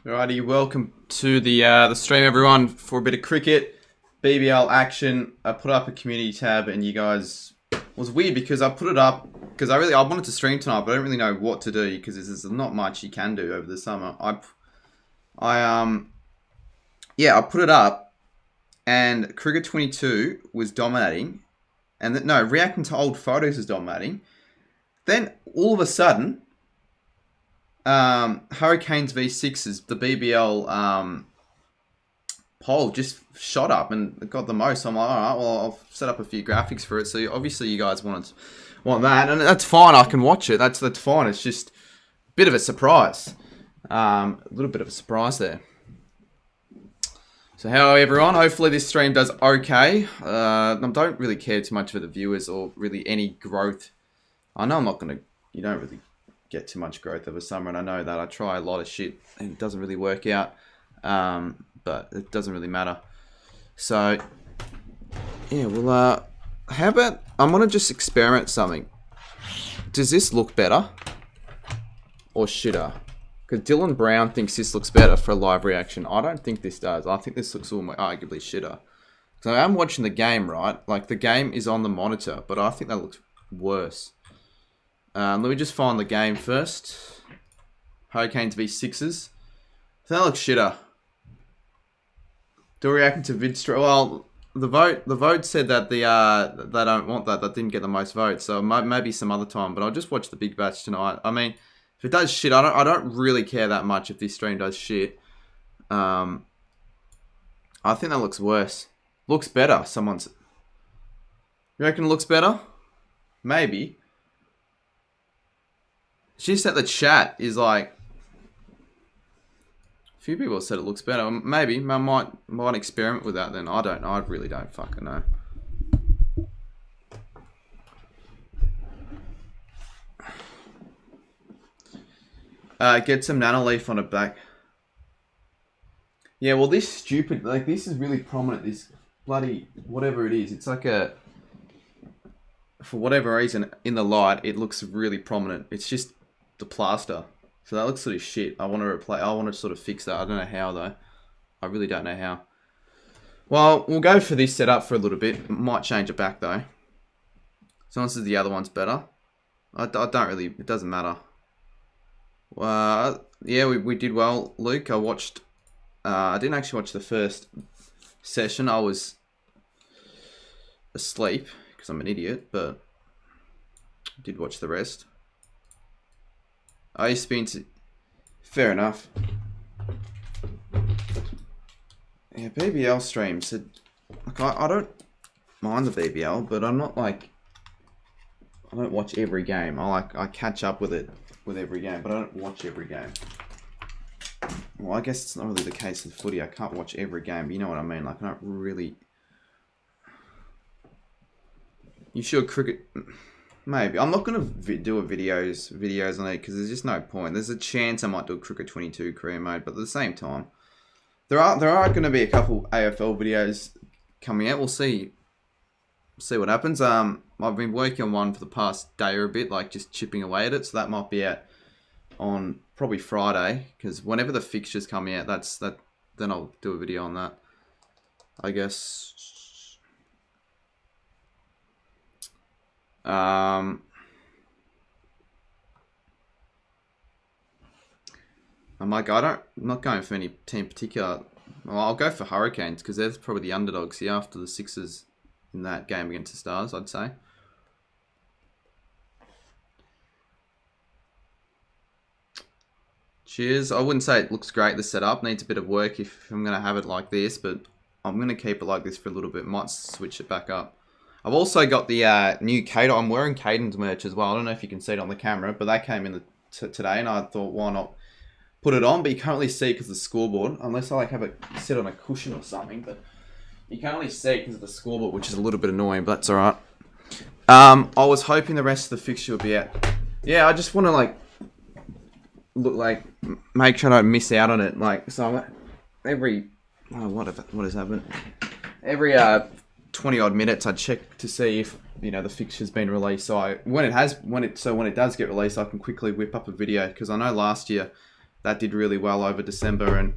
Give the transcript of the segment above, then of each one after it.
Alrighty, welcome to the stream, everyone, for a bit of cricket, BBL action. I put up a community tab, and you guys, it was weird because I put it up because I wanted to stream tonight, but I don't really know what to do because there's not much you can do over the summer. I put it up, and Cricket 22 was dominating, and reacting to old photos was dominating. Then all of a sudden, Hurricanes v6s, the BBL poll just shot up and got the most. So I'm like, alright, well, I'll set up a few graphics for it. So obviously you guys want that, and that's fine. I can watch it. That's fine. It's just a bit of a surprise. A little bit of a surprise there. So how are everyone? Hopefully this stream does okay. I don't really care too much for the viewers or really any growth. I know you don't really get too much growth over summer, and I know that. I try a lot of shit and it doesn't really work out, but it doesn't really matter. So yeah, well, how about I'm gonna just experiment something. Does this look better or shitter? Because Dylan Brown thinks this looks better for a live reaction. I don't think this does. I think this looks almost arguably shitter. So I'm watching the game, right? Like the game is on the monitor, but I think that looks worse. Let me just find the game first. Hurricanes v6s. So that looks shitter. Do we react to vidstream? Well, the vote said that they don't want that. That didn't get the most votes. So maybe some other time. But I'll just watch the big batch tonight. I mean, if it does shit, I don't really care that much if this stream does shit. I think that looks worse. Looks better. You reckon it looks better? Maybe. It's just that the chat is like, a few people said it looks better. Maybe I might experiment with that then. I don't know. I really don't fucking know. Get some Nanoleaf on it back. Yeah, well, this stupid, like, this is really prominent. This bloody whatever it is. It's like a, for whatever reason, in the light, it looks really prominent. It's just the plaster, so that looks sort of shit. I want to sort of fix that. I don't know how though. I really don't know how. Well, we'll go for this setup for a little bit. Might change it back though. So once the other one's better, I don't really. It doesn't matter. Yeah, we did well, Luke. I watched. I didn't actually watch the first session. I was asleep because I'm an idiot, but I did watch the rest. I used to be into... Fair enough. Yeah, BBL streams. Like, I don't mind the BBL, but I'm not like... I don't watch every game. I catch up with it with every game, but I don't watch every game. Well, I guess it's not really the case with footy. I can't watch every game, but you know what I mean. Like, I don't really... You should cricket... Maybe. I'm not going to do videos on it because there's just no point. There's a chance I might do a Cricket 22 career mode, but at the same time, there are going to be a couple AFL videos coming out. We'll see what happens. I've been working on one for the past day or a bit, like just chipping away at it. So that might be out on probably Friday, because whenever the fixtures come out, then I'll do a video on that. I guess. I'm like, I'm not going for any team particular. Well, I'll go for Hurricanes because they're probably the underdogs here after the Sixers in that game against the Stars, I'd say. Cheers. I wouldn't say it looks great, the setup. Needs a bit of work if I'm going to have it like this, but I'm going to keep it like this for a little bit. Might switch it back up. I've also got the new Caden. I'm wearing Caden's merch as well. I don't know if you can see it on the camera, but that came in today, and I thought, why not put it on? But you can't really see because of the scoreboard, unless I like have it sit on a cushion or something. But you can't really see because of the scoreboard, which is a little bit annoying, but that's all right. I was hoping the rest of the fixture would be out. Yeah, I just want to like look like make sure I don't miss out on it. Like so, every what has happened? Every 20 odd minutes, I check to see if the fixture's been released. So when it does get released, I can quickly whip up a video because I know last year that did really well over December and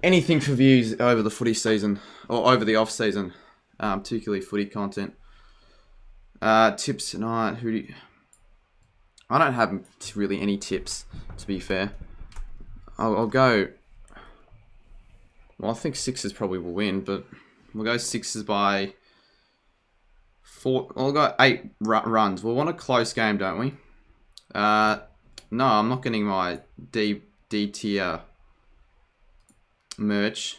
anything for views over the footy season or over the off season, particularly footy content. Tips tonight. I don't have really any tips, to be fair. I'll go. Well, I think Sixers probably will win, but we'll go Sixers by 4. I'll go 8 runs. We'll want a close game, don't we? No, I'm not getting my D tier merch.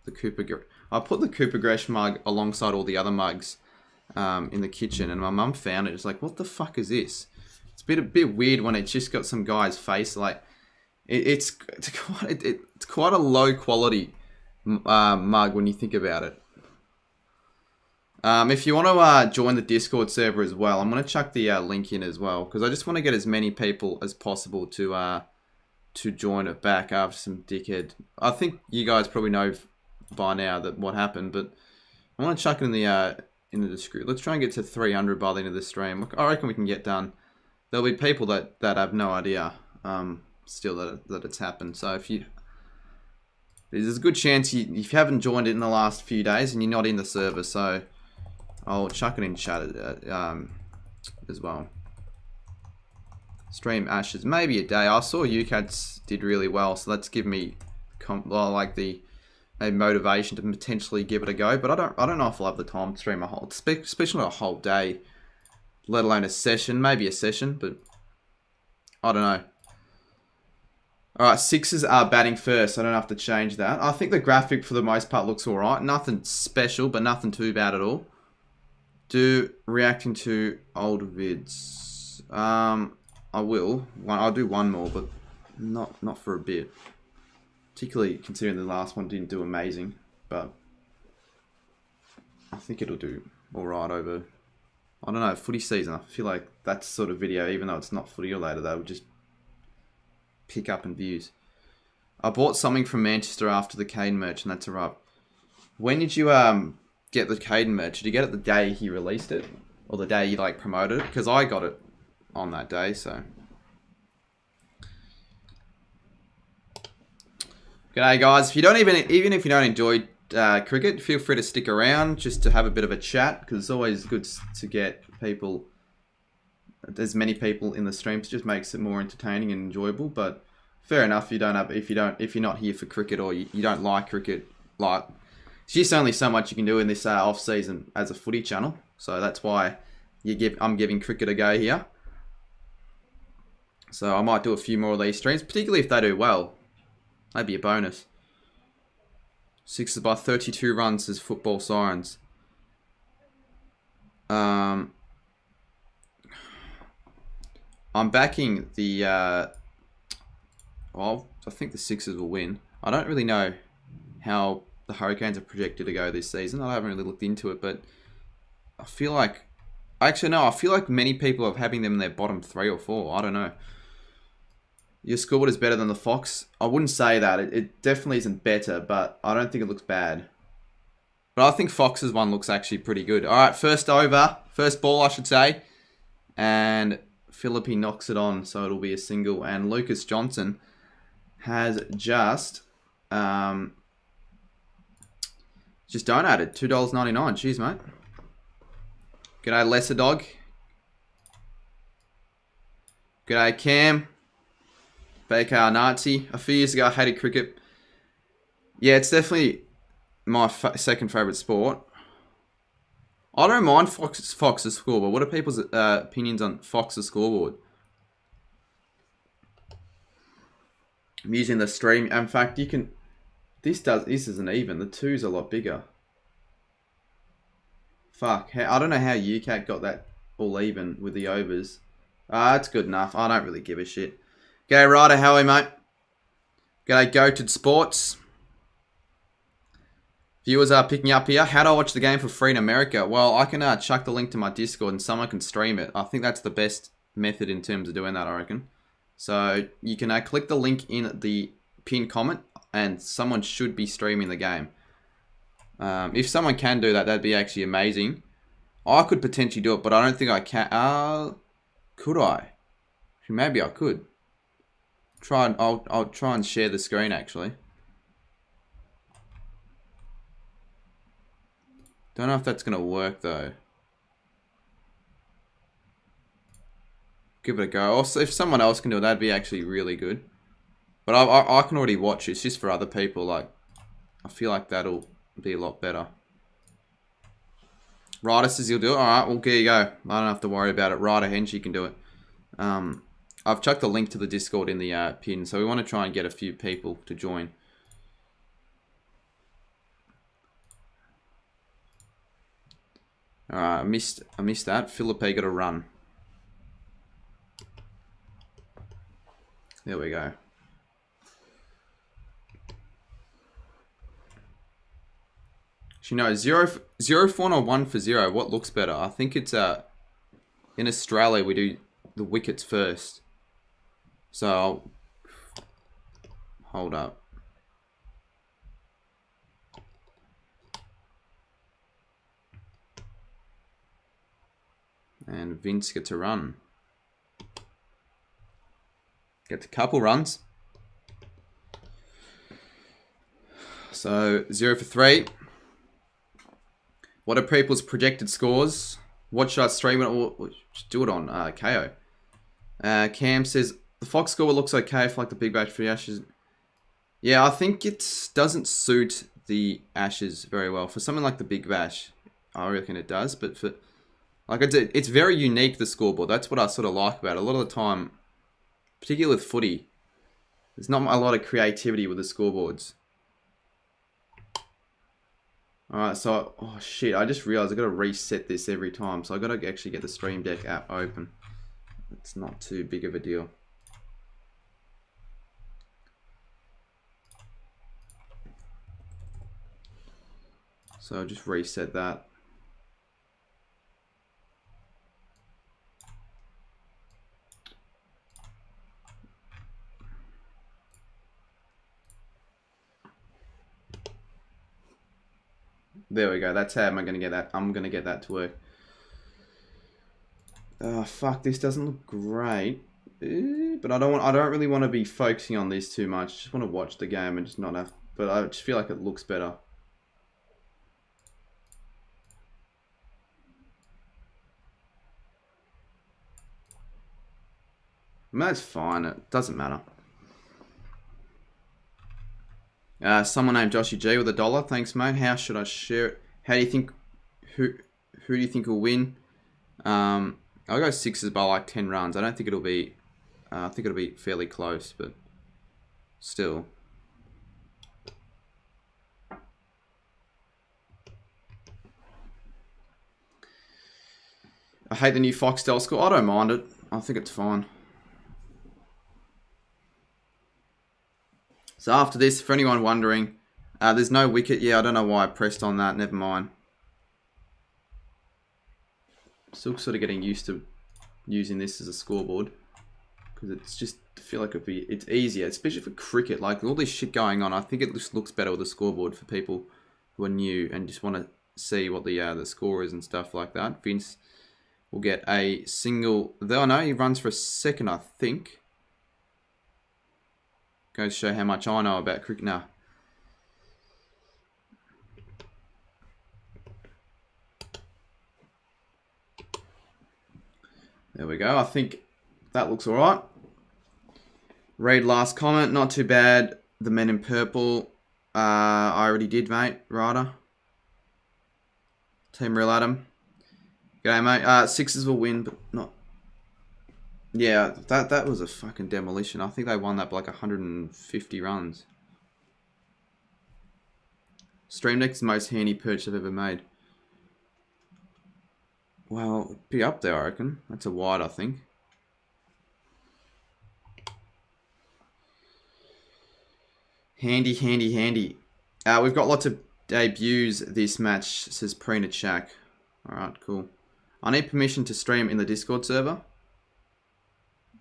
The Cooper. I put the Cooper Gresh mug alongside all the other mugs in the kitchen, and my mum found it. It's like, what the fuck is this? It's a bit weird when it's just got some guy's face. Like, it's quite a low quality mug when you think about it. If you want to join the Discord server as well, I'm going to chuck the link in as well because I just want to get as many people as possible to join it back after some dickhead. I think you guys probably know by now that what happened, but I want to chuck it in the description. Let's try and get to 300 by the end of the stream. I reckon we can get done. There'll be people that have no idea still that it's happened. So there's a good chance if you haven't joined it in the last few days and you're not in the server, so I'll chuck it in chat as well. Stream Ashes, maybe a day. I saw UCATS did really well, so that's given me a motivation to potentially give it a go. But I don't know if I'll have the time to stream especially a whole day, let alone a session. Maybe a session, but I don't know. All right, Sixers are batting first. I don't have to change that. I think the graphic for the most part looks all right. Nothing special, but nothing too bad at all. Reacting to old vids. I will. I'll do one more, but not for a bit. Particularly considering the last one didn't do amazing, but I think it'll do all right over. I don't know, footy season. I feel like that sort of video, even though it's not footy related, they would just pick up in views. I bought something from Manchester after the Caden merch, and that's a rub. When did you get the Caden merch? Did you get it the day he released it, or the day you promoted it? Because I got it on that day, so. G'day guys. If you don't even if you don't enjoy cricket, feel free to stick around just to have a bit of a chat because it's always good to get people. There's many people in the streams. It just makes it more entertaining and enjoyable. But fair enough. If you're not here for cricket or you don't like cricket, it's just only so much you can do in this off season as a footy channel. So that's why I'm giving cricket a go here. So I might do a few more of these streams, particularly if they do well. Maybe a bonus. Sixers by 32 runs as football Sirens. I'm backing the. Well, I think the Sixers will win. I don't really know how the Hurricanes are projected to go this season. I haven't really looked into it, but I feel like. Actually, no. I feel like many people are having them in their bottom 3 or 4. I don't know. Your scoreboard is better than the Fox. I wouldn't say that. It definitely isn't better, but I don't think it looks bad. But I think Fox's one looks actually pretty good. All right, first ball, I should say. And Philippi knocks it on, so it'll be a single. And Lucas Johnson has just Just donated. $2.99. Cheers, mate. G'day, Lesser Dog. G'day, Cam. BK Nazi. A few years ago, I hated cricket. Yeah, it's definitely my second favourite sport. I don't mind Fox's scoreboard. What are people's opinions on Fox's scoreboard? I'm using the stream. In fact, you can... This isn't even. The 2's a lot bigger. Fuck. I don't know how UCAT got that all even with the overs. That's good enough. I don't really give a shit. G'day, Ryder. How are you, mate? G'day, Goated Sports. Viewers are picking up here. How do I watch the game for free in America? Well, I can chuck the link to my Discord and someone can stream it. I think that's the best method in terms of doing that, I reckon. So you can click the link in the pinned comment and someone should be streaming the game. If someone can do that, that'd be actually amazing. I could potentially do it, but I don't think I can. Could I? Maybe I could. I'll try and share the screen actually. Don't know if that's gonna work though. Give it a go. Also, if someone else can do it, that'd be actually really good. But I can already watch it. It's just for other people. Like, I feel like that'll be a lot better. Ryder says he'll do it. Alright, well, there you go. I don't have to worry about it. Ryder Henshi can do it. I've chucked the link to the Discord in the pin, so we want to try and get a few people to join. Alright, I missed that. Philippe got a run. There we go. You know, 0 for 1 or 1 for 0. What looks better? I think it's in Australia we do the wickets first. So hold up. And Vince gets a run. Gets a couple runs. So 0 for 3. What are people's projected scores? What should I stream it or do it on? KO. Cam says, the Fox score looks okay for like the Big Bash for the Ashes. Yeah, I think it doesn't suit the Ashes very well. For something like the Big Bash, I reckon it does. But for, like it's very unique, the scoreboard. That's what I sort of like about it. A lot of the time, particularly with footy, there's not a lot of creativity with the scoreboards. Alright, so, oh shit, I just realized I've got to reset this every time. So I've got to actually get the Stream Deck app open. It's not too big of a deal. So I'll just reset that. There we go. That's how am I going to get that. I'm going to get that to work. Oh, fuck. This doesn't look great. But I don't really want to be focusing on this too much. Just want to watch the game and just not have... But I just feel like it looks better. I mean, that's fine. It doesn't matter. Someone named Joshy G with $1. Thanks, mate. How should I share it? How do you think? Who do you think will win? I'll go Sixers by like 10 runs. I don't think it'll be. I think it'll be fairly close, but still. I hate the new Foxtel score. I don't mind it. I think it's fine. So after this, for anyone wondering, there's no wicket. Yeah, I don't know why I pressed on that. Never mind. Still sort of getting used to using this as a scoreboard. Because it's just, I feel like it's easier. Especially for cricket. Like all this shit going on, I think it just looks better with a scoreboard for people who are new and just want to see what the score is and stuff like that. Vince will get a single. Though I know he runs for a second, I think. Goes to show how much I know about cricket now. There we go. I think that looks alright. Read last comment. Not too bad. The men in purple. I already did, mate. Ryder. Team Real Adam. G'day, mate. Sixers will win, but not... Yeah, that was a fucking demolition. I think they won that by like 150 runs. Stream Deck's the most handy purchase I've ever made. Well, it'd be up there, I reckon. That's a wide, I think. Handy, handy, handy. We've got lots of debuts this match, says Preenet Shack. Alright, cool. I need permission to stream in the Discord server.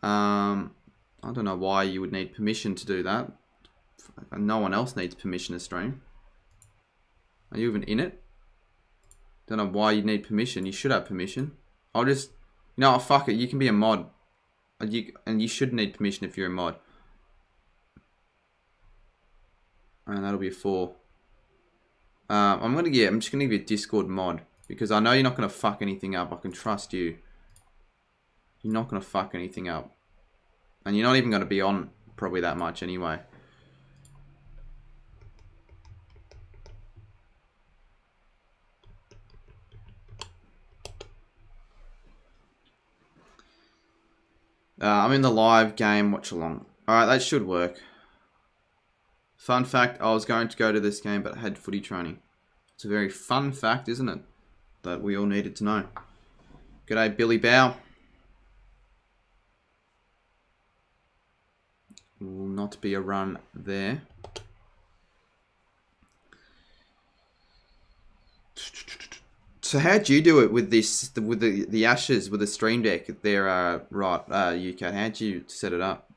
I don't know why you would need permission to do that. No one else needs permission to stream. Are you even in it? Don't know why you need permission. You should have permission. I'll just... You know what, fuck it. You can be a mod. And you should need permission if you're a mod. And that'll be a 4. I'm just gonna give you a Discord mod. Because I know you're not gonna fuck anything up. I can trust you. You're not gonna fuck anything up. And you're not even gonna be on probably that much anyway. I'm in the live game watch along. Alright, that should work. Fun fact, I was going to go to this game but I had footy training. It's a very fun fact, isn't it? That we all needed to know. G'day, Billy Bow. Will not be a run there. So how'd you do it with this, with the Ashes, with the Stream Deck there, UK? How'd you set it up?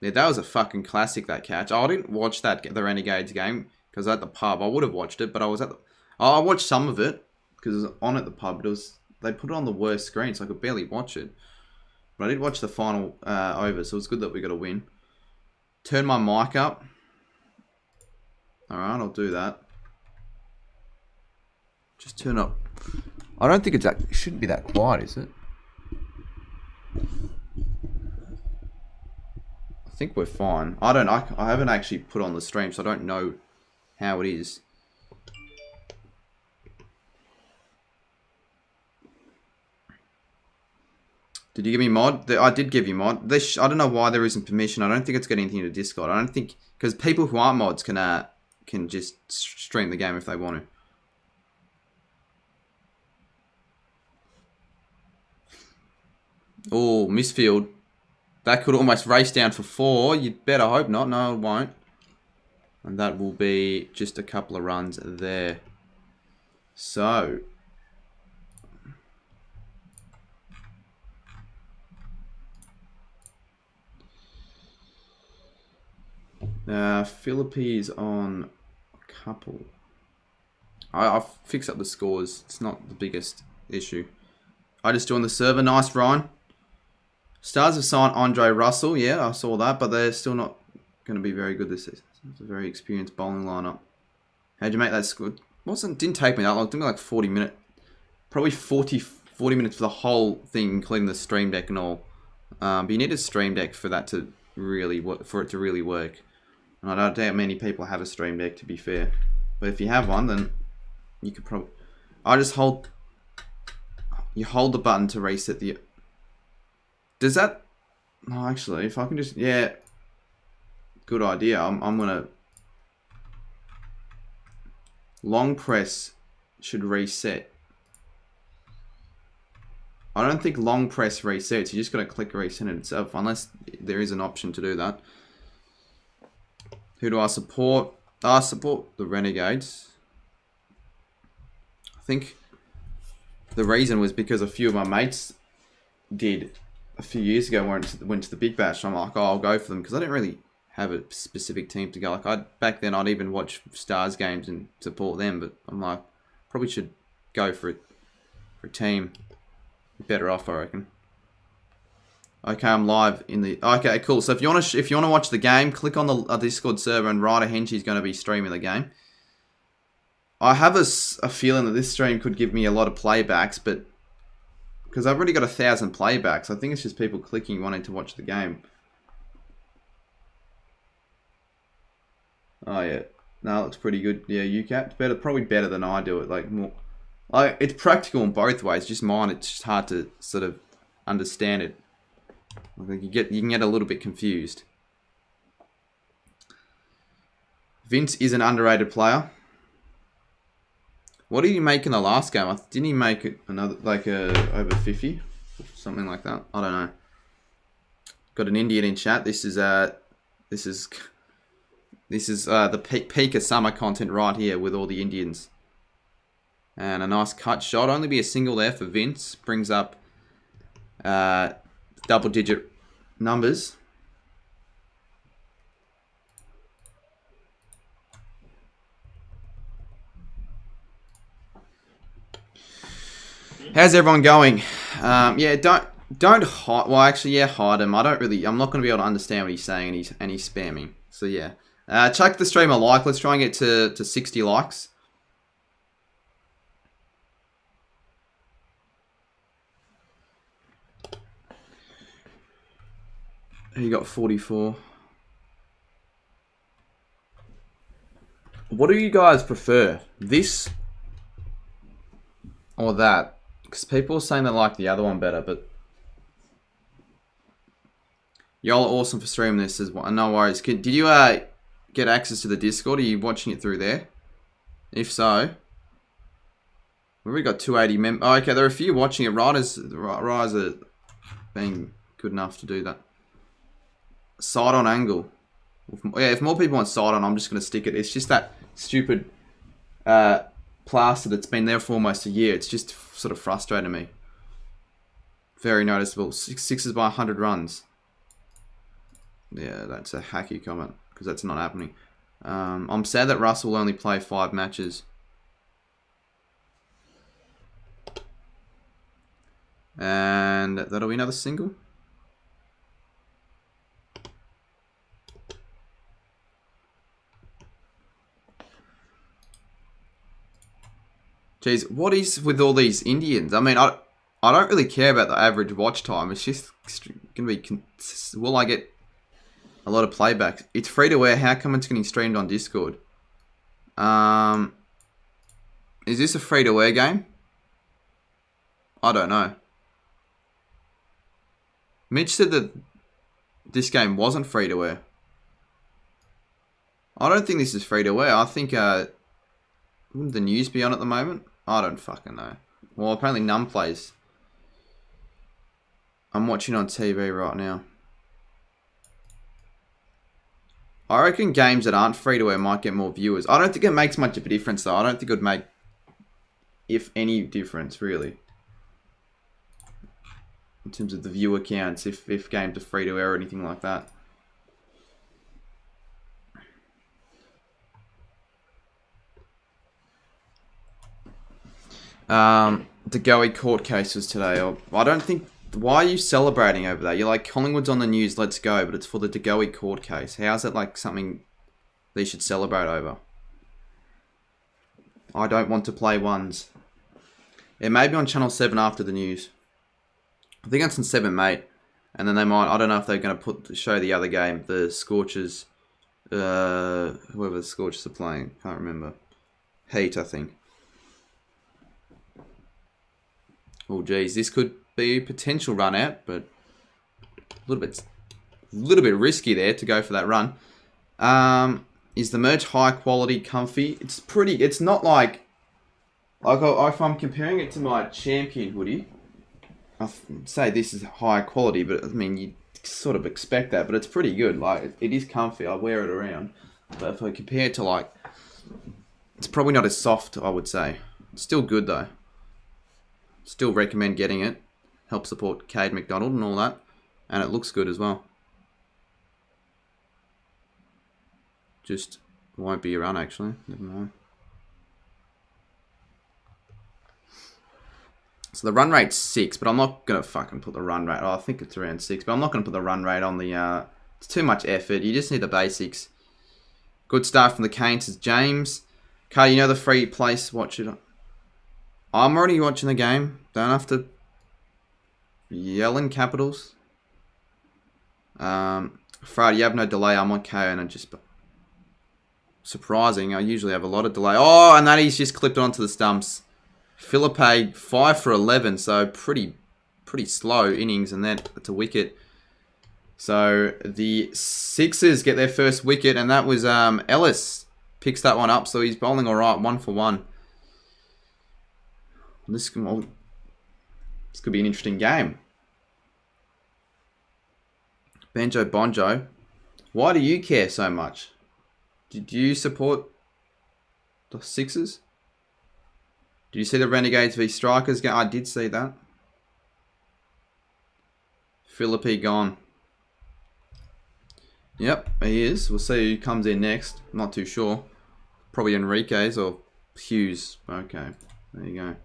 Yeah, that was a fucking classic, that catch. Oh, I didn't watch the Renegades game because at the pub. I would have watched it, but I was at the... I watched some of it because it was on at the pub. But they put it on the worst screen, so I could barely watch it. But I did watch the final over, so it's good that we got a win. Turn my mic up. Alright, I'll do that. Just turn up. I don't think it shouldn't be that quiet, is it? I think we're fine. I haven't actually put on the stream, so I don't know how it is. Did you give me mod? I did give you mod. I don't know why there isn't permission. I don't think it's got anything to Discord. I don't think... Because people who aren't mods can just stream the game if they want to. Oh, misfield. That could almost race down for 4. You'd better hope not. No, it won't. And that will be just a couple of runs there. So... Philippines on a couple. I'll fix up the scores. It's not the biggest issue. I just joined the server. Nice, Ryan. Stars have signed Andre Russell. Yeah, I saw that, but they're still not going to be very good this season. It's a very experienced bowling lineup. How'd you make that score? Didn't take me that long. It took me like 40 minutes. Probably 40 minutes for the whole thing, including the stream deck and all. But you need a stream deck for that to really work. And I don't doubt many people have a stream deck, to be fair. But if you have one, then you could probably... You hold the button to reset the... Does that... No, actually, if I can just... Yeah. Good idea. I'm going to... Long press should reset. I don't think long press resets. You just got to click reset it itself, unless there is an option to do that. Who do I support? I support the Renegades. I think the reason was because a few of my mates did a few years ago went to the Big Bash. So I'm like, oh, I'll go for them because I didn't really have a specific team to go. Like back then, I'd even watch Stars games and support them. But I'm like, probably should go for a team. Better off, I reckon. Okay, I'm live in the... Okay, cool. So if you want to watch the game, click on the Discord server and Ryder Henchy's going to be streaming the game. I have a feeling that this stream could give me a lot of playbacks, but Because I've already got 1,000 playbacks. I think it's just people clicking wanting to watch the game. Oh yeah. No, it looks pretty good. Yeah, UCAP. Better, probably better than I do it. Like more, like it's practical in both ways. Just mine, it's just hard to sort of understand it. Like you can get a little bit confused. Vince is an underrated player. What did he make in the last game? Didn't he make another over 50, something like that? I don't know. Got an Indian in chat. This is the peak of summer content right here with all the Indians. And a nice cut shot. Only be a single there for Vince. Brings up double-digit numbers. How's everyone going? Yeah, don't hide. Well, actually, yeah, hide him. I'm not going to be able to understand what he's saying, and he's spamming. So yeah, chuck the stream a like. Let's try and get to 60 likes. He got 44. What do you guys prefer? This or that? Because people are saying they like the other one better, but y'all are awesome for streaming this as well. No worries. Did you get access to the Discord? Are you watching it through there? If so, we've already got 280 members. Oh, okay, there are a few watching it. Riders are being good enough to do that. Side on angle. Yeah, if more people want side on, I'm just going to stick it. It's just that stupid plaster that's been there for almost a year. It's just sort of frustrating me. Very noticeable. Sixes by 100 runs. Yeah, that's a hacky comment because that's not happening. I'm sad that Russell will only play 5 matches. And that'll be another single. Jeez, what is with all these Indians? I mean, I don't really care about the average watch time. It's just going to be... Will I get a lot of playbacks? It's free to wear. How come it's getting streamed on Discord? Is this a free to wear game? I don't know. Mitch said that this game wasn't free to wear. I don't think this is free to wear. I think... wouldn't the news be on at the moment? I don't fucking know. Well, apparently none plays. I'm watching on TV right now. I reckon games that aren't free to wear might get more viewers. I don't think it makes much of a difference though. I don't think it would make, if any, difference really. In terms of the viewer counts, if games are free to wear or anything like that. The Goey court cases today. I don't think... Why are you celebrating over that? You're like, Collingwood's on the news, let's go. But it's for the De Goey court case. How's it like something they should celebrate over? I don't want to play ones. It may be on Channel 7 after the news. I think it's on 7, mate. And then they might... I don't know if they're going to show the other game. The Scorchers... whoever the Scorchers are playing. Can't remember. Heat, I think. Oh, geez, this could be a potential run out, but a little bit risky there to go for that run. Is the merch high quality, comfy? It's pretty. It's not like if I'm comparing it to my Champion hoodie, I'd say this is high quality, but I mean you sort of expect that, but it's pretty good. Like it is comfy. I wear it around, but if I compare it to like, it's probably not as soft. I would say it's still good though. Still recommend getting it. Help support Cade McDonald and all that. And it looks good as well. Just won't be a run actually. Never mind. So the run rate's 6, but I'm not going to fucking put the run rate. Oh, I think it's around 6, but I'm not going to put the run rate on the... it's too much effort. You just need the basics. Good start from the Canes is James. Carl, you know the free place. Watch it. I'm already watching the game. Don't have to Yellen Capitals. Friday, you have no delay. I'm on KO and I'm just surprising. I usually have a lot of delay. Oh, and that he's just clipped onto the stumps. Philippe 5 for 11, so pretty slow innings, and then it's a wicket. So the Sixers get their first wicket, and that was Ellis picks that one up. So he's bowling all right, 1 for 1. This could be an interesting game. Banjo Bonjo, why do you care so much? Did you support the Sixers? Did you see the Renegades v Strikers game? I did see that. Philippe gone. Yep, he is. We'll see who comes in next. Not too sure. Probably Enriquez or Hughes. Okay, there you go.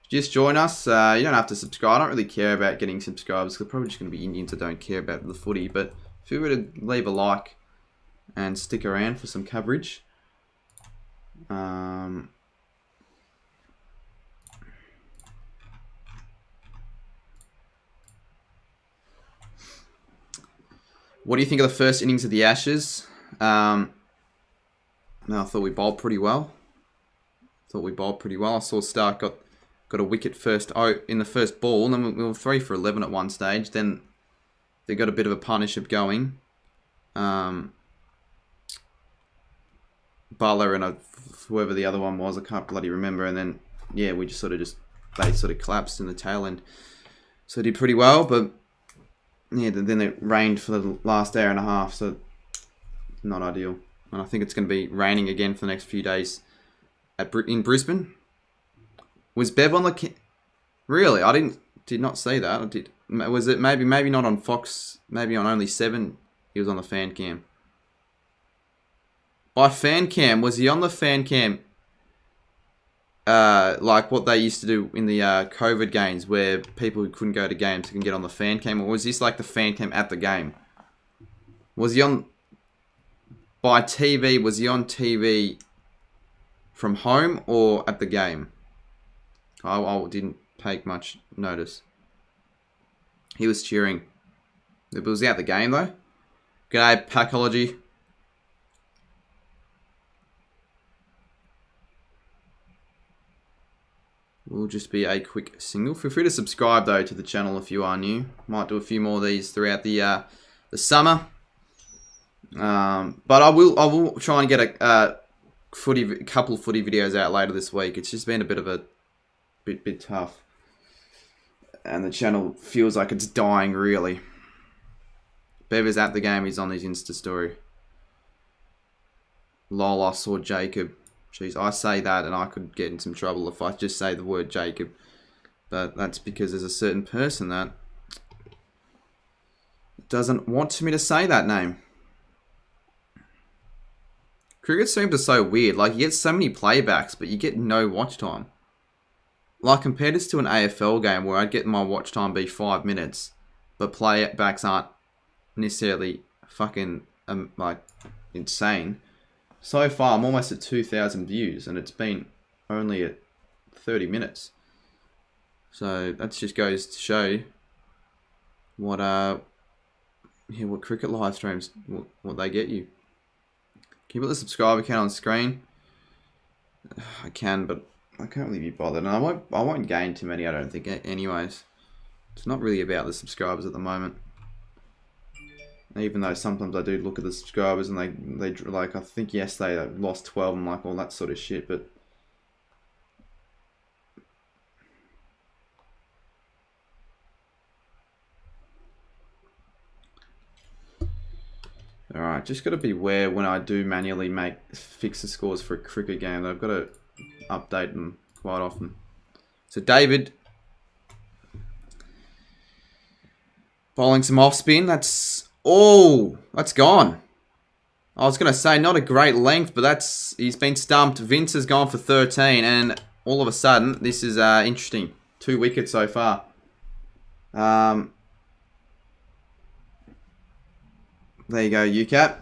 Just join us. You don't have to subscribe. I don't really care about getting subscribers. They're probably just going to be Indians that don't care about the footy. But if you were to leave a like and stick around for some coverage. What do you think of the first innings of the Ashes? No, I thought we bowled pretty well. I saw Stark got a wicket first in the first ball, and then we were 3 for 11 at one stage. Then they got a bit of a partnership going. Butler and whoever the other one was, I can't bloody remember. And then yeah, we just they sort of collapsed in the tail end. So did pretty well, but yeah, then it rained for the last hour and a half, so not ideal. And I think it's going to be raining again for the next few days in Brisbane. Was Bev on the... Really? I did not see that. Was it maybe not on Fox, maybe on only 7? He was on the fan cam. By fan cam, was he on the fan cam like what they used to do in the COVID games where people who couldn't go to games can get on the fan cam? Or was this like the fan cam at the game? Was he on... By TV, was he on TV from home or at the game? I didn't take much notice. He was cheering. Was he at the game though? G'day, Packology. Will just be a quick single. Feel free to subscribe though to the channel if you are new. Might do a few more of these throughout the summer. But I will try and get a couple of footy videos out later this week. It's just been a bit of a bit tough, and the channel feels like it's dying really. Bev is at the game. He's on his Insta story. Lol, I saw Jacob. Jeez, I say that and I could get in some trouble if I just say the word Jacob. But that's because there's a certain person that doesn't want me to say that name. Cricket seems so weird. Like, you get so many playbacks, but you get no watch time. Like, compared this to an AFL game where I'd get my watch time be 5 minutes, but playbacks aren't necessarily fucking, like, insane. So far, I'm almost at 2,000 views, and it's been only at 30 minutes. So, that just goes to show what cricket live streams, what they get you. Can you put the subscriber count on screen? I can, but I can't really be bothered, and I won't gain too many, I don't think. Anyways, it's not really about the subscribers at the moment. Even though sometimes I do look at the subscribers and they like, I think yesterday they lost 12 and like all that sort of shit, but alright, just got to beware when I do manually fix the scores for a cricket game. I've got to update them quite often. So David bowling some off spin. That's gone. I was going to say not a great length, but he's been stumped. Vince has gone for 13, and all of a sudden this is interesting. 2 wickets so far. There you go, UCAT.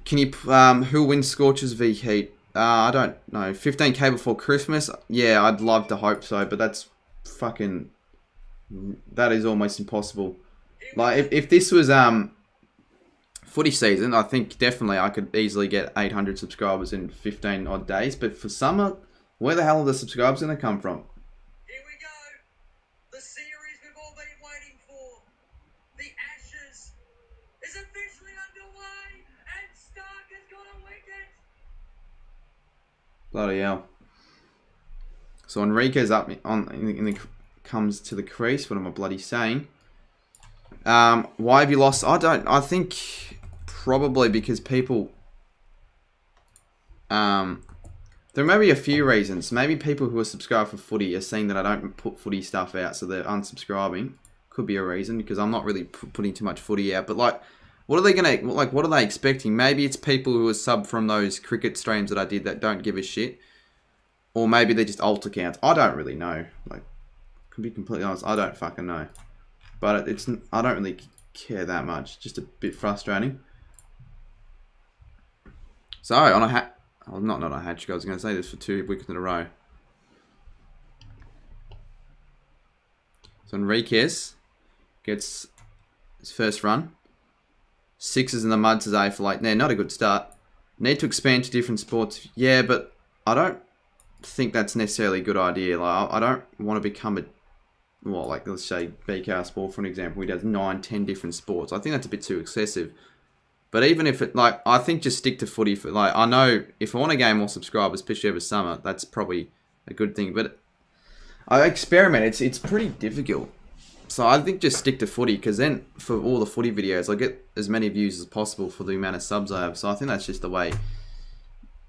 Can you who wins Scorchers v Heat? I don't know. 15k before Christmas? Yeah, I'd love to hope so, but that's fucking... That is almost impossible. Like, if this was footy season, I think definitely I could easily get 800 subscribers in 15 odd days. But for summer, where the hell are the subscribers going to come from? Here we go. The series we've all been waiting for. The Ashes is officially underway, and Stark has got a wicket. Bloody hell. So Enrique's up comes to the crease. What am I bloody saying? Why have you lost? I think probably because people... there may be a few reasons. Maybe people who are subscribed for footy are seeing that I don't put footy stuff out, so they're unsubscribing. Could be a reason, because I'm not really putting too much footy out. But like, what are they what are they expecting? Maybe it's people who are sub from those cricket streams that I did that don't give a shit. Or maybe they're just alt accounts. I don't really know. Like, to be completely honest, I don't fucking know. But I don't really care that much. Just a bit frustrating. So, on a not on a hat trick, I was going to say this for 2 weeks in a row. So, Enriquez gets his first run. Sixes in the mud today for like, not a good start. Need to expand to different sports. Yeah, but I don't think that's necessarily a good idea. Like, I don't want to become a... Well, like, let's say BK Sport, for an example, he does 9, 10 different sports. I think that's a bit too excessive. But even if it, like, I think just stick to footy. For, like, I know if I want to gain more subscribers, especially over summer, that's probably a good thing. But I experiment. It's pretty difficult. So I think just stick to footy, because then for all the footy videos, I get as many views as possible for the amount of subs I have. So I think that's just the way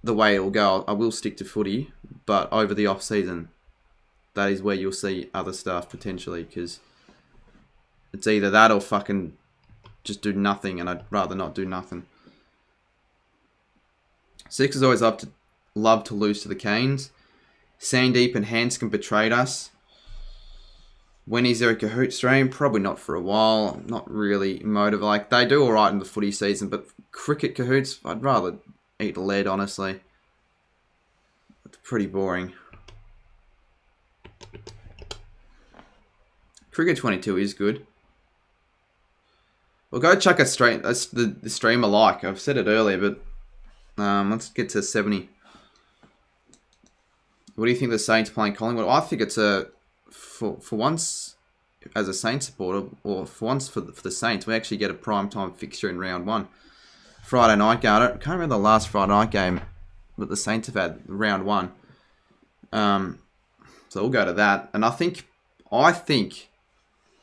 it'll go. I will stick to footy, but over the off season, that is where you'll see other stuff potentially, because it's either that or fucking just do nothing, and I'd rather not do nothing. Sixers always love to lose to the Canes. Sandeep and Hanscom betrayed us. When is there a Kahoot stream? Probably not for a while. I'm not really motivated. Like, they do alright in the footy season, but cricket Kahoots, I'd rather eat lead, honestly. It's pretty boring. Cricket 22 is good. We'll go chuck the stream alike. I've said it earlier, but let's get to 70. What do you think the Saints playing Collingwood? I think it's for once as a Saints supporter, or for once for the Saints, we actually get a prime time fixture in round 1. Friday night game. I can't remember the last Friday night game that the Saints have had, round 1. So we'll go to that, and I think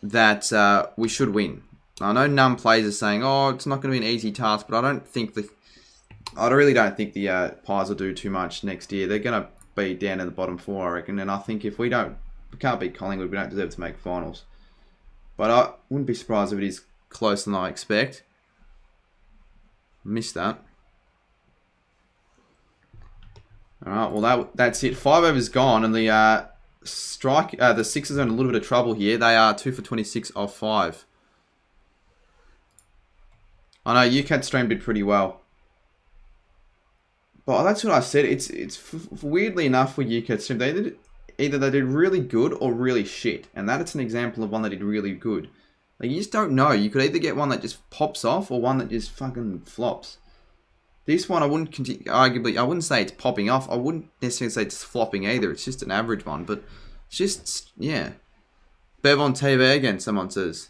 that we should win. I know none players are saying, "Oh, it's not going to be an easy task," but I really don't think the Pies will do too much next year. They're going to be down in the bottom 4, I reckon. And I think if we can't beat Collingwood, we don't deserve to make finals. But I wouldn't be surprised if it is closer than I expect. Missed that. All right, well that's it. 5 overs gone, and the the Sixers are in a little bit of trouble here. They are 2 for 26 off 5. I know UCAT stream did pretty well, but that's what I said. It's weirdly enough with UCAT stream, either they did really good or really shit, and that's an example of one that did really good. Like, you just don't know. You could either get one that just pops off or one that just fucking flops. This one, I wouldn't say it's popping off. I wouldn't necessarily say it's flopping either. It's just an average one, but it's just, yeah. Bev on TV again, someone says.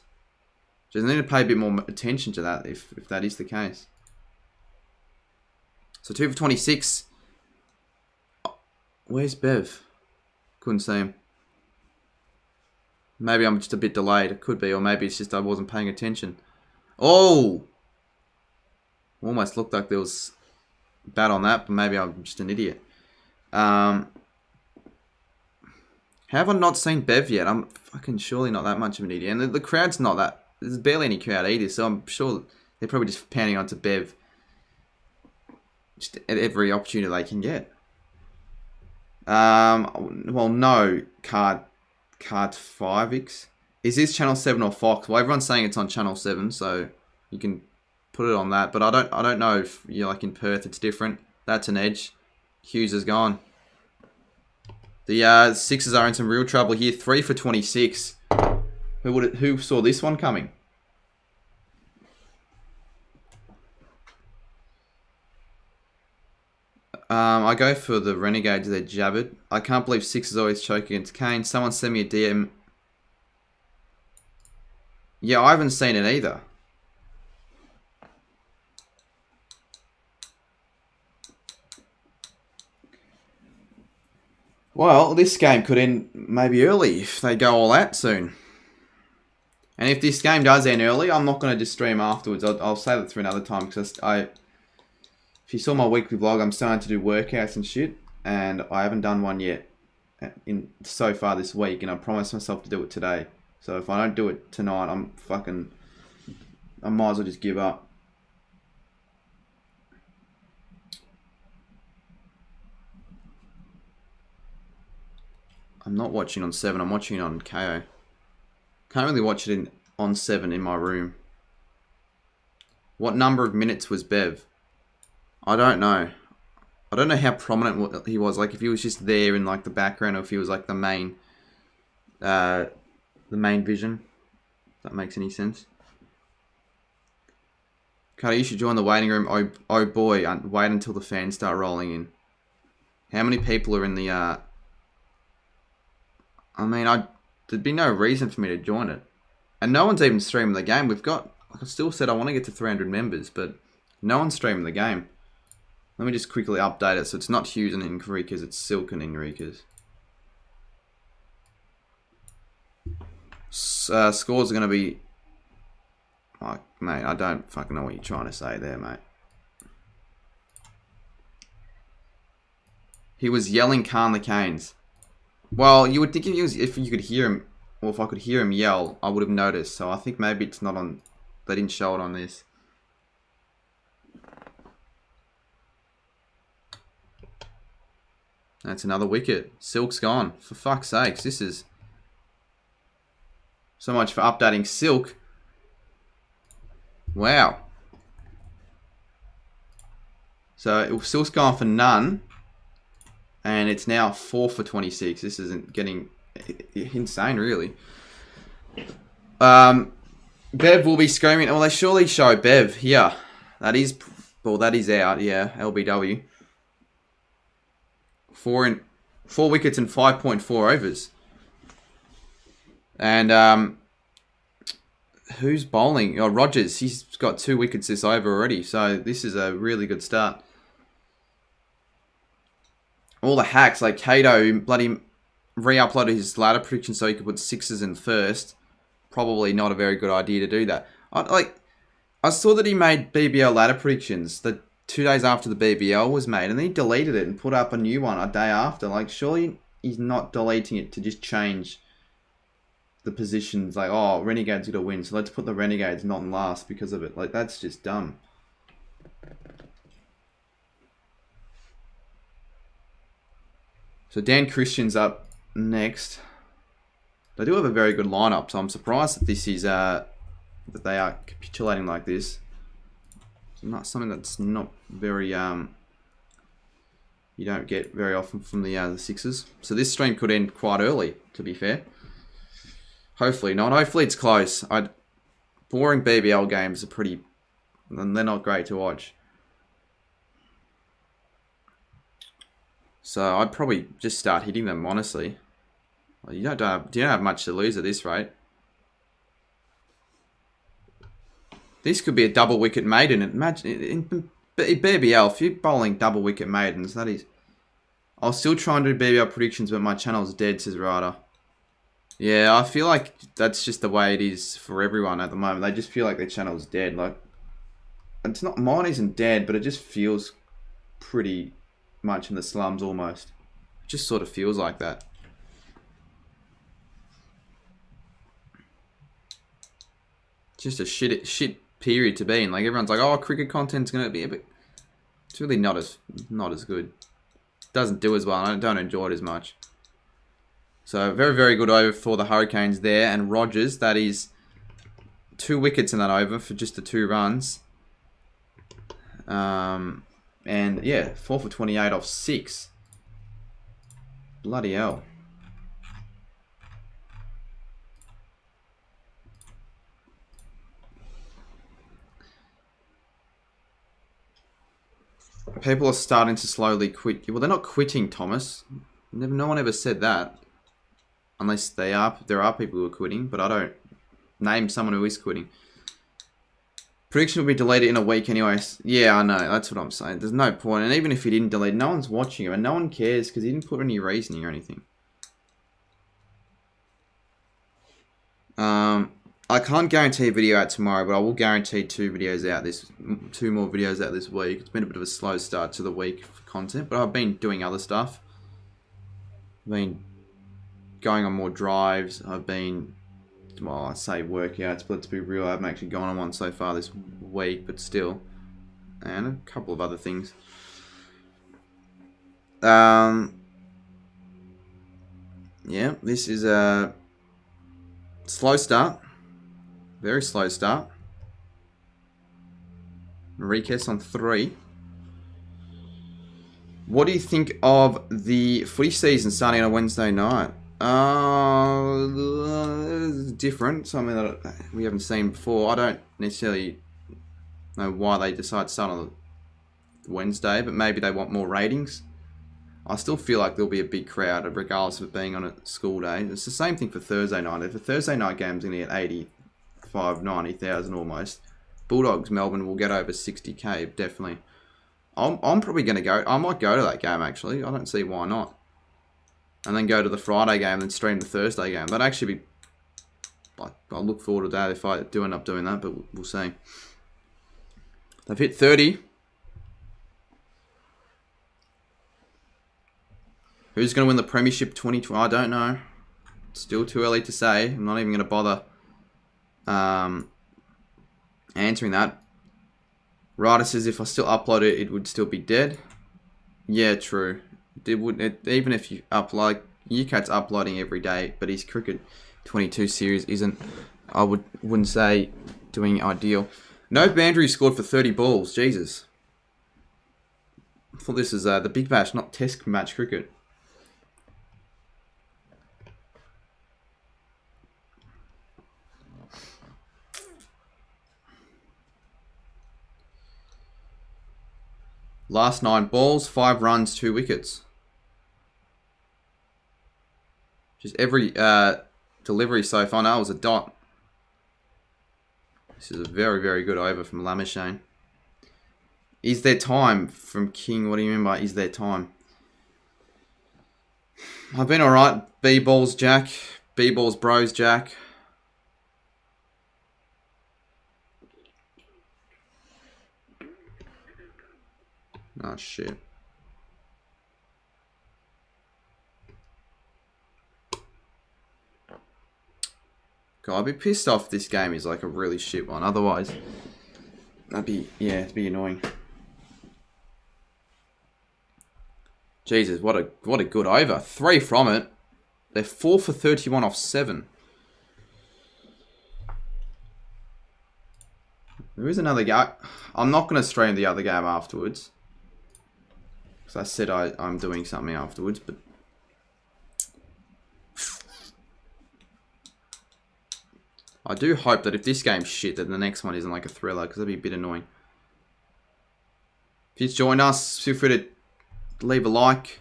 Just need to pay a bit more attention to that if that is the case. So 2 for 26. Where's Bev? Couldn't see him. Maybe I'm just a bit delayed. It could be, or maybe it's just I wasn't paying attention. Oh! Almost looked like there was bad on that, but maybe I'm just an idiot. Have I not seen Bev yet? I'm fucking surely not that much of an idiot. And the crowd's not that... There's barely any crowd either, so I'm sure they're probably just pounding onto Bev just at every opportunity they can get. Well, no, Card 5X. Is this Channel 7 or Fox? Well, everyone's saying it's on Channel 7, so you can put it on that. But I don't know if you're like in Perth, it's different. That's an Edge. Hughes is gone. The Sixers are in some real trouble here. 3 for 26. Who saw this one coming? I go for the Renegades. They're jabbered. I can't believe Sixers always choke against Kane. Someone send me a DM. Yeah, I haven't seen it either. Well, this game could end maybe early if they go all out soon. And if this game does end early, I'm not going to just stream afterwards. I'll say that through another time because if you saw my weekly vlog, I'm starting to do workouts and shit, and I haven't done one yet so far this week, and I promised myself to do it today. So if I don't do it tonight, I might as well just give up. I'm not watching on 7, I'm watching it on KO. Can't really watch it on 7 in my room. What number of minutes was Bev? I don't know. I don't know how prominent he was. Like if he was just there in like the background, or if he was like the main vision. If that makes any sense. Carter, you should join the waiting room. Oh boy, wait until the fans start rolling in. How many people are in the? I mean, there'd be no reason for me to join it. And no one's even streaming the game. We've got, like I still said, I want to get to 300 members, but no one's streaming the game. Let me just quickly update it. So it's not Hughes and Enriquez, it's Silk and Enriquez. Scores are going to be... Oh, mate, I don't fucking know what you're trying to say there, mate. He was yelling Khan the Canes. Well, you would think if you could hear him, or if I could hear him yell, I would have noticed. So I think maybe it's not on... They didn't show it on this. That's another wicket. Silk's gone. For fuck's sakes, this is... So much for updating Silk. Wow. So Silk's gone for none. And it's now 4 for 26. This isn't getting insane, really. Bev will be screaming. Well, they surely show Bev here. That is out. Yeah, LBW. 4 wickets and 5.4 overs. And who's bowling? Oh, Rogers. He's got 2 wickets this over already. So this is a really good start. All the hacks, like Kato, bloody re-uploaded his ladder prediction so he could put 6s in first. Probably not a very good idea to do that. I saw that he made BBL ladder predictions the 2 days after the BBL was made, and then he deleted it and put up a new one a day after. Like, surely he's not deleting it to just change the positions. Like, oh, Renegade's gonna win, so let's put the Renegades not in last because of it. Like, that's just dumb. So Dan Christian's up next. They do have a very good lineup, so I'm surprised that this is that they are capitulating like this. It's not something that's not very you don't get very often from the Sixers. So this stream could end quite early, to be fair. Hopefully not. Hopefully it's close. Boring BBL games are pretty, and they're not great to watch. So I'd probably just start hitting them, honestly. Well, you don't have much to lose at this rate. This could be a double wicket maiden. Imagine in BBL, if you're bowling double wicket maidens, that is. I'll still try and do BBL predictions, but my channel's dead, says Ryder. Yeah, I feel like that's just the way it is for everyone at the moment. They just feel like their channel's dead. Like, it's not, mine isn't dead, but it just feels pretty much in the slums almost. It just sort of feels like that. Just a shit period to be in. Like, everyone's like, oh, cricket content's gonna be a bit. It's really not as good. Doesn't do as well. I don't enjoy it as much. So very, very good over for the Hurricanes there. And Rogers, that is 2 wickets in that over for just the 2 runs. And yeah, 4 for 28 off 6. Bloody hell. People are starting to slowly quit. Well, they're not quitting, Thomas. No one ever said that. Unless there are people who are quitting, but I don't name someone who is quitting. Prediction will be deleted in a week anyways. Yeah, I know. That's what I'm saying. There's no point. And even if he didn't delete, no one's watching him. And no one cares because he didn't put any reasoning or anything. I can't guarantee a video out tomorrow, but I will guarantee two more videos out this week. It's been a bit of a slow start to the week for content, but I've been doing other stuff. I've been going on more drives. I've been, well, I say workouts, but let's be real, I haven't actually gone on one so far this week, but still. And a couple of other things. Yeah, this is a slow start. Very slow start. Recast on 3. What do you think of the footy season starting on a Wednesday night? Different. Something that we haven't seen before. I don't necessarily know why they decide to start on Wednesday, but maybe they want more ratings. I still feel like there'll be a big crowd, regardless of it being on a school day. It's the same thing for Thursday night. If a Thursday night game's going to get 90,000 almost, Bulldogs Melbourne will get over 60k, definitely. I'm probably going to go. I might go to that game, actually. I don't see why not. And then go to the Friday game and then stream the Thursday game. That'd actually be... I'll look forward to that if I do end up doing that, but we'll see. They've hit 30. Who's going to win the Premiership 2020? I don't know. Still too early to say. I'm not even going to bother answering that. Ryder says if I still upload it, it would still be dead. Yeah, true. Even if you upload, UCAT's uploading every day, but his Cricket 22 series isn't. I wouldn't say doing ideal. No Bandry scored for 30 balls. Jesus. I thought this was the Big Bash, not Test match cricket. Last 9 balls, 5 runs, 2 wickets. Just every delivery so far now was a dot. This is a very, very good over from LiamJames. Is there time from King? What do you mean by is there time? I've been alright. B-balls, Jack. B-balls, bros, Jack. Oh, shit. God, I'd be pissed off if this game is like a really shit one. Otherwise, it'd be annoying. Jesus, what a good over. 3 from it. They're 4 for 31 off 7. There is another game. I'm not going to stream the other game afterwards. Because I said I'm doing something afterwards, but... I do hope that if this game's shit, that the next one isn't like a thriller, because that'd be a bit annoying. If you've joined us, feel free to leave a like.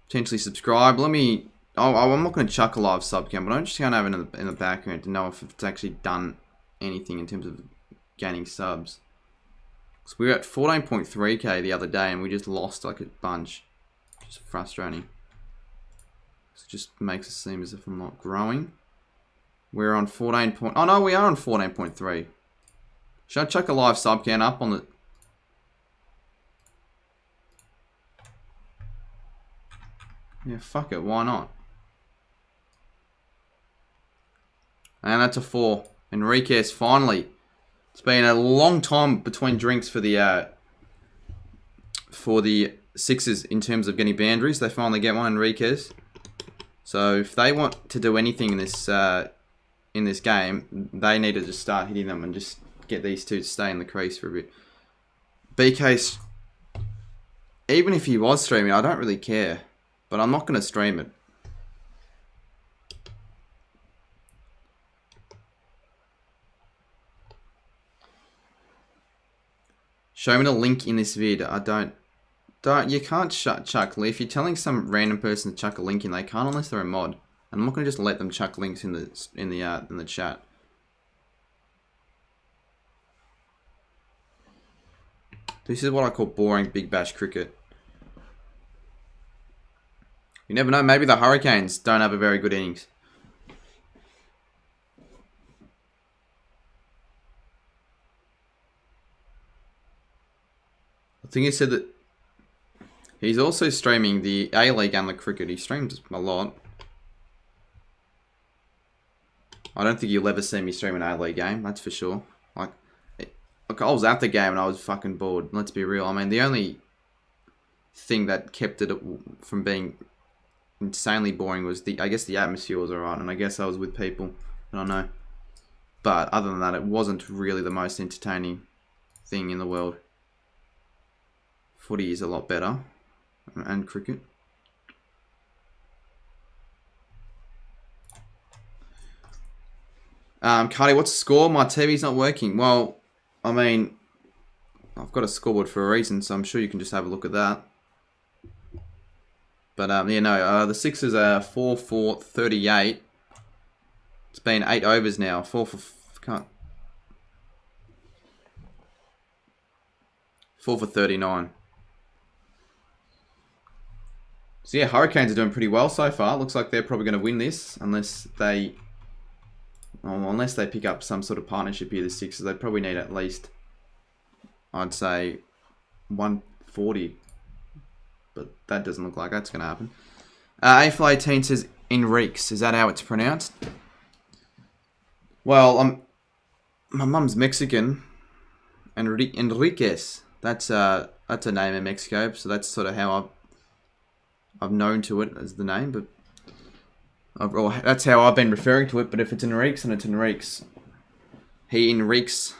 Potentially subscribe. I'm not going to chuck a live sub cam, but I'm just going to have it in the background to know if it's actually done anything in terms of gaining subs. So we were at 14.3k the other day, and we just lost like a bunch. Just frustrating. So it just makes it seem as if I'm not growing. We're on 14. Oh no, we are on 14.3. Should I chuck a live sub count up on the... Yeah, fuck it, why not? And that's a 4. Enriquez finally. It's been a long time between drinks for the Sixers in terms of getting boundaries. They finally get one, Enriquez. So if they want to do anything in this game, they need to just start hitting them and just get these two to stay in the crease for a bit. BK's even if he was streaming, I don't really care. But I'm not going to stream it. Show me the link in this vid. I don't. You can't chuck. If you're telling some random person to chuck a link in, they can't unless they're a mod. And I'm not going to just let them chuck links in the chat. This is what I call boring Big Bash cricket. You never know. Maybe the Hurricanes don't have a very good innings. I think he said that he's also streaming the A-League and the cricket. He streams a lot. I don't think you'll ever see me stream an A-League game, that's for sure. Like, I was at the game and I was fucking bored. Let's be real. I mean, the only thing that kept it from being insanely boring was I guess the atmosphere was alright, and I guess I was with people. I don't know. But other than that, it wasn't really the most entertaining thing in the world. Footy is a lot better. And cricket. Cardi, what's the score? My TV's not working. Well, I mean, I've got a scoreboard for a reason, so I'm sure you can just have a look at that. But, yeah, no, the Sixers are 4 for 38. It's been 8 overs now. 4 for 39. So, yeah, Hurricanes are doing pretty well so far. Looks like they're probably going to win this unless they pick up some sort of partnership here, the Sixers. They probably need at least, I'd say, 140. But that doesn't look like that's going to happen. AFL18 says Enriques. Is that how it's pronounced? Well, my mum's Mexican. Enriquez. That's a name in Mexico. So that's sort of how I've known to it as the name. But that's how I've been referring to it. But if it's Enriques, then it's Enriques. He reeks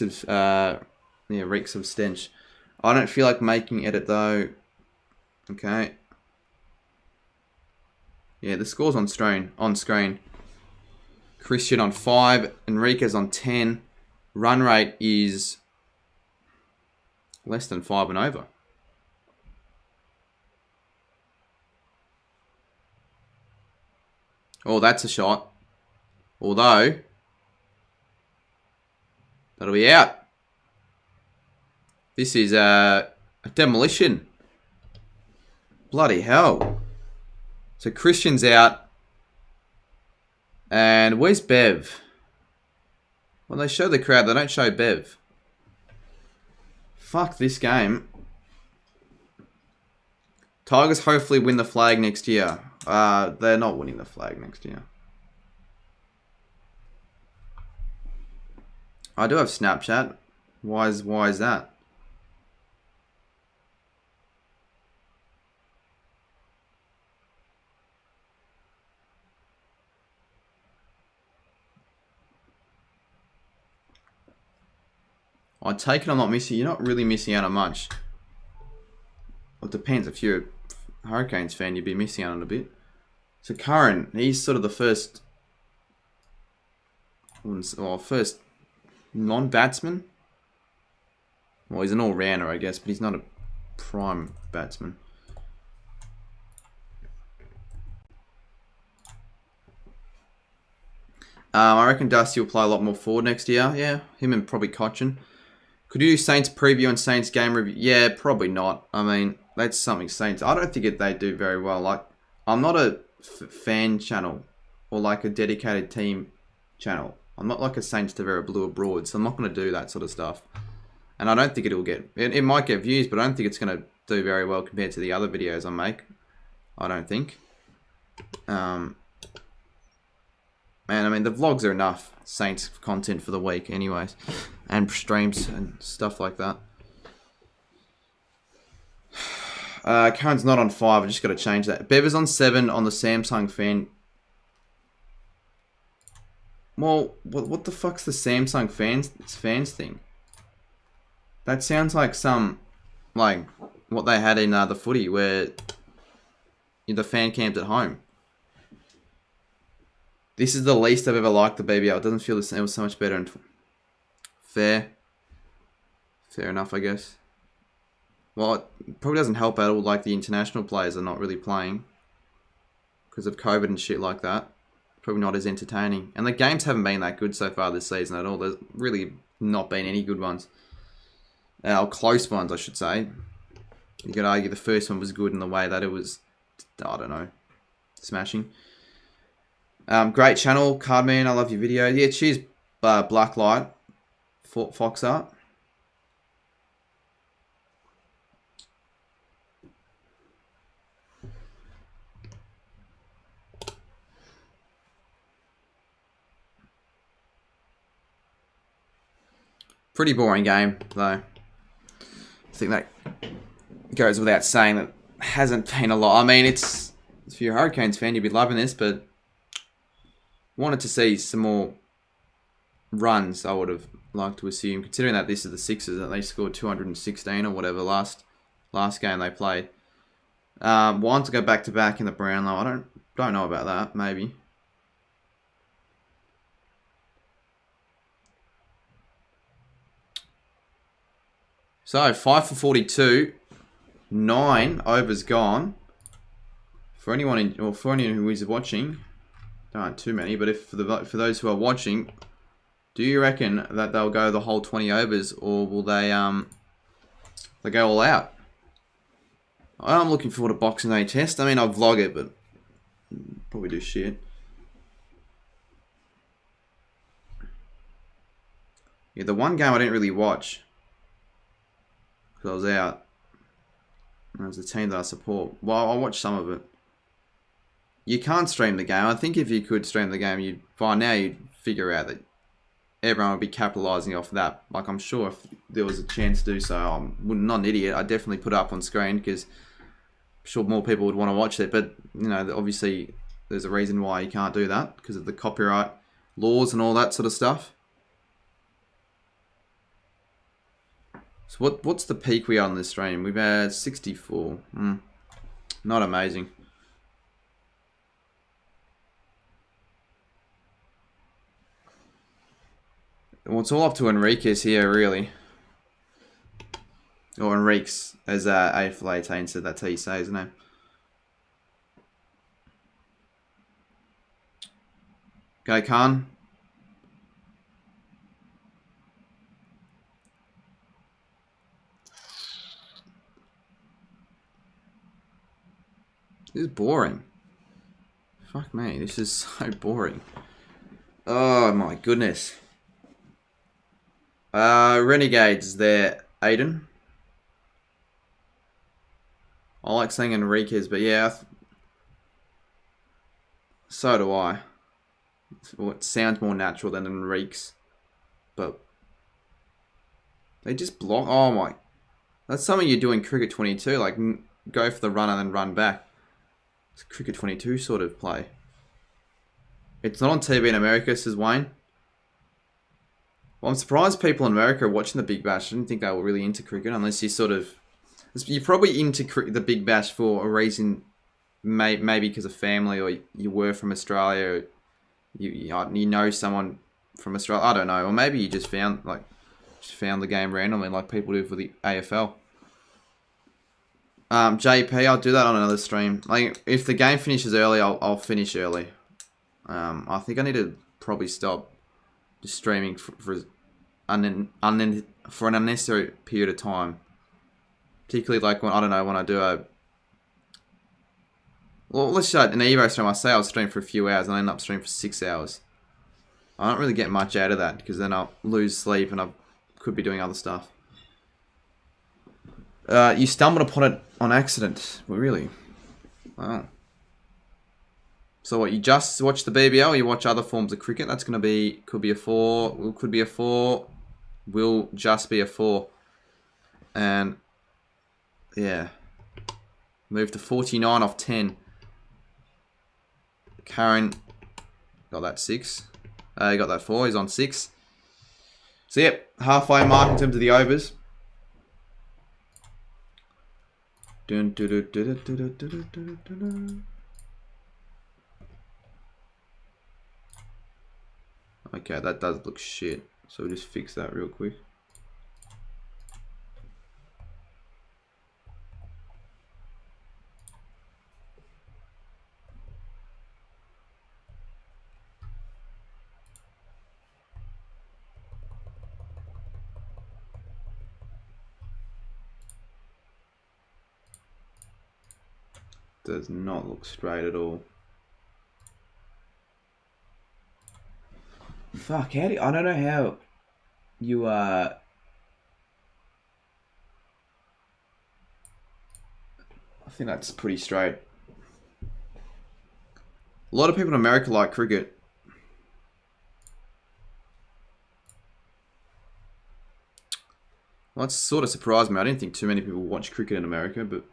of stench. I don't feel like making edit though. Okay. Yeah, the score's on screen. Christian on 5, Enriquez on 10. Run rate is less than 5 and over. Oh, that's a shot. Although, that'll be out. This is a demolition. Bloody hell. So Christian's out. And where's Bev? Well, they show the crowd. They don't show Bev. Fuck this game. Tigers hopefully win the flag next year. They're not winning the flag next year. I do have Snapchat. Why is that? I take it I'm not missing. You're not really missing out on much. Well, it depends. If you're a Hurricanes fan, you'd be missing out on a bit. So Curran, he's sort of the first non-batsman. Well, he's an all-rounder, I guess, but he's not a prime batsman. I reckon Dusty will play a lot more forward next year. Yeah, him and probably Cochin. Could you do Saints preview and Saints game review? Yeah, probably not. I mean, that's something Saints. I don't think they do very well. Like, I'm not a fan channel or like a dedicated team channel. I'm not like a Saints Tavera Blue Abroad, so I'm not going to do that sort of stuff. And I don't think it'll get... It might get views, but I don't think it's going to do very well compared to the other videos I make. I don't think. And I mean, the vlogs are enough Saints content for the week anyways. And streams and stuff like that. Current's not on 5. I just got to change that. Bev is on 7 on the Samsung fan. Well, what the fuck's the Samsung fans thing? That sounds like some like what they had in the footy, where the fan camped at home. This is the least I've ever liked the BBL. It doesn't feel the same. It was so much better. And fair enough, I guess. Well, it probably doesn't help at all. Like the international players are not really playing because of COVID and shit like that. Probably not as entertaining. And the games haven't been that good so far this season at all. There's really not been any good ones. Or close ones, I should say. You could argue the first one was good in the way that it was, I don't know, smashing. Great channel, Cardman. I love your video. Yeah, cheers, Blacklight, Fox Art. Pretty boring game, though. I think that goes without saying. That hasn't been a lot. I mean, if you're a Hurricanes fan, you'd be loving this, but wanted to see some more runs, I would have liked to assume, considering that this is the Sixers, that they scored 216 or whatever last game they played. Want to go back-to-back in the Brownlow. I don't know about that, maybe. So, 5 for 42, 9 overs gone. For anyone who is watching, there aren't too many, but for those who are watching, do you reckon that they'll go the whole 20 overs, or will they go all out? I'm looking forward to Boxing Day test. I mean, I'll vlog it, but probably do shit. Yeah, the one game I didn't really watch because I was out. It was the team that I support. Well, I watched some of it. You can't stream the game. I think if you could stream the game, by now you'd figure out that everyone would be capitalising off that. Like, I'm sure if there was a chance to do so, I'm not an idiot. I'd definitely put it up on screen because I'm sure more people would want to watch it. But, you know, obviously there's a reason why you can't do that because of the copyright laws and all that sort of stuff. So what's the peak we are on this stream? We've had 64. Not amazing. Well, it's all up to Enriquez here, really. Or Enriquez, as AFL18 said. That's how you say his name. Go, Khan. This is boring. Fuck me, this is so boring. Oh my goodness. Renegades there, Aiden. I like saying Enriquez, but yeah, so do I. It sounds more natural than Enriquez, but they just block. Oh my, that's something you do in Cricket 22, like go for the run and then run back. It's Cricket 22 sort of play. It's not on TV in America, says Wayne. Well, I'm surprised people in America are watching the Big Bash. I didn't think they were really into cricket, unless you you're probably into the Big Bash for a reason, maybe because of family, or you were from Australia, or you know someone from Australia. I don't know, or maybe you just found the game randomly, like people do for the AFL. JP, I'll do that on another stream. Like, if the game finishes early, I'll finish early. I think I need to probably stop just streaming for an unnecessary period of time. Particularly like when I do let's say an Evo stream. I say I'll stream for a few hours and I end up streaming for 6 hours. I don't really get much out of that because then I'll lose sleep and I could be doing other stuff. You stumbled upon it on accident. Well, really? Wow. So what, you just watch the BBL or you watch other forms of cricket? That's going to be, could be a 4, could be a 4, will just be a 4. And, yeah. Move to 49 off 10. Karen got that 6. He got that 4, he's on 6. So, yep, halfway mark in terms of the overs. Dun, dun, dun, dun, dun, dun, dun, dun, dun, dun. Okay, that does look shit. So we'll just fix that real quick. Does not look straight at all. Fuck, how do you, I don't know how you I think that's pretty straight. A lot of people in America like cricket. Well, that sort of surprised me. I didn't think too many people watch cricket in America, but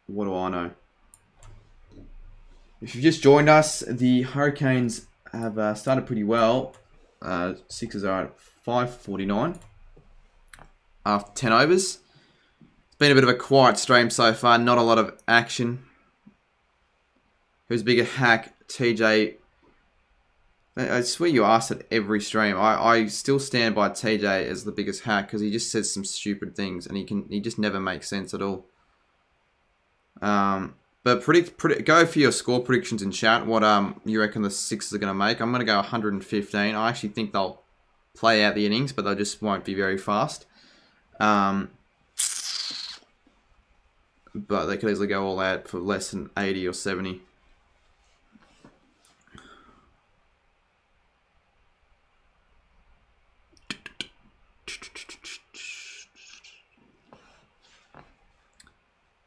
what do I know? If you've just joined us, the Hurricanes have started pretty well. Sixers are at 5:49 after 10 overs. It's been a bit of a quiet stream so far. Not a lot of action. Who's a bigger hack? TJ. I swear you asked at every stream. I still stand by TJ as the biggest hack because he just says some stupid things and he just never makes sense at all. But go for your score predictions in chat. What you reckon the Sixers are going to make? I'm going to go 115. I actually think they'll play out the innings, but they just won't be very fast. But they could easily go all out for less than 80 or 70.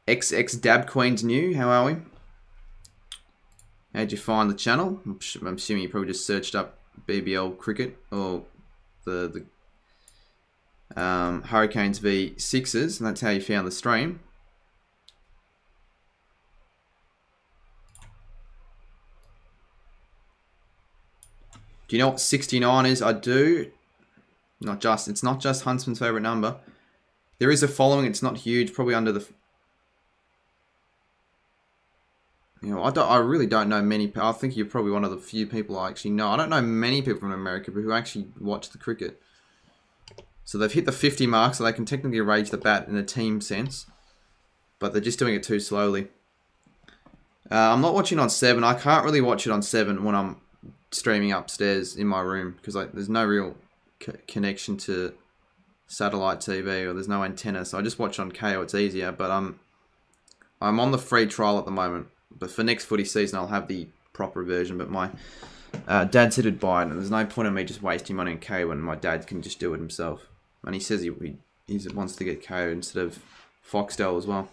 XX Dab Queen's new. How are we? How'd you find the channel? I'm assuming you probably just searched up BBL cricket or the Hurricanes v Sixers, and that's how you found the stream. Do you know what 69 is? I do. It's not just Huntsman's favourite number. There is a following. It's not huge. Probably under the. You know, I really don't know many. I think you're probably one of the few people I actually know. I don't know many people from America who actually watch the cricket. So they've hit the 50 mark, so they can technically raise the bat in a team sense, but they're just doing it too slowly. I'm not watching on 7. I can't really watch it on 7 when I'm streaming upstairs in my room because there's no real connection to satellite TV or there's no antenna, so I just watch on KO. It's easier, but I'm on the free trial at the moment. But for next footy season, I'll have the proper version. But my dad said he'd buy it, and there's no point in me just wasting money on KO when my dad can just do it himself. And he says he wants to get KO instead of Foxtel as well.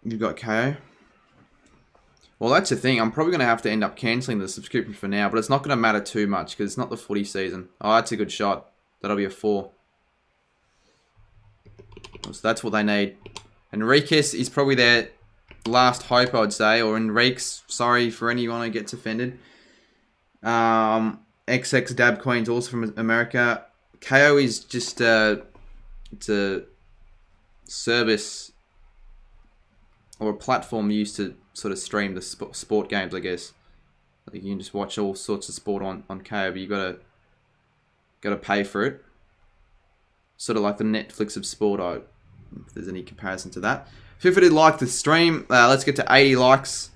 You've got KO. Well, that's the thing. I'm probably going to have to end up cancelling the subscription for now, but it's not going to matter too much because it's not the footy season. Oh, that's a good shot. That'll be a 4. So that's what they need. Enriquez is probably their last hope, I'd say. Or Enriquez, sorry for anyone who gets offended. XX Dab Queen's also from America. KO is just it's a service or a platform used to sort of stream the sport games, I guess. Like you can just watch all sorts of sport on KO, but you gotta pay for it. Sort of like the Netflix of sport, if there's any comparison to that. If you did like the stream, let's get to 80 likes.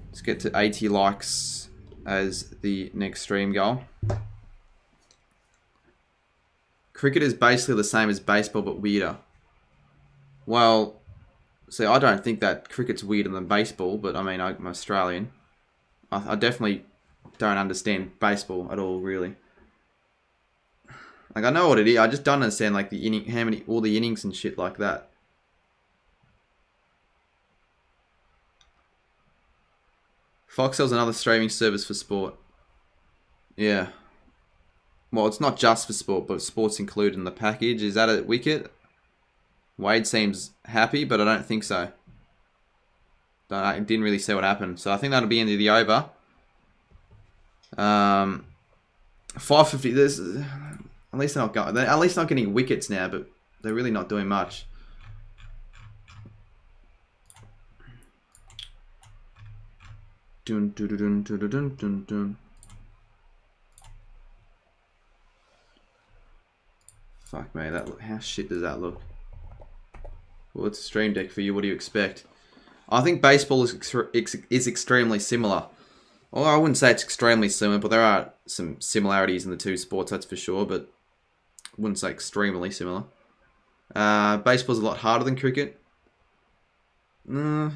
Let's get to 80 likes as the next stream goal. Cricket is basically the same as baseball, but weirder. Well, see, I don't think that cricket's weirder than baseball, but I mean, I'm Australian. I definitely don't understand baseball at all, really. Like, I know what it is. I just don't understand, like, the inning, all the innings and shit like that. Foxtel's another streaming service for sport. Yeah. Well, it's not just for sport, but sport's included in the package. Is that a wicket? Wade seems happy, but I don't think so. I didn't really see what happened. So I think that'll be end of the over. 550. At least they're not going. They're at least not getting wickets now, but they're really not doing much. Dun, dun, dun, dun, dun, dun, dun, dun. Fuck me, how shit does that look? Well, it's a stream deck for you. What do you expect? I think baseball is extremely similar. Well, I wouldn't say it's extremely similar, but there are some similarities in the two sports, that's for sure. But I wouldn't say extremely similar. Baseball's a lot harder than cricket. I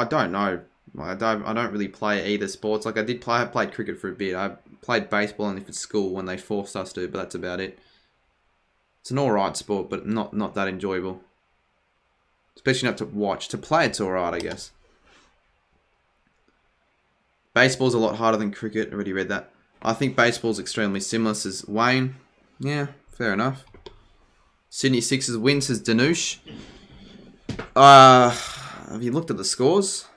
don't know. I don't really play either sports. Like I played cricket for a bit. I played baseball only for school when they forced us to, but that's about it. It's an alright sport, but not that enjoyable. Especially not to watch. To play, it's alright, I guess. Baseball's a lot harder than cricket. I already read that. I think baseball's extremely similar, says Wayne. Yeah, fair enough. Sydney Sixers win, says Danush. Have you looked at the scores?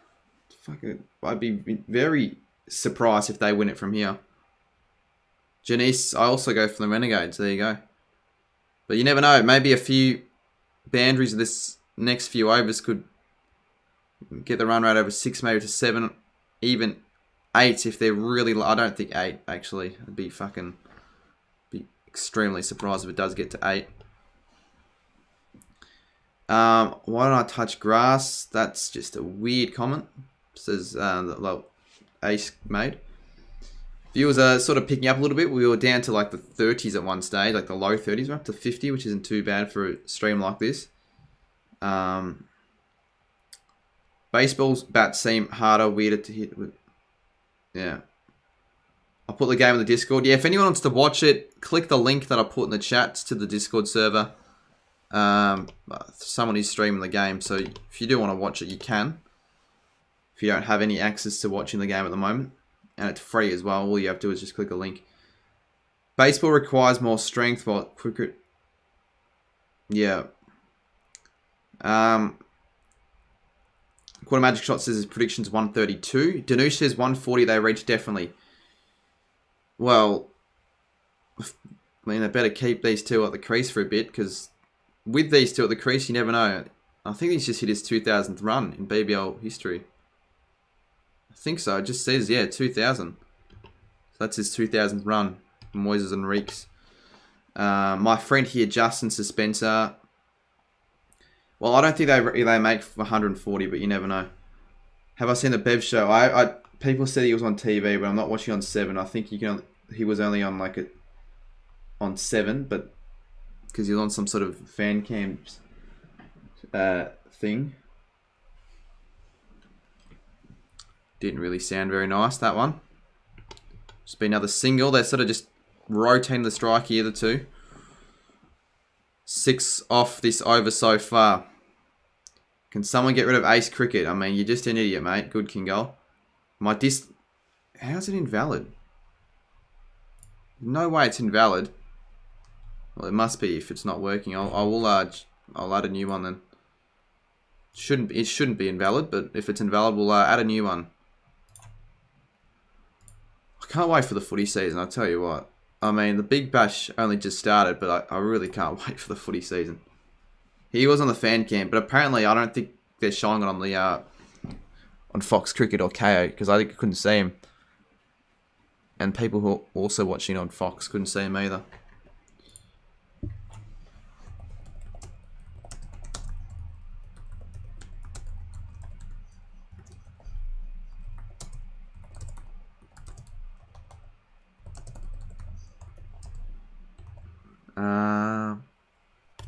Fuck it. I'd be very surprised if they win it from here. Janice, I also go for the Renegades. There you go. But you never know. Maybe a few boundaries of this next few overs could get the run rate over 6, maybe to 7, even 8 if they're really... I don't think 8, actually. I'd be extremely surprised if it does get to 8. Why don't I touch grass? That's just a weird comment. Says Ace made. Viewers are sort of picking up a little bit. We were down to like the 30s at one stage, like the low 30s. We're up to 50, which isn't too bad for a stream like this. Baseball's bats seem harder, weirder to hit with. Yeah. I'll put the game in the Discord. Yeah, if anyone wants to watch it, click the link that I put in the chats to the Discord server. Someone is streaming the game, so if you do want to watch it, you can. If you don't have any access to watching the game at the moment. And it's free as well. All you have to do is just click a link. Baseball requires more strength, while cricket... Yeah. Quarter Magic Shot says his prediction's 132. Danush says 140 they reach definitely. Well, I mean, they better keep these two at the crease for a bit, because with these two at the crease, you never know. I think he's just hit his 2,000th run in BBL history. I think so. It just says, yeah, 2,000. So that's his 2,000th run. Moises and Reeks. My friend here, Justin Suspenser. Well, I don't think they make 140, but you never know. Have I seen the Bev show? People said he was on TV, but I'm not watching on 7. I think he was only on on 7, but because he was on some sort of fan cams thing. Didn't really sound very nice, that one. Just be another single. They're sort of just rotating the strike here, the two. 6 off this over so far. Can someone get rid of ace cricket? I mean, you're just an idiot, mate. Good king goal. How's it invalid? No way it's invalid. Well, it must be if it's not working. I'll add a new one then. It shouldn't be invalid, but if it's invalid, we'll add a new one. I can't wait for the footy season, I'll tell you what. I mean, the Big Bash only just started, but I really can't wait for the footy season. He was on the fan cam, but apparently I don't think they're showing it on the on Fox Cricket or KO, because I think I couldn't see him. And people who are also watching on Fox couldn't see him either.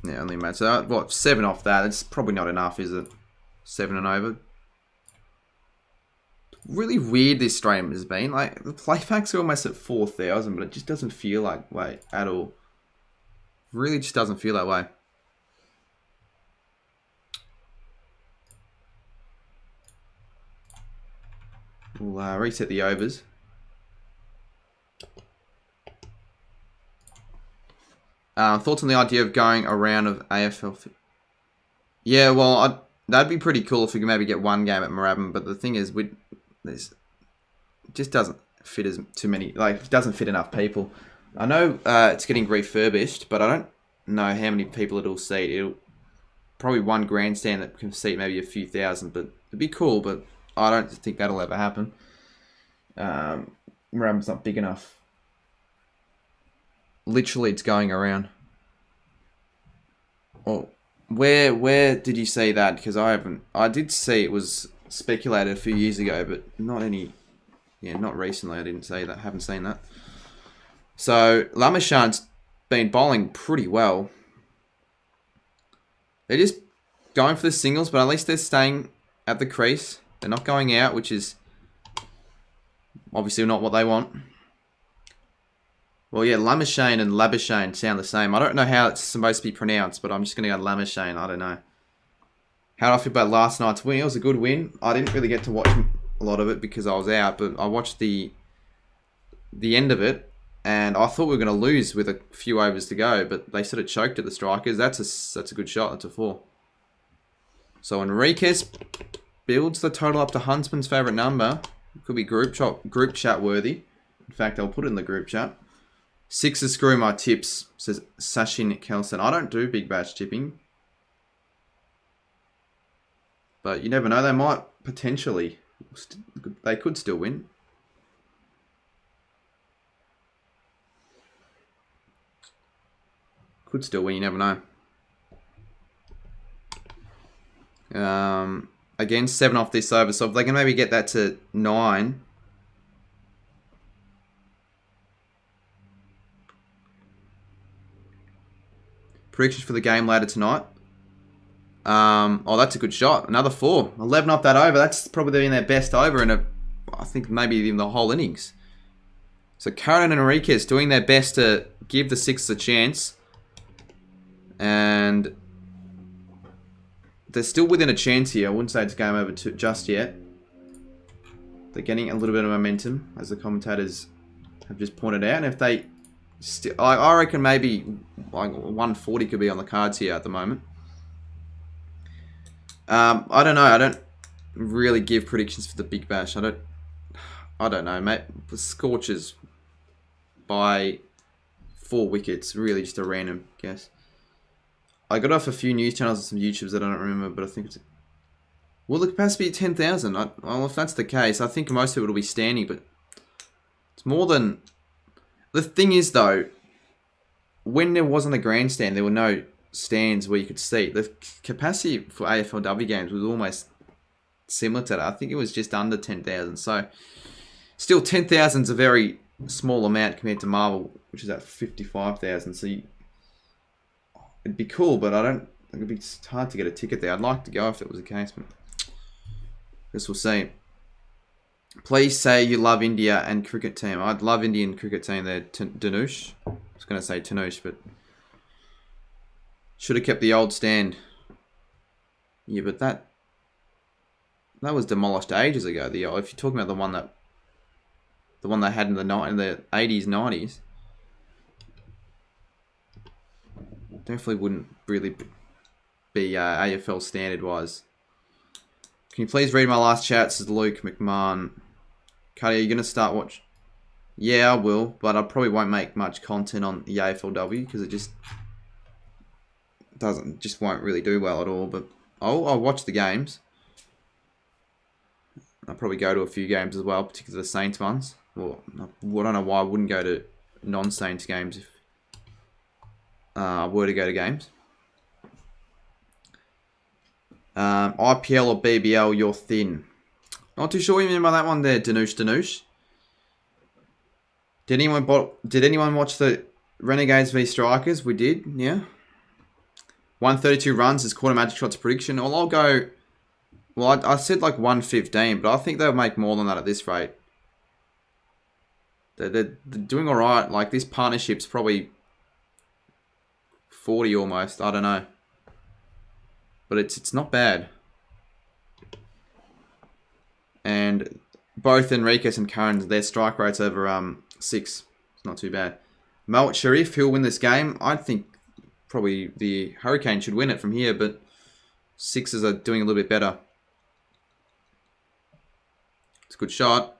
Yeah, only made. So, what, 7 off that? It's probably not enough, is it? 7 and over. Really weird this stream has been. Like, the playbacks are almost at 4,000, but it just doesn't feel like way at all. Really just doesn't feel that way. We'll reset the overs. Thoughts on the idea of going a round of AFL? Yeah, well, that'd be pretty cool if we could maybe get one game at Moorabbin. But the thing is, it just doesn't fit as too many. Like, it doesn't fit enough people. I know it's getting refurbished, but I don't know how many people it'll seat. It'll probably one grandstand that can seat maybe a few thousand, but it'd be cool. But I don't think that'll ever happen. Ram's not big enough. Literally, it's going around. Oh, where did you see that? Because I haven't. I did see it was speculated a few years ago, but not any. Yeah, not recently. I didn't see that. Haven't seen that. So LiamJames been bowling pretty well. They're just going for the singles, but at least they're staying at the crease. They're not going out, which is obviously not what they want. Well, yeah, LiamJames and Labuschagne sound the same. I don't know how it's supposed to be pronounced, but I'm just going to go LiamJames. I don't know. How do I feel about last night's win? It was a good win. I didn't really get to watch a lot of it because I was out, but I watched the end of it, and I thought we were going to lose with a few overs to go, but they sort of choked at the strikers. That's a good shot. That's a 4. So Enriquez builds the total up to Huntsman's favourite number. Could be group chat worthy. In fact, I'll put it in the group chat. 6 is screwing my tips, says Sachin Kelson. I don't do big batch tipping. But you never know. They might potentially. They could still win. Could still win. You never know. Again, 7 off this over. So if they can maybe get that to 9. Predictions for the game later tonight. Oh, that's a good shot. Another 4. 11 off that over. That's probably been their best over in I think maybe even the whole innings. So Curran and Enriquez doing their best to give the 6 a chance. And they're still within a chance here. I wouldn't say it's game over just yet. They're getting a little bit of momentum, as the commentators have just pointed out. And if they I reckon maybe like 140 could be on the cards here at the moment. I don't know. I don't really give predictions for the Big Bash. I don't know, mate. The Scorchers by 4 wickets. Really just a random guess. I got off a few news channels and some YouTubes that I don't remember, but I think it's... Will the capacity be 10,000? Well, if that's the case, I think most of it will be standing, but it's more than... The thing is, though, when there wasn't a grandstand, there were no stands where you could see. The capacity for AFLW games was almost similar to that. I think it was just under 10,000. So, still, 10,000 is a very small amount compared to Marvel, which is at 55,000. So, it'd be cool, but I don't... It'd be hard to get a ticket there. I'd like to go if that was the case, but I guess we'll see. Please say you love India and cricket team. I'd love Indian cricket team there. Danush. I was going to say Tanush, but should have kept the old stand. Yeah, but that was demolished ages ago. If you're talking about the one they had in the 80s, 90s, definitely wouldn't really be AFL standard wise. Can you please read my last chat? Says Luke McMahon. Cuddy, are you going to start watch? Yeah, I will, but I probably won't make much content on the AFLW because it just won't really do well at all. But I'll watch the games. I'll probably go to a few games as well, particularly the Saints ones. Well, I don't know why I wouldn't go to non-Saints games if I were to go to games. IPL or BBL, you're thin. Not too sure what you mean by that one there, Danush. Did anyone watch the Renegades v Strikers? We did, yeah. 132 runs is quarter magic shots prediction. Well, I'll go... Well, I said like 115, but I think they'll make more than that at this rate. They're doing alright. Like, this partnership's probably 40 almost. I don't know. But it's not bad. And both Enriquez and Curran, their strike rate's over 6. It's not too bad. Mawat Sharif, who'll win this game? I think probably the Hurricane should win it from here, but Sixers are doing a little bit better. It's a good shot.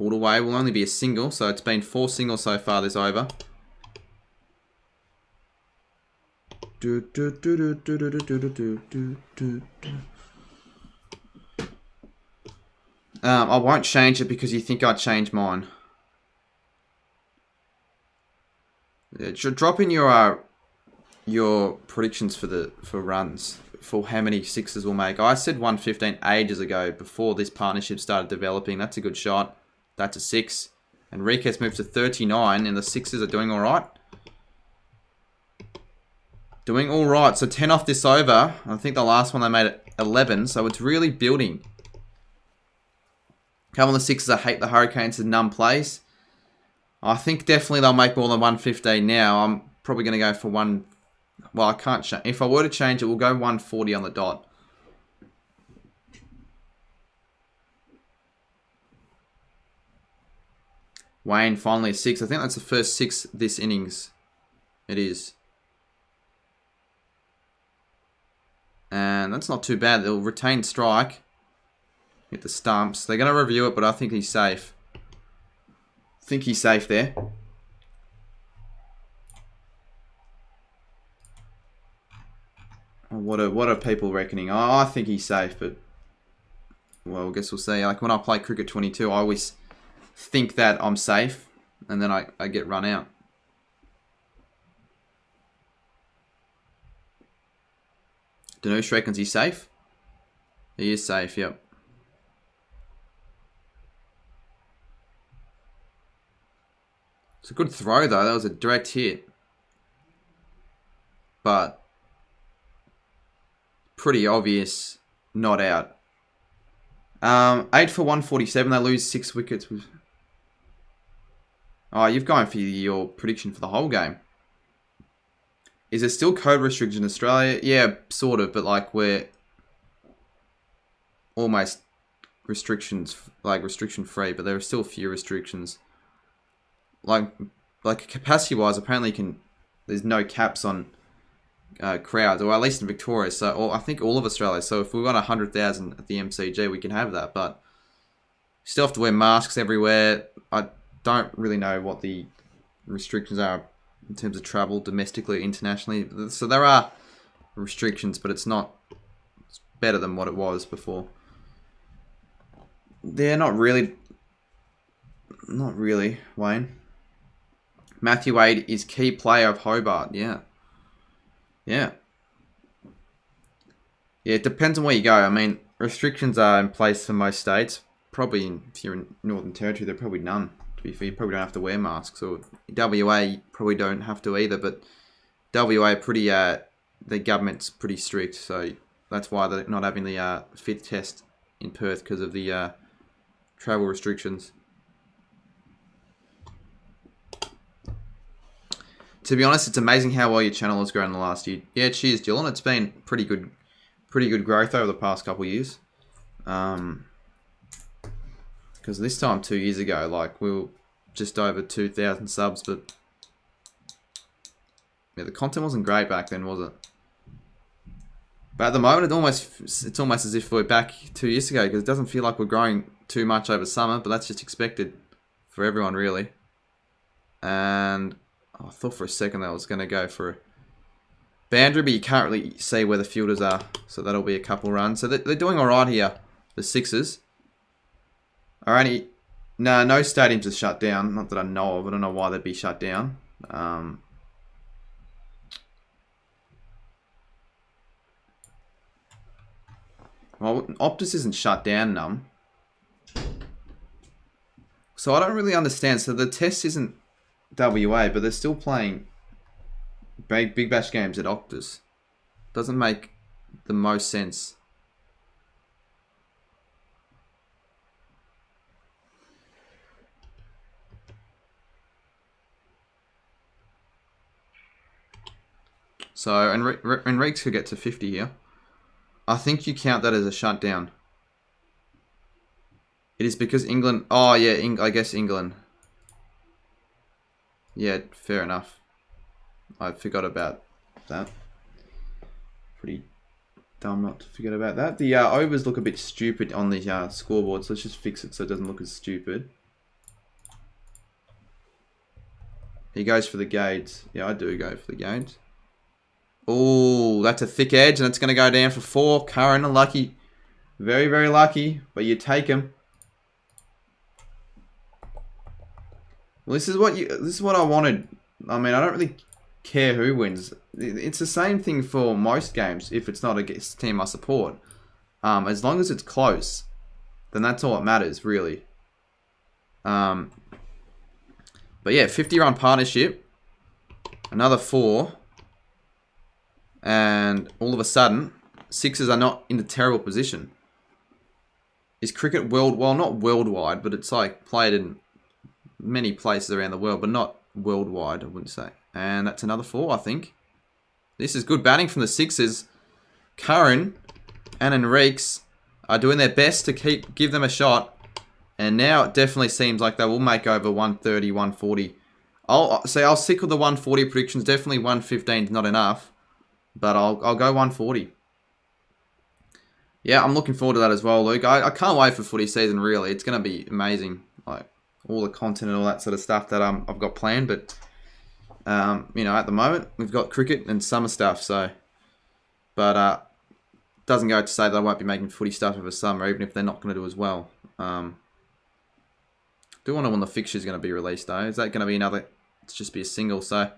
pulled away. Will only be a single, so it's been 4 singles so far this over. I won't change it because you think I'd change mine. Yeah, drop in your predictions for runs, for how many sixes we'll make. I said 115 ages ago before this partnership started developing. That's a good shot. That's a 6. Enriquez moved to 39 and the sixes are doing alright. Doing alright. So 10 off this over. I think the last one they made it 11. So it's really building. Couple of the sixes, I hate the Hurricanes in none plays. I think definitely they'll make more than 115 now. I'm probably going to go for one. Well, I can't change. If I were to change it, we'll go 140 on the dot. Wayne finally a 6. I think that's the first 6 this innings. It is. And that's not too bad. They'll retain strike. Hit the stumps. They're going to review it, but I think he's safe. I think he's safe there. What are people reckoning? Oh, I think he's safe, but well, I guess we'll see. Like when I play Cricket 22, I always think that I'm safe, and then I get run out. Danush reckons he's safe. He is safe, yep. It's a good throw, though. That was a direct hit. But pretty obvious not out. 8 for 147. They lose 6 wickets. Oh, you've gone for your prediction for the whole game. Is there still code restriction in Australia? Yeah, sort of. But like we're almost restrictions, like restriction free. But there are still a few restrictions. Like capacity-wise, apparently there's no caps on crowds, or at least in Victoria. So, or I think all of Australia. So if we got 100,000 at the MCG, we can have that. But you still have to wear masks everywhere. I don't really know what the restrictions are in terms of travel domestically, internationally. So there are restrictions, but it's better than what it was before. They're not really, Wayne. Matthew Wade is key player of Hobart. Yeah. Yeah, it depends on where you go. I mean, restrictions are in place for most states. Probably if you're in Northern Territory, there are probably none. To be fair, you probably don't have to wear masks. Or WA, you probably don't have to either. But WA, the government's pretty strict. So that's why they're not having the fit test in Perth because of the travel restrictions. To be honest, it's amazing how well your channel has grown in the last year. Yeah, cheers, Dylan. It's been pretty good growth over the past couple of years. Because this time 2 years ago, like we were just over 2,000 subs, but yeah, the content wasn't great back then, was it? But at the moment, it's almost as if we're back 2 years ago because it doesn't feel like we're growing too much over summer, but that's just expected for everyone, really. And I thought for a second that I was going to go for a boundary, but you can't really see where the fielders are. So that'll be a couple runs. So they're doing all right here, the Sixers. Alrighty. No stadiums are shut down. Not that I know of. I don't know why they'd be shut down. Well, Optus isn't shut down, Num. So I don't really understand. So the test isn't WA, but they're still playing Big Bash games at Optus. Doesn't make the most sense. So Enriquez could get to 50 here. I think you count that as a shutdown. It is because England... Oh, yeah, I guess England... Yeah, fair enough. I forgot about that. Pretty dumb not to forget about that. The overs look a bit stupid on the scoreboard, so let's just fix it so it doesn't look as stupid. He goes for the gauge. Yeah, I do go for the gauge. Oh, that's a thick edge, and it's going to go down for 4. Curran, unlucky. Very, very lucky, but you take him. Well, this is what I wanted. I mean, I don't really care who wins. It's the same thing for most games if it's not a team I support. As long as it's close, then that's all that matters, really. But yeah, 50-run partnership. Another 4. And all of a sudden, Sixers are not in a terrible position. Is cricket well, not worldwide, but it's like played in many places around the world, but not worldwide, I wouldn't say. And that's another 4, I think. This is good batting from the Sixers. Curran and Enriques are doing their best to give them a shot. And now it definitely seems like they will make over 130, 140. I'll stick with the 140 predictions. Definitely 115 is not enough. But I'll go 140. Yeah, I'm looking forward to that as well, Luke. I can't wait for footy season, really. It's going to be amazing. Like, all the content and all that sort of stuff that I've got planned. But, you know, at the moment, we've got cricket and summer stuff. So, but doesn't go to say that I won't be making footy stuff over summer, even if they're not going to do as well. Do wonder when the fixture's going to be released, though. Is that going to be another... It's just be a single, so...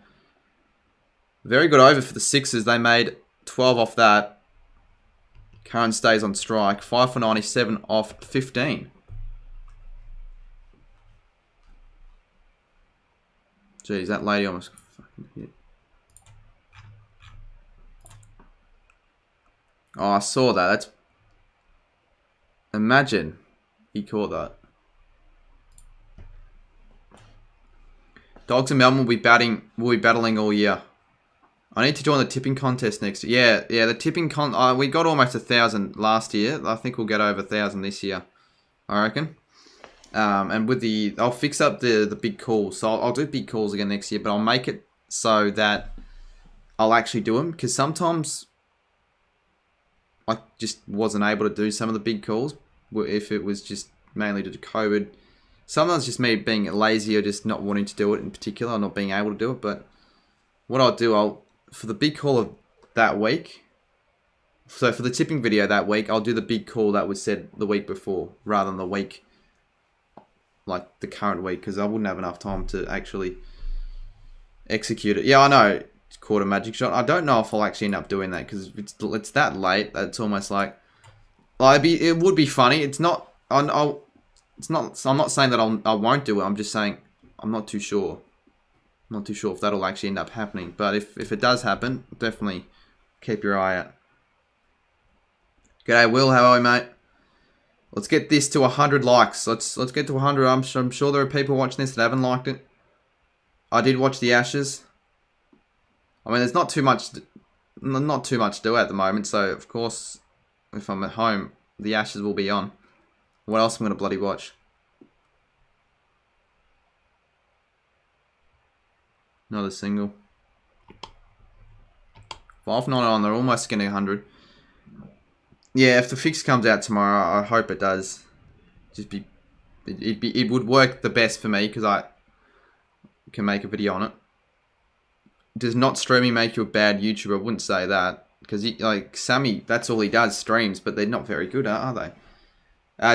Very good over for the Sixers. They made 12 off that. Curran stays on strike. 5 for 97 off 15. Jeez, that lady almost fucking hit. Oh, I saw that. That's... Imagine he caught that. Dogs and Melbourne will be battling all year. I need to join the tipping contest next year. Yeah, the tipping we got almost 1,000 last year. I think we'll get over 1,000 this year, I reckon. And with I'll fix up the big calls. So I'll do big calls again next year, but I'll make it so that I'll actually do them. Because sometimes I just wasn't able to do some of the big calls if it was just mainly due to COVID. Sometimes just me being lazy or just not wanting to do it in particular, or not being able to do it. But what I'll do, for the big call of that week, so for the tipping video that week, I'll do the big call that was said the week before, rather than the week, like the current week, because I wouldn't have enough time to actually execute it. Yeah, I know, it's caught a magic shot. I don't know if I'll actually end up doing that, because it's that late that it's almost like it would be funny. It's not. It's not. So I'm not saying that I won't do it. I'm just saying I'm not too sure. I'm not too sure if that'll actually end up happening. But if it does happen, definitely keep your eye out. G'day, Will. How are you, mate? Let's get this to 100 likes. Let's get to 100. I'm sure there are people watching this that haven't liked it. I did watch the Ashes. I mean, there's not too much to do at the moment. So of course, if I'm at home, the Ashes will be on. What else am I going to bloody watch? Another single. 599, they're almost getting 100. Yeah, if the fix comes out tomorrow, I hope it does. It would work the best for me because I can make a video on it. Does not streaming make you a bad YouTuber? I wouldn't say that, because like Sammy, that's all he does, streams, but they're not very good, are they?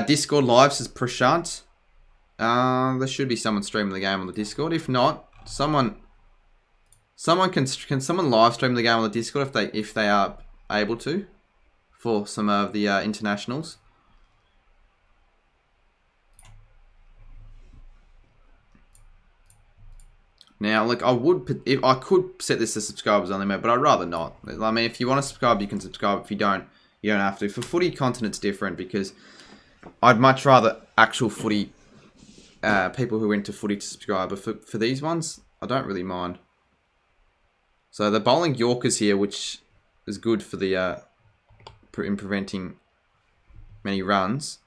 Discord live says Prashant. There should be someone streaming the game on the Discord. If not, someone can someone live stream the game on the Discord if they are able to, for some of the internationals. Now, look, I could set this to subscribers only, mate, but I'd rather not. I mean, if you want to subscribe, you can subscribe. If you don't have to. For footy content, it's different because I'd much rather actual footy people who are into footy to subscribe. But for these ones, I don't really mind. So they're bowling Yorkers here, which is good for the in preventing many runs.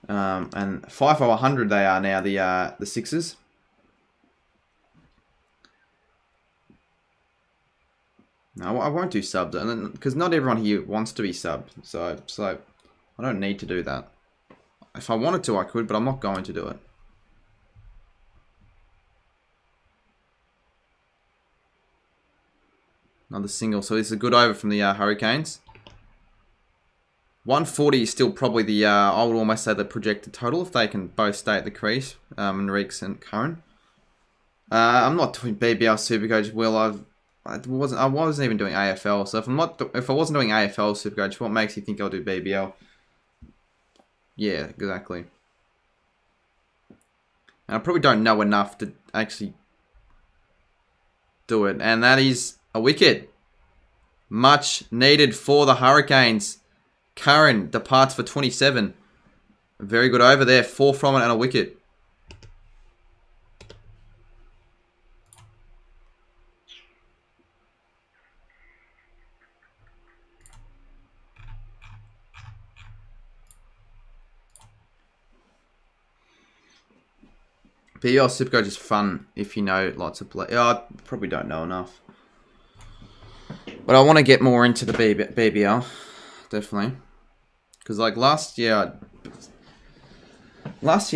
And 5 for 100 they are now, the Sixers. No, I won't do subs, because not everyone here wants to be subbed. So I don't need to do that. If I wanted to, I could, but I'm not going to do it. Another single. So this is a good over from the Hurricanes. 140 is still probably the, I would almost say the projected total if they can both stay at the crease, Enriques and Curran. I'm not doing BBL Supercoach, Will. I wasn't even doing AFL. So if I wasn't doing AFL Supercoach, what makes you think I'll do BBL? Yeah, exactly. And I probably don't know enough to actually do it. And that is a wicket. Much needed for the Hurricanes. Curran departs for 27. Very good over there. 4 from it and a wicket. BBL Supercoach is fun if you know lots of play. I probably don't know enough. But I want to get more into the BBL. Definitely. Because like last year I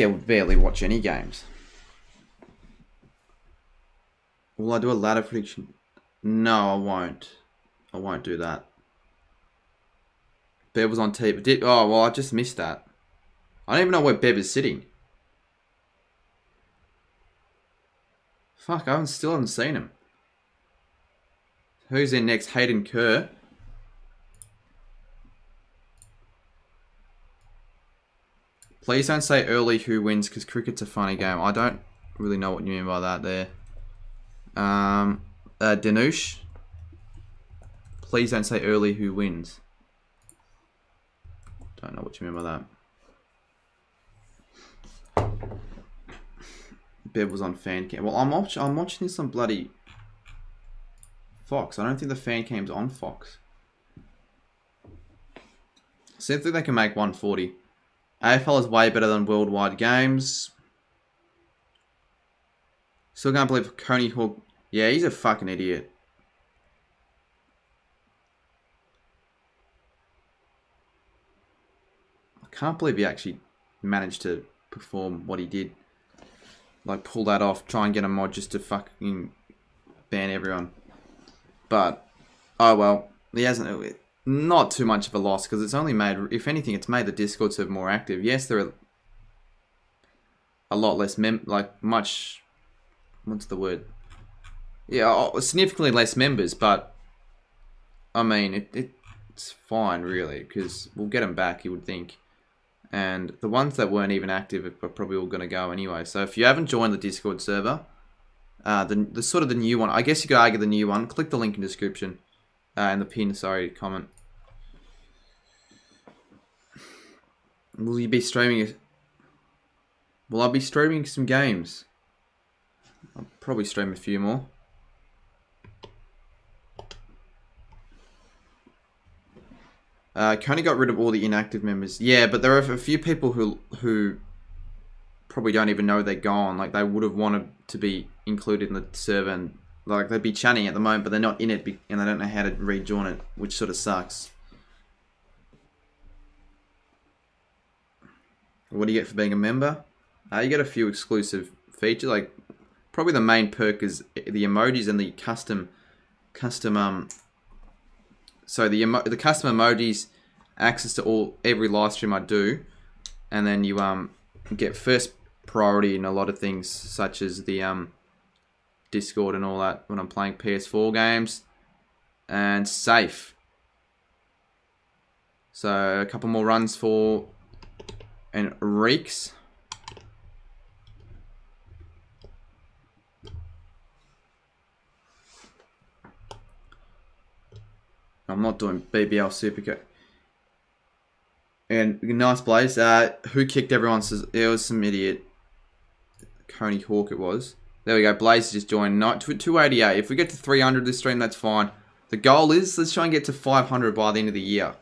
would barely watch any games. Will I do a ladder prediction? No, I won't. I won't do that. Bev was on TV. Oh, well, I just missed that. I don't even know where Bev is sitting. Fuck, I still haven't seen him. Who's in next? Hayden Kerr. Please don't say early who wins because cricket's a funny game. I don't really know what you mean by that there. Danush. Please don't say early who wins. Don't know what you mean by that. Bev was on fan cam. Well, I'm watching this on bloody Fox. I don't think the fan cam's on Fox. So I think they can make 140. AFL is way better than worldwide games. Still can't believe Coney Hawk. Yeah, he's a fucking idiot. I can't believe he actually managed to perform what he did. Like, pull that off, try and get a mod just to fucking ban everyone. But, oh well, he hasn't. Not too much of a loss because it's only made, if anything, it's made the Discord server more active. Yes, there are a lot less much. What's the word? Yeah, significantly less members, but I mean, it's fine really because we'll get them back. You would think. And the ones that weren't even active are probably all going to go anyway. So if you haven't joined the Discord server, the sort of the new one, I guess you could argue the new one. Click the link in the description, and the pin. Sorry, comment. Will you be streaming? Will I be streaming some games? I'll probably stream a few more. Coney got rid of all the inactive members. Yeah, but there are a few people who probably don't even know they're gone. Like, they would have wanted to be included in the server and, like, they'd be chatting at the moment, but they're not in it and they don't know how to rejoin it, which sort of sucks. What do you get for being a member? You get a few exclusive features. Like, probably the main perk is the emojis and the custom. So the custom emojis, access to every live stream I do, and then you get first priority in a lot of things such as the Discord and all that when I'm playing PS4 games, and safe. So a couple more runs for Enriques. I'm not doing BBL Supercoach. And nice Blaze. Who kicked everyone? Says it was some idiot. Coney Hawk it was. There we go. Blaze just joined. 288. If we get to 300 this stream, that's fine. The goal is let's try and get to 500 by the end of the year.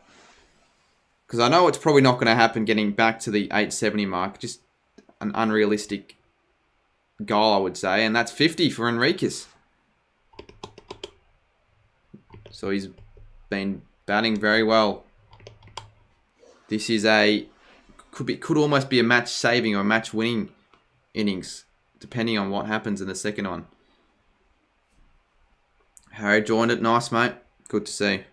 Because I know it's probably not going to happen getting back to the 870 mark. Just an unrealistic goal, I would say. And that's 50 for Enriquez. So he's been batting very well. This is could almost be a match saving or a match winning innings, depending on what happens in the second one. Harry joined it. Nice, mate. Good to see.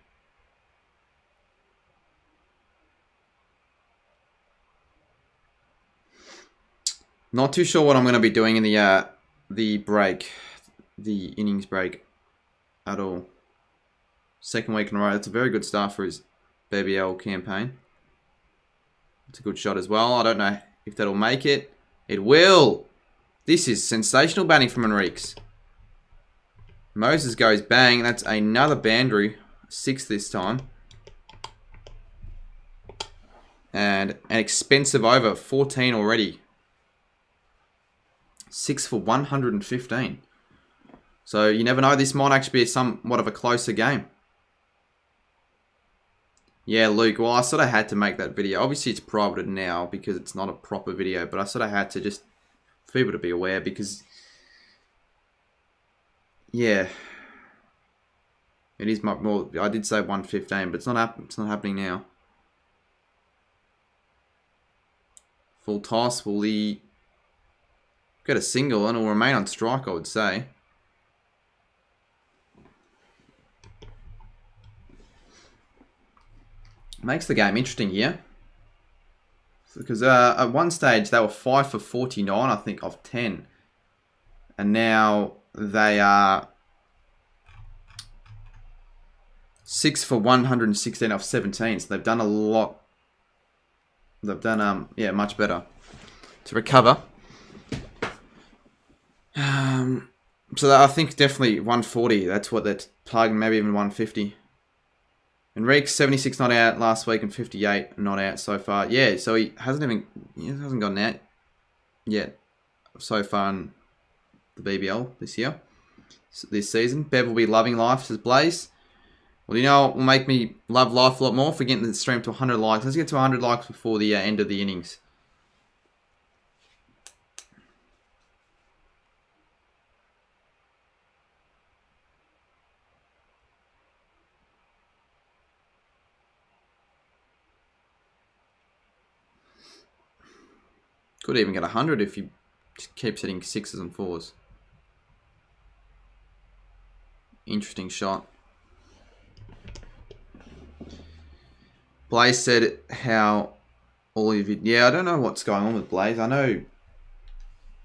Not too sure what I'm going to be doing in the break, the innings break, at all. Second week in a row. That's a very good start for his BBL campaign. It's a good shot as well. I don't know if that'll make it. It will. This is sensational batting from Enriques. Moses goes bang. That's another boundary. 6 this time. And an expensive over. 14 already. 6 for 115. So you never know. This might actually be somewhat of a closer game. Yeah, Luke. Well, I sort of had to make that video. Obviously, it's privated now because it's not a proper video. But I sort of had to just for people to be aware because... Yeah. It is much more... I did say 115, but it's not happening now. Full toss. Will he... get a single and will remain on strike, I would say. Makes the game interesting here. Because at one stage they were 5 for 49, I think, off 10. And now they are 6 for 116 off 17. So they've done a lot. They've done, yeah, much better to recover. So I think definitely 140. That's what they're targeting, maybe even 150. Enrique 76 not out last week and 58 not out so far. Yeah, so he hasn't gotten out yet so far in the BBL this season. Bev will be loving life, says Blaze. Well, you know what will make me love life a lot more for getting the stream to 100 likes. Let's get to 100 likes before the end of the innings. Could even get 100 if you keep hitting 6s and 4s. Interesting shot. Blaze said how all of you... Yeah, I don't know what's going on with Blaze. I know...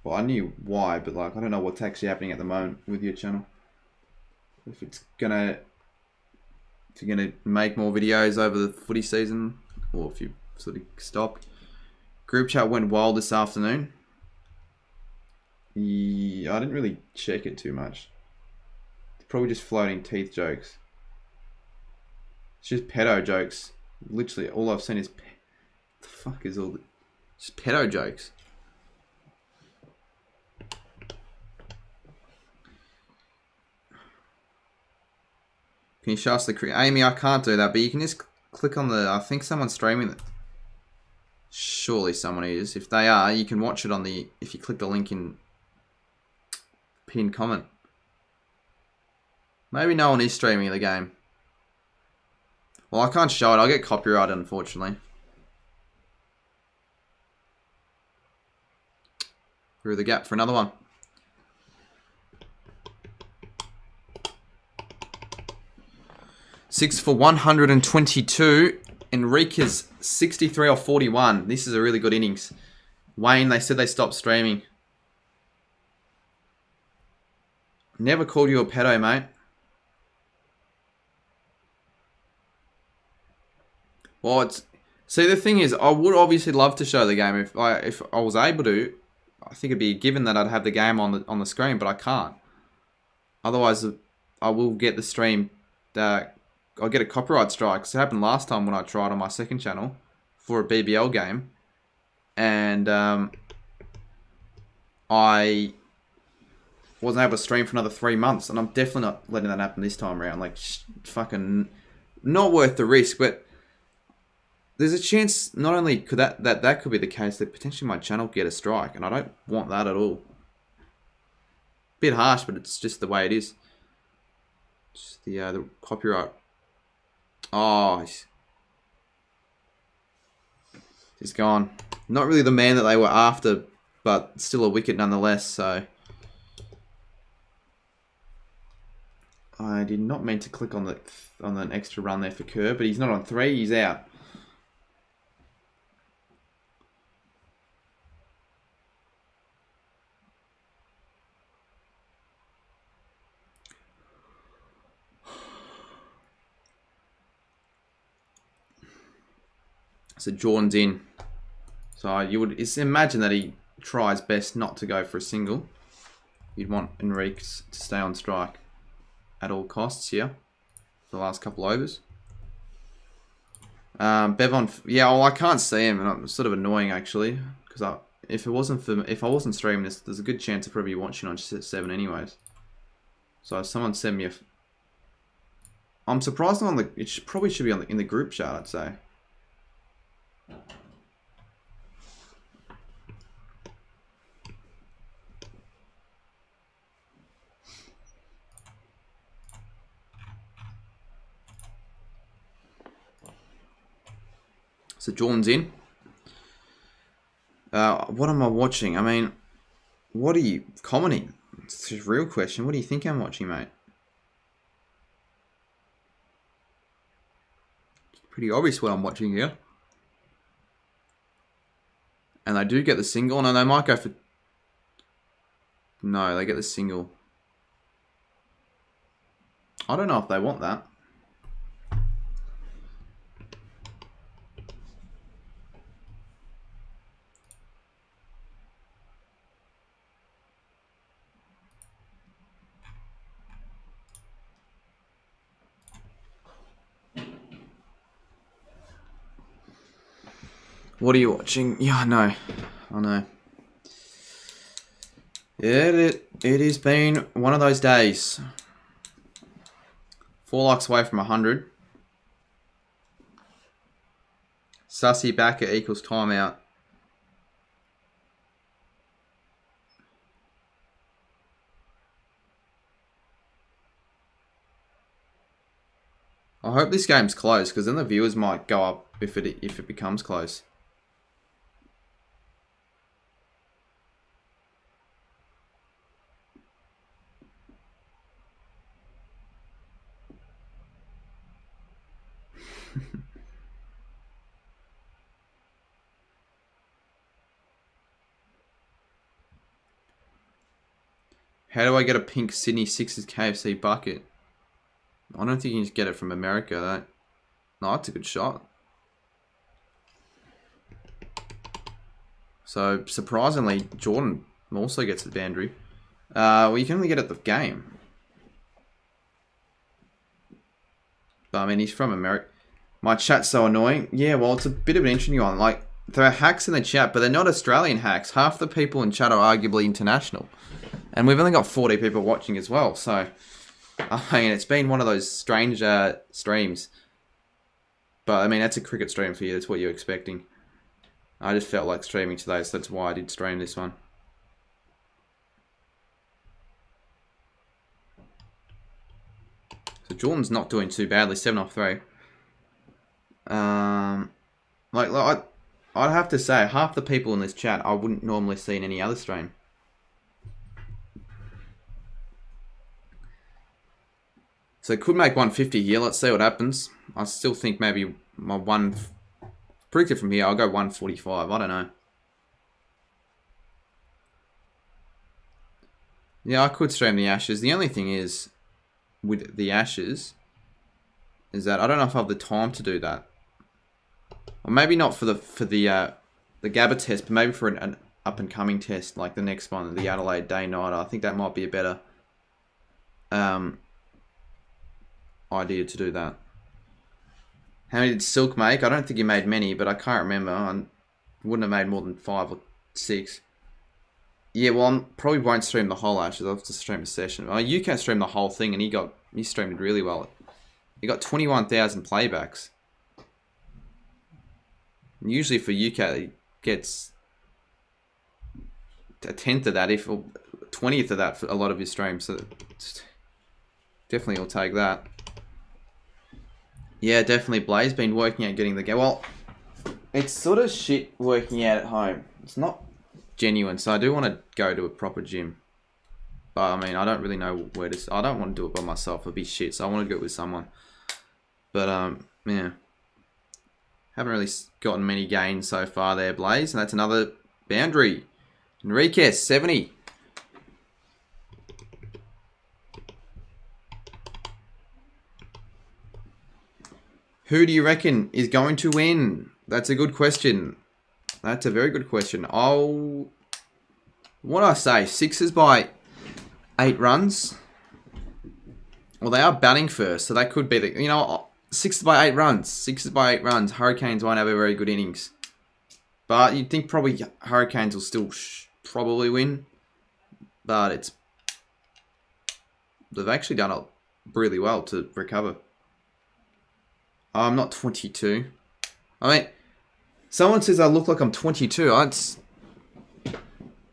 Well, I knew why, but like I don't know what's actually happening at the moment with your channel. If it's gonna... If you're gonna make more videos over the footy season, or if you sort of stopped. Group chat went wild this afternoon. Yeah, I didn't really check it too much. It's probably just floating teeth jokes. It's just pedo jokes. Literally, all I've seen is... What the fuck is all the... Just pedo jokes. Can you show us the... Amy, I can't do that, but you can just click on the... I think someone's streaming it. Surely someone is. If they are, you can watch it on the... If you click the link in pinned comment. Maybe no one is streaming the game. Well, I can't show it. I'll get copyrighted, unfortunately. Through the gap for another one. Six for 122. Enrique's 63 or 41. This is a really good innings. Wayne, they said they stopped streaming. Never called you a pedo, mate. Well, it's... See, the thing is, I would obviously love to show the game. If I was able to, I think it'd be a given that I'd have the game on the screen, but I can't. Otherwise, I will get the stream... I'll get a copyright strike. It happened last time when I tried on my second channel for a BBL game. And I wasn't able to stream for another 3 months. And I'm definitely not letting that happen this time around. Like, fucking not worth the risk. But there's a chance not only could that could be the case, that potentially my channel could get a strike. And I don't want that at all. Bit harsh, but it's just the way it is. Just the copyright. Oh, he's gone. Not really the man that they were after, but still a wicket nonetheless. So, I did not mean to click on an extra run there for Kerr, but he's not on 3. He's out. So Jordan's in. So you would imagine that he tries best not to go for a single. You'd want Enrique to stay on strike at all costs here for the last couple overs. Bevon, yeah, well, I can't see him, and it's sort of annoying actually, because if I wasn't streaming this, there's a good chance I'd probably be watching on 7 anyways. So if someone send me I'm surprised on probably should be in the group chat, I'd say. So Jordan's in. What am I watching? I mean, what are you commenting? It's a real question. What do you think I'm watching, mate? It's pretty obvious what I'm watching here. And they do get the single. No, they might go for... No, they get the single. I don't know if they want that. What are you watching? Yeah, I know. Yeah, it has been one of those days. 4 likes away from 100. Sussy back at equals timeout. I hope this game's close, because then the viewers might go up if it becomes close. How do I get a pink Sydney Sixers KFC bucket? I don't think you can just get it from America, though. No, that's a good shot. So, surprisingly, Jordan also gets the boundary. Well, you can only get it at the game. But, I mean, he's from America. My chat's so annoying. Yeah, well, it's a bit of an interesting one. Like, there are hacks in the chat, but they're not Australian hacks. Half the people in chat are arguably international. And we've only got 40 people watching as well, so... I mean, it's been one of those strange streams. But, I mean, that's a cricket stream for you. That's what you're expecting. I just felt like streaming today, so that's why I did stream this one. So, Jordan's not doing too badly. 7 off 3. I'd have to say, half the people in this chat I wouldn't normally see in any other stream. So could make 150 here. Let's see what happens. I still think maybe my predicted from here, I'll go 145. I don't know. Yeah, I could stream the Ashes. The only thing is, with the Ashes, is that I don't know if I have the time to do that. Or maybe not for the Gabba test, but maybe for an up and coming test like the next one, the Adelaide Day Night. I think that might be a better idea to do that. How many did Silk make? I don't think he made many, but I can't remember. I wouldn't have made more than 5 or 6. Yeah, well, I probably won't stream the whole Ashes. I'll have to stream a session. You can stream the whole thing, and he streamed really well. He got 21,000 playbacks. And usually for UK, he gets a tenth of that, or 20th of that for a lot of his streams. So definitely will take that. Yeah, definitely. Blaze been working out getting the game. Well, it's sort of shit working out at home. It's not genuine, so I do want to go to a proper gym. But I mean, I don't really know where to. I don't want to do it by myself. It'd be shit. So I want to do it with someone. But yeah, haven't really gotten many gains so far there, Blaze. And that's another boundary. Enriquez 70. Who do you reckon is going to win? That's a good question. That's a very good question. What do I say? Sixers by 8 runs. Well, they are batting first, so that could be the... You know, Sixers by 8 runs. Sixers by 8 runs. Hurricanes won't have a very good innings. But you'd think probably Hurricanes will still probably win. But it's... They've actually done it really well to recover. I'm not 22. I mean, someone says I look like I'm 22. It's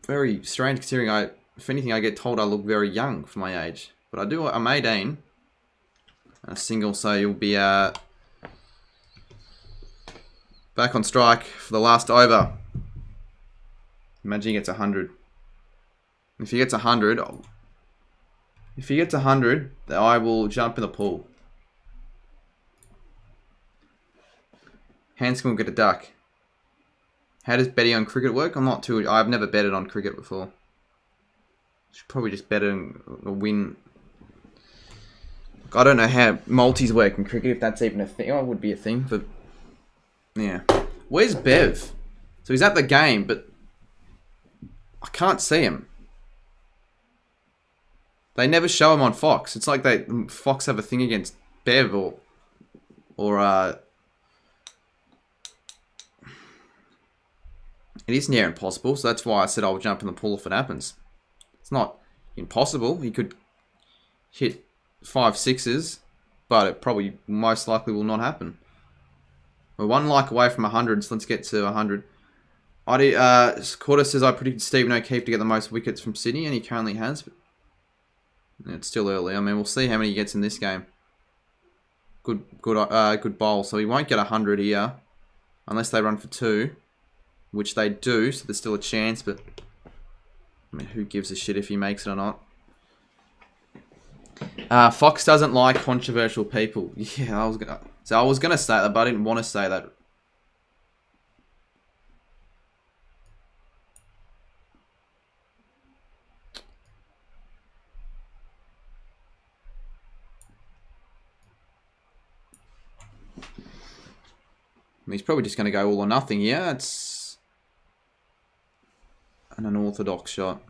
very strange considering if anything, I get told I look very young for my age. But I do. I'm 18. A single, so you'll be back on strike for the last over. Imagine he gets 100. If he gets 100, then I will jump in the pool. Hanscom will get a duck. How does betting on cricket work? I've never betted on cricket before. Should probably just bet on a win. I don't know how multis work in cricket, if that's even a thing. Oh, it would be a thing, but yeah. Where's Bev? So he's at the game, but I can't see him. They never show him on Fox. It's like Fox have a thing against Bev or it is near impossible, so that's why I said I'll jump in the pool if it happens. It's not impossible. He could hit 5 sixes, but it probably most likely will not happen. We're 1 like away from 100, so let's get to 100. Quarter says I predicted Stephen O'Keefe to get the most wickets from Sydney, and he currently has. But it's still early. I mean, we'll see how many he gets in this game. Good bowl. So he won't get 100 here, unless they run for 2. Which they do, so there's still a chance, but I mean, who gives a shit if he makes it or not? Fox doesn't like controversial people. Yeah, I was gonna say that, but I didn't want to say that. He's probably just gonna go all or nothing. Yeah, it's an unorthodox shot.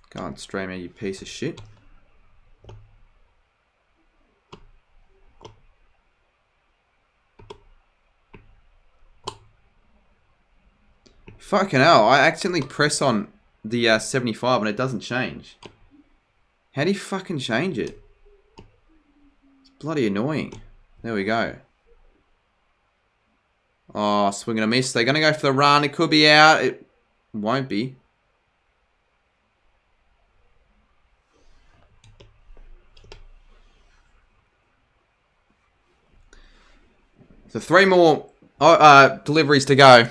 Can't stream out, you piece of shit. Fucking hell, I accidentally press on the 75 and it doesn't change. How do you fucking change it? It's bloody annoying. There we go. Oh, swing and a miss. They're going to go for the run. It could be out. It won't be. So 3 more deliveries to go.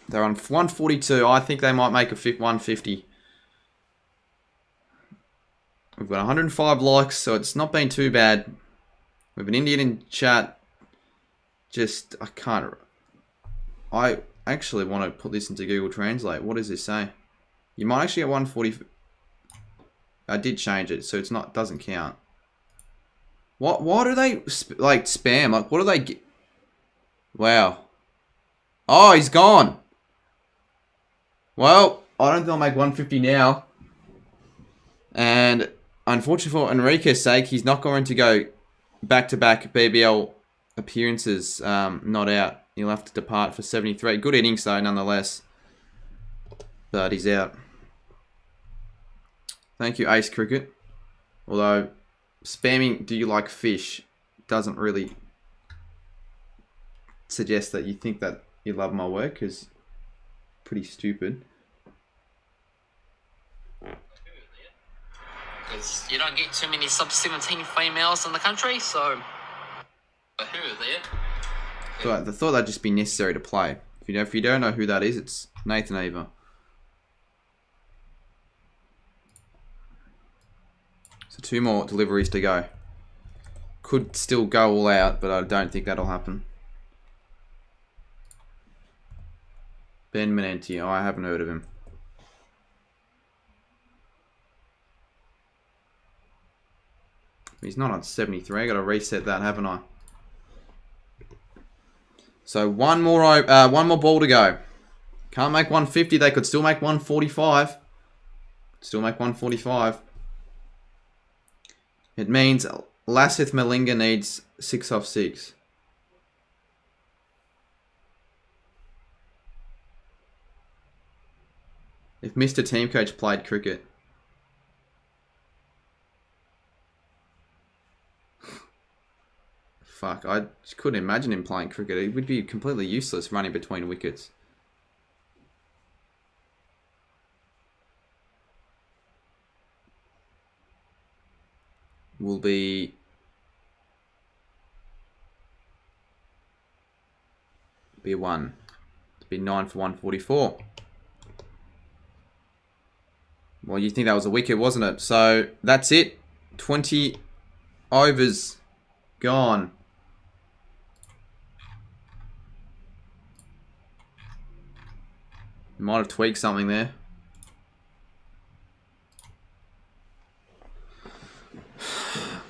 They're on 142. I think they might make a 150. We've got 105 likes, so it's not been too bad. We have an Indian in chat. I actually want to put this into Google Translate. What does this say? You might actually get 140. I did change it, so doesn't count. Why do they like spam? Like, what do they get? Wow. Oh, he's gone. Well, I don't think I'll make 150 now. And unfortunately for Enriquez's sake, he's not going to go back-to-back BBL appearances not out. He'll have to depart for 73. Good innings, though, nonetheless. But he's out. Thank you, Ace Cricket. Although, spamming, do you like fish, doesn't really suggest that you think that you love my work, because pretty stupid. because you don't get too many sub-17 females in the country, so who there? I thought that'd just be necessary to play. If you don't know who that is, it's Nathan Eva. So 2 more deliveries to go. Could still go all out, but I don't think that'll happen. Ben Menenti. Oh, I haven't heard of him. He's not on 73. I got to reset that, haven't I? So one more ball to go. Can't make 150. They could still make 145. Still make 145. It means Lasith Malinga needs 6 off 6. If Mr. Team Coach played cricket. Fuck, I just couldn't imagine him playing cricket. It would be completely useless running between wickets. Will be a 1. It'll be 9 for 144. Well, you think that was a wicket, wasn't it? So that's it. 20 overs gone. Might have tweaked something there.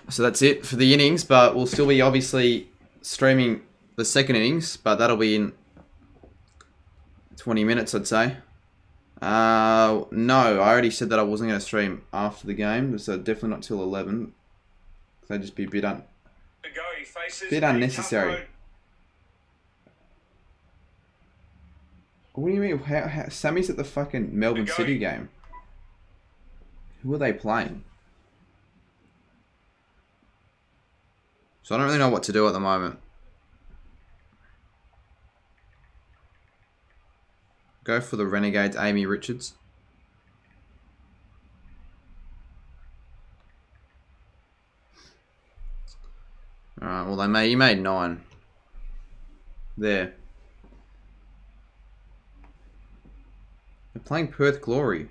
So that's it for the innings, but we'll still be obviously streaming the second innings, but that'll be in 20 minutes, I'd say. No, I already said that I wasn't going to stream after the game, so definitely not till 11. That'd just be a bit unnecessary. What do you mean? How Sammy's at the fucking Melbourne City game? Who are they playing? So I don't really know what to do at the moment. Go for the Renegades, Amy Richards. Alright, well he made 9. There. They're playing Perth Glory.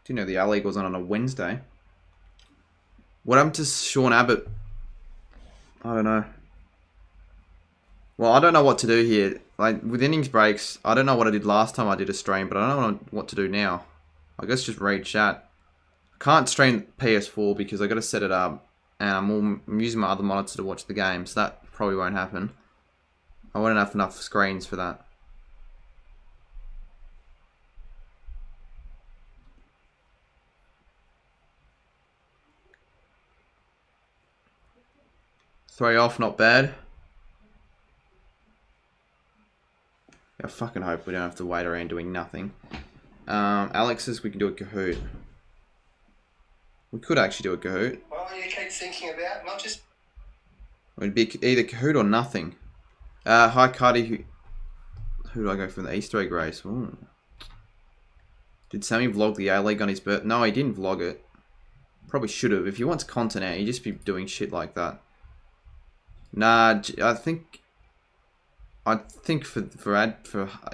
Do you know the A-League was on a Wednesday? What happened to Shaun Abbott? I don't know. Well, I don't know what to do here. Like, with innings breaks, I don't know what I did last time I did a stream, but I don't know what to do now. I guess just read chat. I can't stream PS4 because I got to set it up, and I'm using my other monitor to watch the game, so that probably won't happen. I won't have enough screens for that. Throw off, not bad. I fucking hope we don't have to wait around doing nothing. Alex's, we can do a Kahoot. We could actually do a Kahoot. Well, you keep thinking about, not just... It'd be either Kahoot or nothing. Hi, Cardi. Who do I go for the Easter egg race? Ooh. Did Sammy vlog the A-League on his birthday? No, he didn't vlog it. Probably should have. If he wants content out, he'd just be doing shit like that. Nah, I think for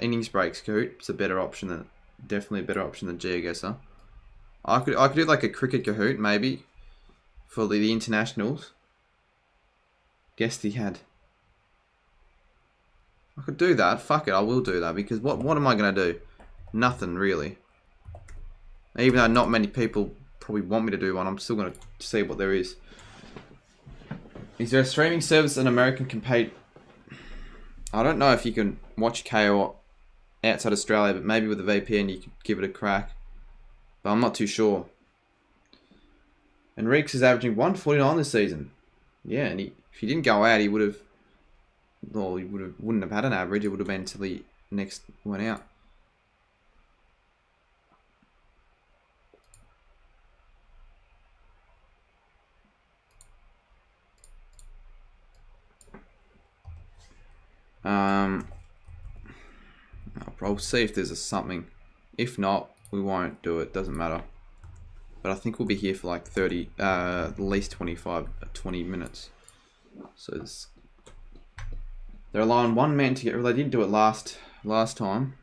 innings breaks, Kahoot's a better option than definitely a better option than GeoGuessr. I could do like a cricket Kahoot maybe for the internationals. Guessed he had. I could do that. Fuck it, I will do that because what am I gonna do? Nothing really. Even though not many people probably want me to do one, I'm still gonna see what there is. Is there a streaming service an American can pay? I don't know if you can watch KO outside Australia, but maybe with a VPN you could give it a crack. But I'm not too sure. And Reeks is averaging 149 this season. Yeah, and if he didn't go out, he would have. Well, he wouldn't have had an average. It would have been until he next went out. I'll I'll see if there's a something. If not, we won't do it. Doesn't matter. But I think we'll be here for like 30, at least 20 minutes. So they're allowing one man to get. Well, they didn't do it last time.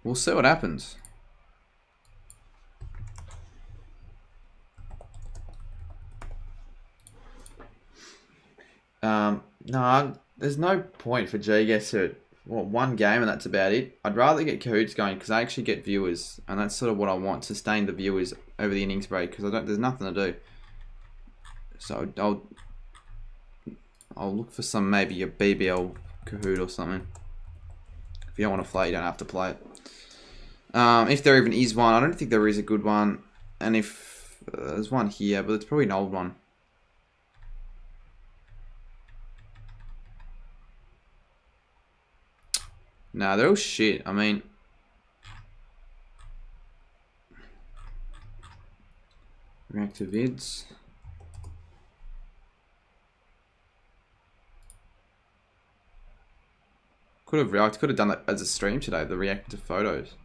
We'll see what happens. No, there's no point for GGS to one game and that's about it. I'd rather get Cahoots going because I actually get viewers, and that's sort of what I want, sustain the viewers over the innings break because there's nothing to do. So I'll look for some, maybe a BBL Kahoot or something. If you don't want to play, you don't have to play it. If there even is one, I don't think there is a good one, and if there's one here, but it's probably an old one. Nah, they're all shit. I mean, reactive vids. I could have done that as a stream today. The reactive photos.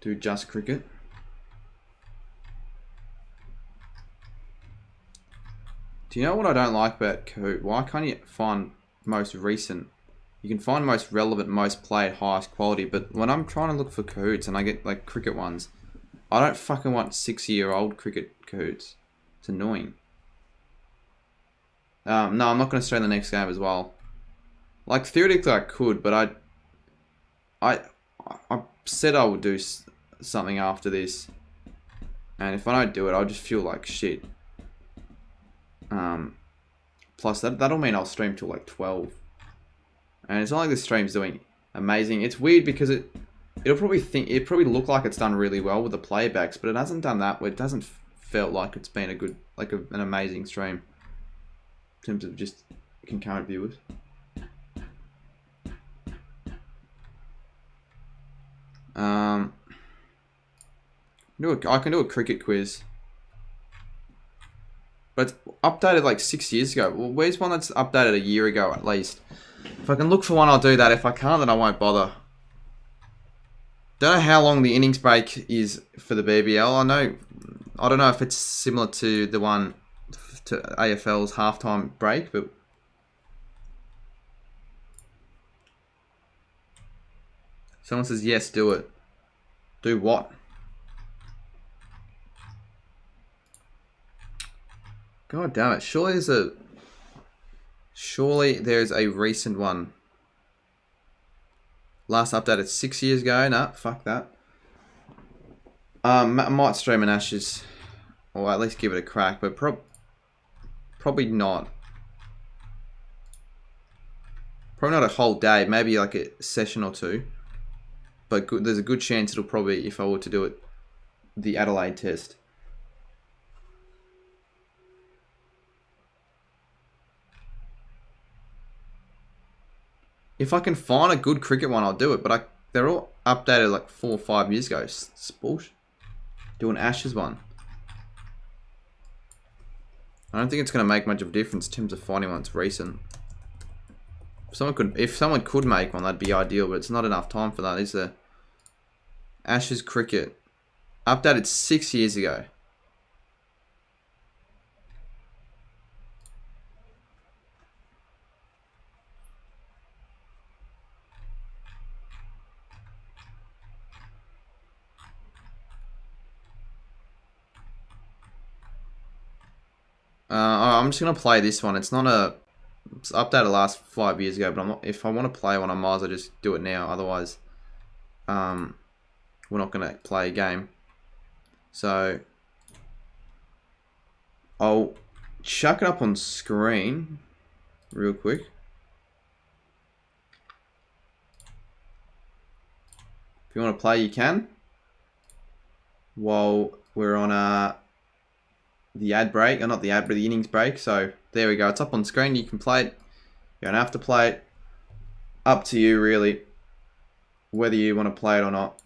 Do just cricket. Do you know what I don't like about Kahoot? Why can't you find most recent? You can find most relevant, most played, highest quality, but when I'm trying to look for Kahoots and I get like cricket ones, I don't fucking want 6-year-old cricket Kahoots. It's annoying. No, I'm not going to stay in the next game as well. Like theoretically I could, but I said I would do something after this, and if I don't do it, I'll just feel like shit. Plus that'll mean I'll stream till like 12, and it's not like the stream's doing amazing. It's weird because it'll probably look like it's done really well with the playbacks, but it hasn't done that. It doesn't felt like it's been a good, like an amazing stream in terms of just concurrent viewers. I can do a cricket quiz. But it's updated like 6 years ago. Well, where's one that's updated a year ago at least? If I can look for one, I'll do that. If I can't, then I won't bother. Don't know how long the innings break is for the BBL. I don't know if it's similar to the one to AFL's halftime break, but someone says yes, do it. Do what? God damn it! Surely there's a recent one. Last updated 6 years ago. Nah, fuck that. I might stream an Ashes, or at least give it a crack, but probably not. Probably not a whole day. Maybe like a session or two. But there's a good chance it'll probably, if I were to do it, the Adelaide test. If I can find a good cricket one, I'll do it. But they're all updated like 4 or 5 years ago. It's bullshit. Do an Ashes one. I don't think it's going to make much of a difference in terms of finding one that's recent. If someone could make one, that'd be ideal. But it's not enough time for that, is there? Ashes cricket. Updated 6 years ago. I'm just gonna play this one. It's updated last 5 years ago, but if I want to play one, I might as well just do it now. Otherwise, we're not gonna play a game. So I'll chuck it up on screen real quick. If you want to play, you can. While we're on the ad break, or not the ad, but the innings break. So there we go. It's up on screen. You can play it. You don't have to play it. Up to you, really, whether you want to play it or not.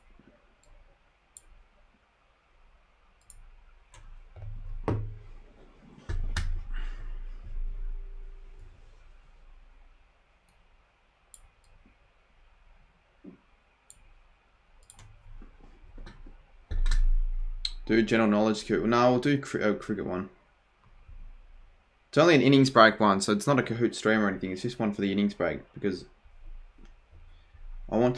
Do general knowledge. No, we'll do cricket one. It's only an innings break one, so it's not a Kahoot stream or anything. It's just one for the innings break because I want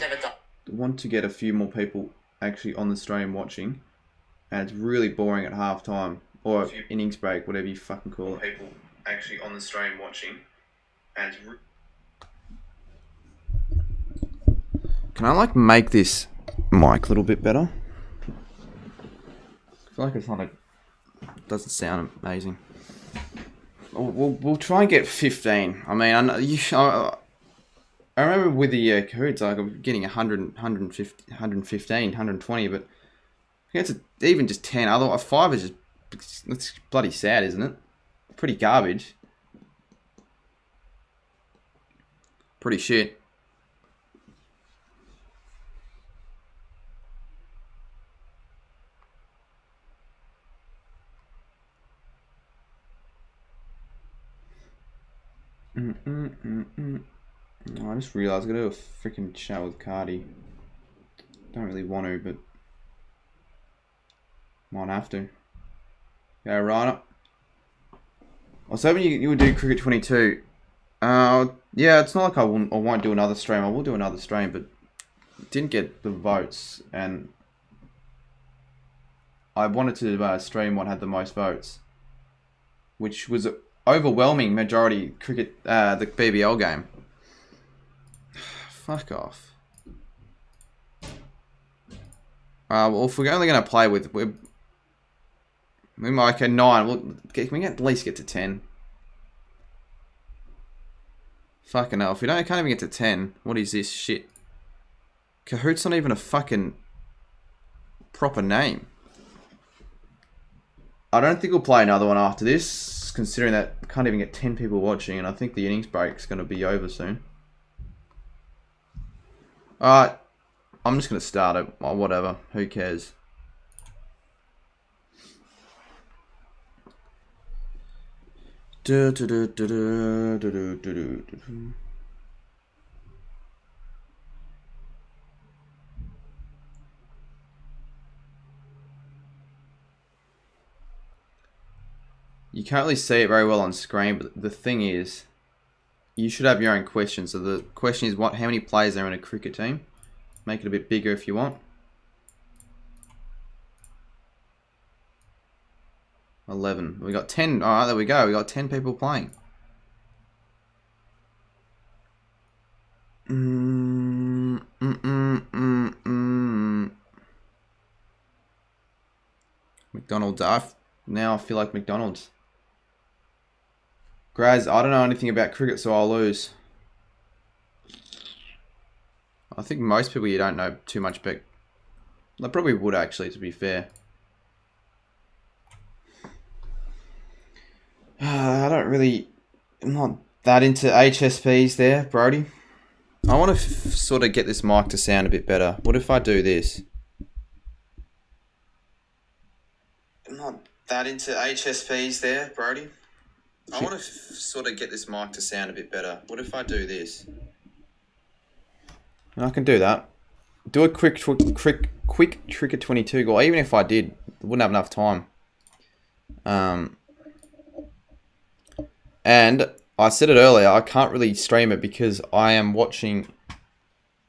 to get a few more people actually on the stream watching, and it's really boring at half time or innings break, whatever you fucking call it. People actually on the stream watching, and it's can I like make this mic a little bit better? I feel like it's not a. Doesn't sound amazing. We'll try and get 15. I mean, I know I remember with the Kahoots, like I'm getting 100, 150, 115, 120, but it's even just 10. Otherwise, 5 is just it's bloody sad, isn't it? Pretty garbage. Pretty shit. Oh, I just realised I gotta do a freaking chat with Cardi. Don't really want to, but might have to. Yeah, right. I was hoping you would do Cricket 22. Yeah, it's not like I won't do another stream. I will do another stream, but didn't get the votes, and I wanted to stream what had the most votes, which was overwhelming majority cricket, the BBL game. Fuck off. Well, if we're only going to play with, we might get 9. Well, can we at least get to 10? Fucking hell, if we can't even get to 10, what is this shit? Kahoot's not even a fucking proper name. I don't think we'll play another one after this, considering that we can't even get 10 people watching, and I think the innings break's going to be over soon. Alright, I'm just going to start it, or whatever, who cares. You can't really see it very well on screen, but the thing is, you should have your own question. So the question is, how many players are in a cricket team? Make it a bit bigger if you want. 11. We got 10. Alright, there we go. We got 10 people playing. McDonald's. Now I feel like McDonald's. Graz, I don't know anything about cricket, so I'll lose. I think most people you don't know too much about. They probably would actually, to be fair. I don't really. I'm not that into HSPs there, Brody. I want to sort of get this mic to sound a bit better. What if I do this? I'm not that into HSPs there, Brody. I want to sort of get this mic to sound a bit better. What if I do this? I can do that. Do a quick Cricket 22 goal. Even if I did, I wouldn't have enough time. And I said it earlier, I can't really stream it because I am watching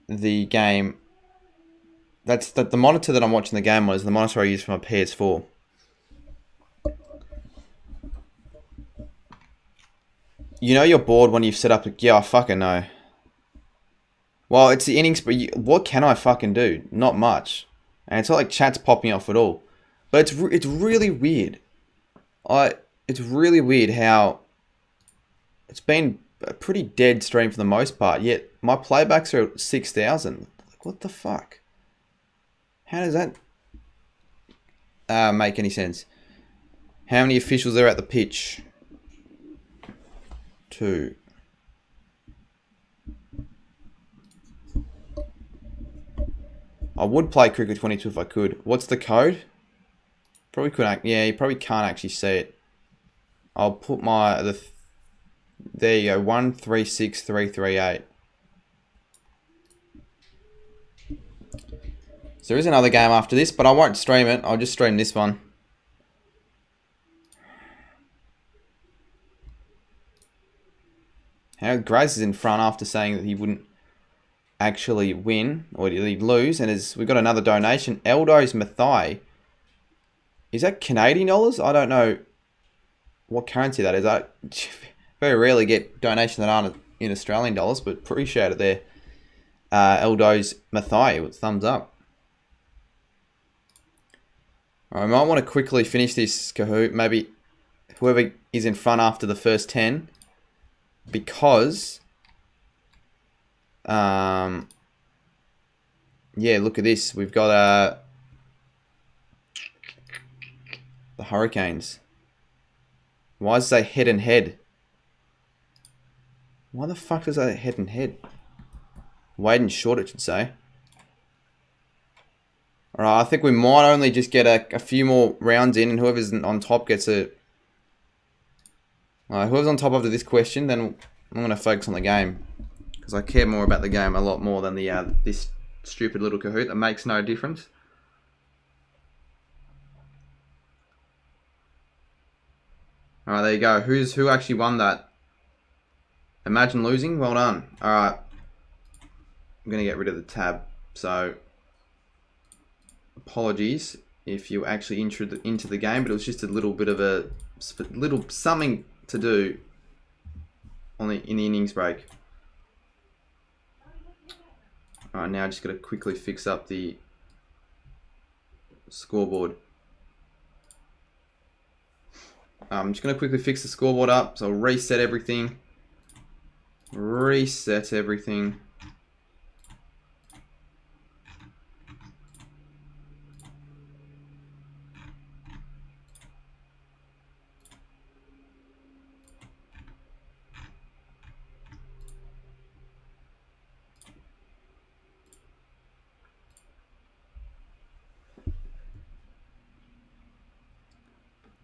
the game. That's the monitor that I'm watching the game on is the monitor I use for my PS4. You know you're bored when you've set up yeah, I fucking know. Well, it's the innings, but what can I fucking do? Not much. And it's not like chat's popping off at all. But it's really weird. It's really weird how it's been a pretty dead stream for the most part, yet my playbacks are at 6,000. Like, what the fuck? How does that make any sense? How many officials are at the pitch? 2. I would play Cricket 22 if I could. What's the code? Probably couldn't. Yeah, you probably can't actually see it. I'll put there you go. 136338. So there is another game after this, but I won't stream it. I'll just stream this one. Grace is in front after saying that he wouldn't actually win, or he'd lose. And we've got another donation. Eldo's Mathai. Is that Canadian dollars? I don't know what currency that is. I very rarely get donations that aren't in Australian dollars, but appreciate it there. Eldo's Mathai with thumbs up. I might want to quickly finish this Kahoot. Maybe whoever is in front after the first 10. Because, yeah, look at this. We've got the Hurricanes. Why does it say head and head? Why the fuck does that head and head? Wade and short, it should say. Alright, I think we might only just get a few more rounds in, and whoever's on top gets a... whoever's on top after this question, then I'm going to focus on the game. Because I care more about the game a lot more than the this stupid little Kahoot that makes no difference. Alright, there you go. Who actually won that? Imagine losing? Well done. Alright. I'm going to get rid of the tab. So, apologies if you actually entered into the game, but it was just a little bit of a little something to do in the innings break. Alright, now just got to quickly fix up the scoreboard. I'm just going to quickly fix the scoreboard up, so I'll reset everything. Reset everything.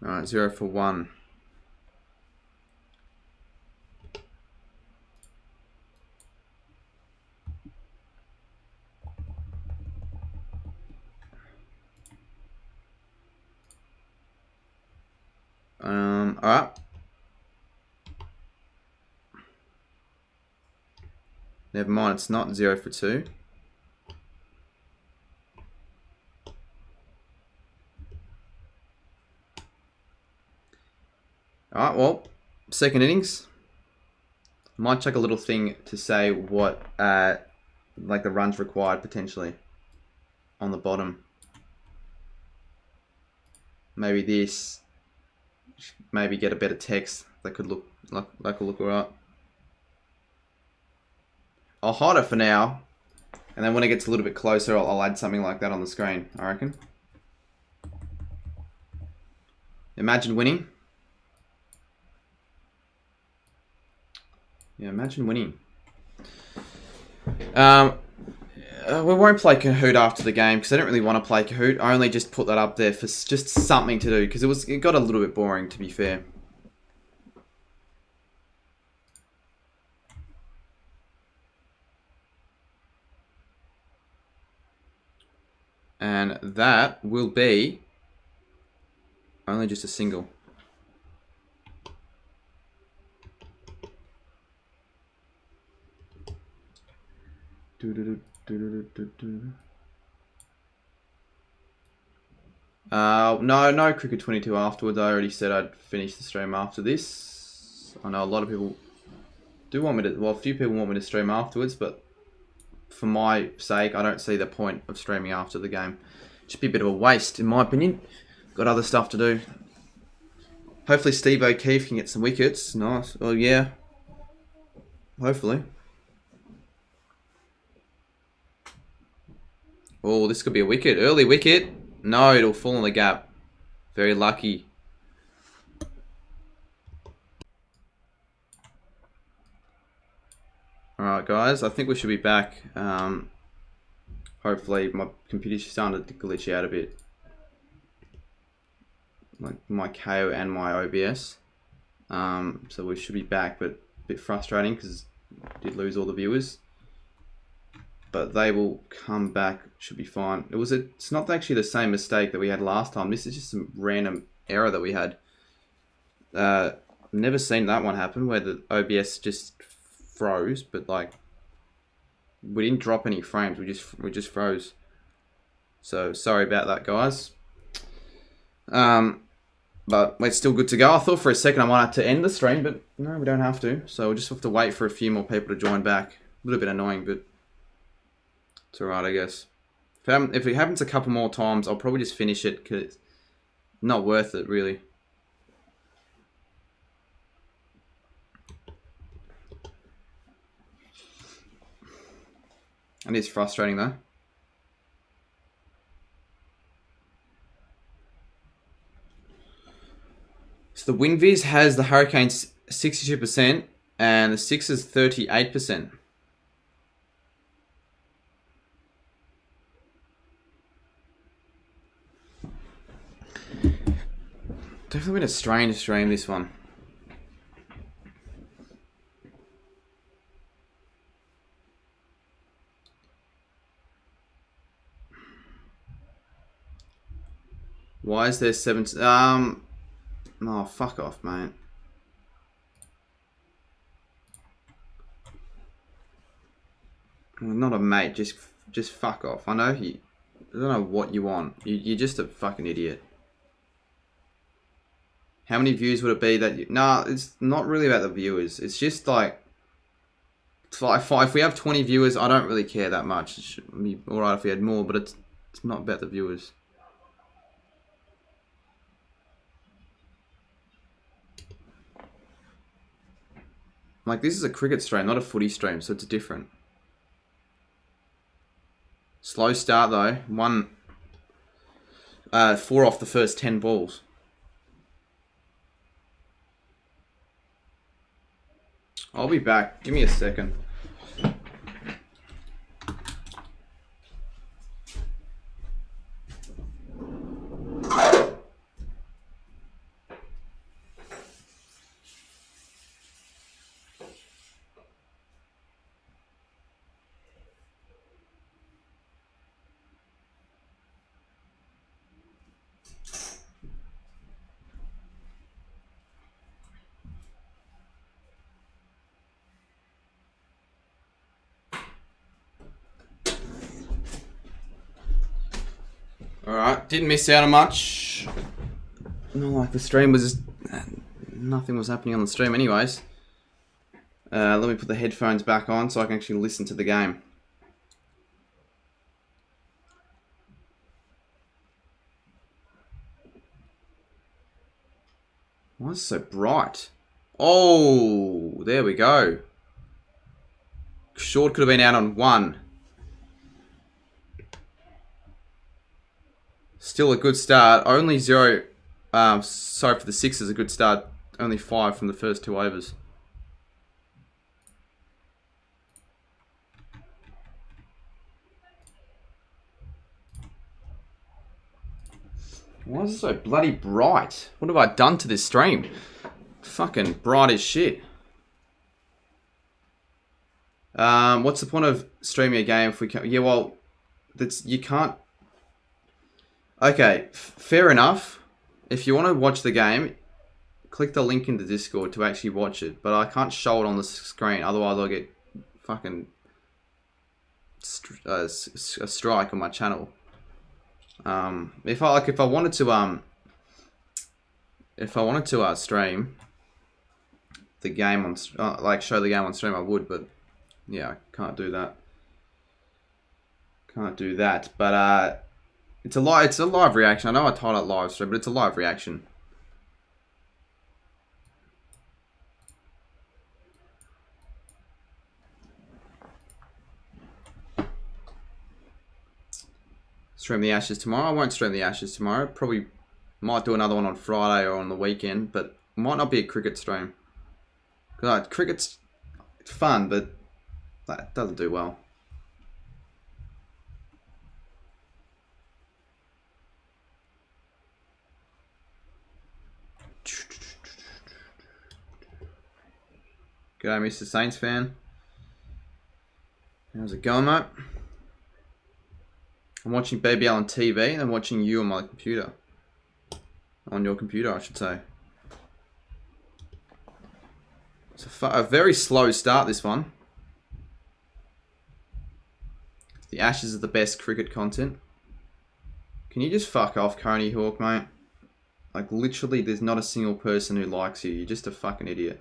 Alright, 0 for 1. Alright. Never mind, it's not 0 for 2. Alright, well, second innings. Might check a little thing to say what, like the runs required potentially on the bottom. Maybe this. Maybe get a better text that could look alright. I'll hide it for now, and then when it gets a little bit closer, I'll add something like that on the screen, I reckon. Imagine winning. Yeah, imagine winning. We won't play Kahoot after the game because I don't really want to play Kahoot. I only just put that up there for just something to do because it got a little bit boring, to be fair. And that will be only just a single. No Cricket 22 afterwards. I already said I'd finish the stream after this. I know a lot of people do want me to, well, a few people want me to stream afterwards, but for my sake, I don't see the point of streaming after the game. Just be a bit of a waste, in my opinion. Got other stuff to do. Hopefully Steve O'Keefe can get some wickets. Nice. Well, yeah. Hopefully. Oh, this could be a wicket. Early wicket. No, it'll fall in the gap. Very lucky. Alright, guys. I think we should be back. Hopefully, my computer's starting to glitch out a bit. Like my KO and my OBS. So we should be back, but a bit frustrating because I did lose all the viewers. but they will come back. Should be fine. It's not actually the same mistake that we had last time. This is just some random error that we had. Never seen that one happen where the OBS just froze, but like we didn't drop any frames. We just froze. So sorry about that, guys. But we're still good to go. I thought for a second I might have to end the stream, but no, we don't have to. So we'll just have to wait for a few more people to join back. A little bit annoying, but it's alright, I guess. If it happens a couple more times, I'll probably just finish it because it's not worth it, really. And it's frustrating, though. So the WinViz has the Hurricanes 62% and the Sixers 38%. Definitely been a strange stream, this one. Why is there 7? Oh, fuck off, mate. Not a mate, just fuck off. I know I don't know what you want. You're just a fucking idiot. How many views would it be that you... Nah, it's not really about the viewers. It's just like... If we have 20 viewers, I don't really care that much. It should be alright if we had more, but it's not about the viewers. Like, this is a cricket stream, not a footy stream, so it's different. Slow start, though. 4 off the first 10 balls. I'll be back. Give me a second. Alright, didn't miss out on much. Not like the stream was just... Nothing was happening on the stream anyways. Let me put the headphones back on so I can actually listen to the game. Why is it so bright? Oh, there we go. Short could have been out on 1. Still a good start. Only 0. Sorry for the Sixers, a good start. Only 5 from the first 2 overs. Why is it so bloody bright? What have I done to this stream? Fucking bright as shit. What's the point of streaming a game if we can't... Yeah, well, you can't... Okay, fair enough. If you want to watch the game, click the link in the Discord to actually watch it. But I can't show it on the screen, otherwise I'll get fucking a strike on my channel. If I wanted to stream the game on show the game on stream, I would, but yeah, I can't do that. Can't do that. But it's a live reaction. I know I titled it live stream, but it's a live reaction. Stream the Ashes tomorrow. I won't stream the Ashes tomorrow. Probably might do another one on Friday or on the weekend, but might not be a cricket stream. Because cricket's fun, but that doesn't do well. G'day, Mr. Saints fan. How's it going, mate? I'm watching BBL on TV and I'm watching you on my computer. On your computer, I should say. It's a very slow start, this one. The Ashes are the best cricket content. Can you just fuck off, Coney Hawk, mate? Like, literally, there's not a single person who likes you. You're just a fucking idiot.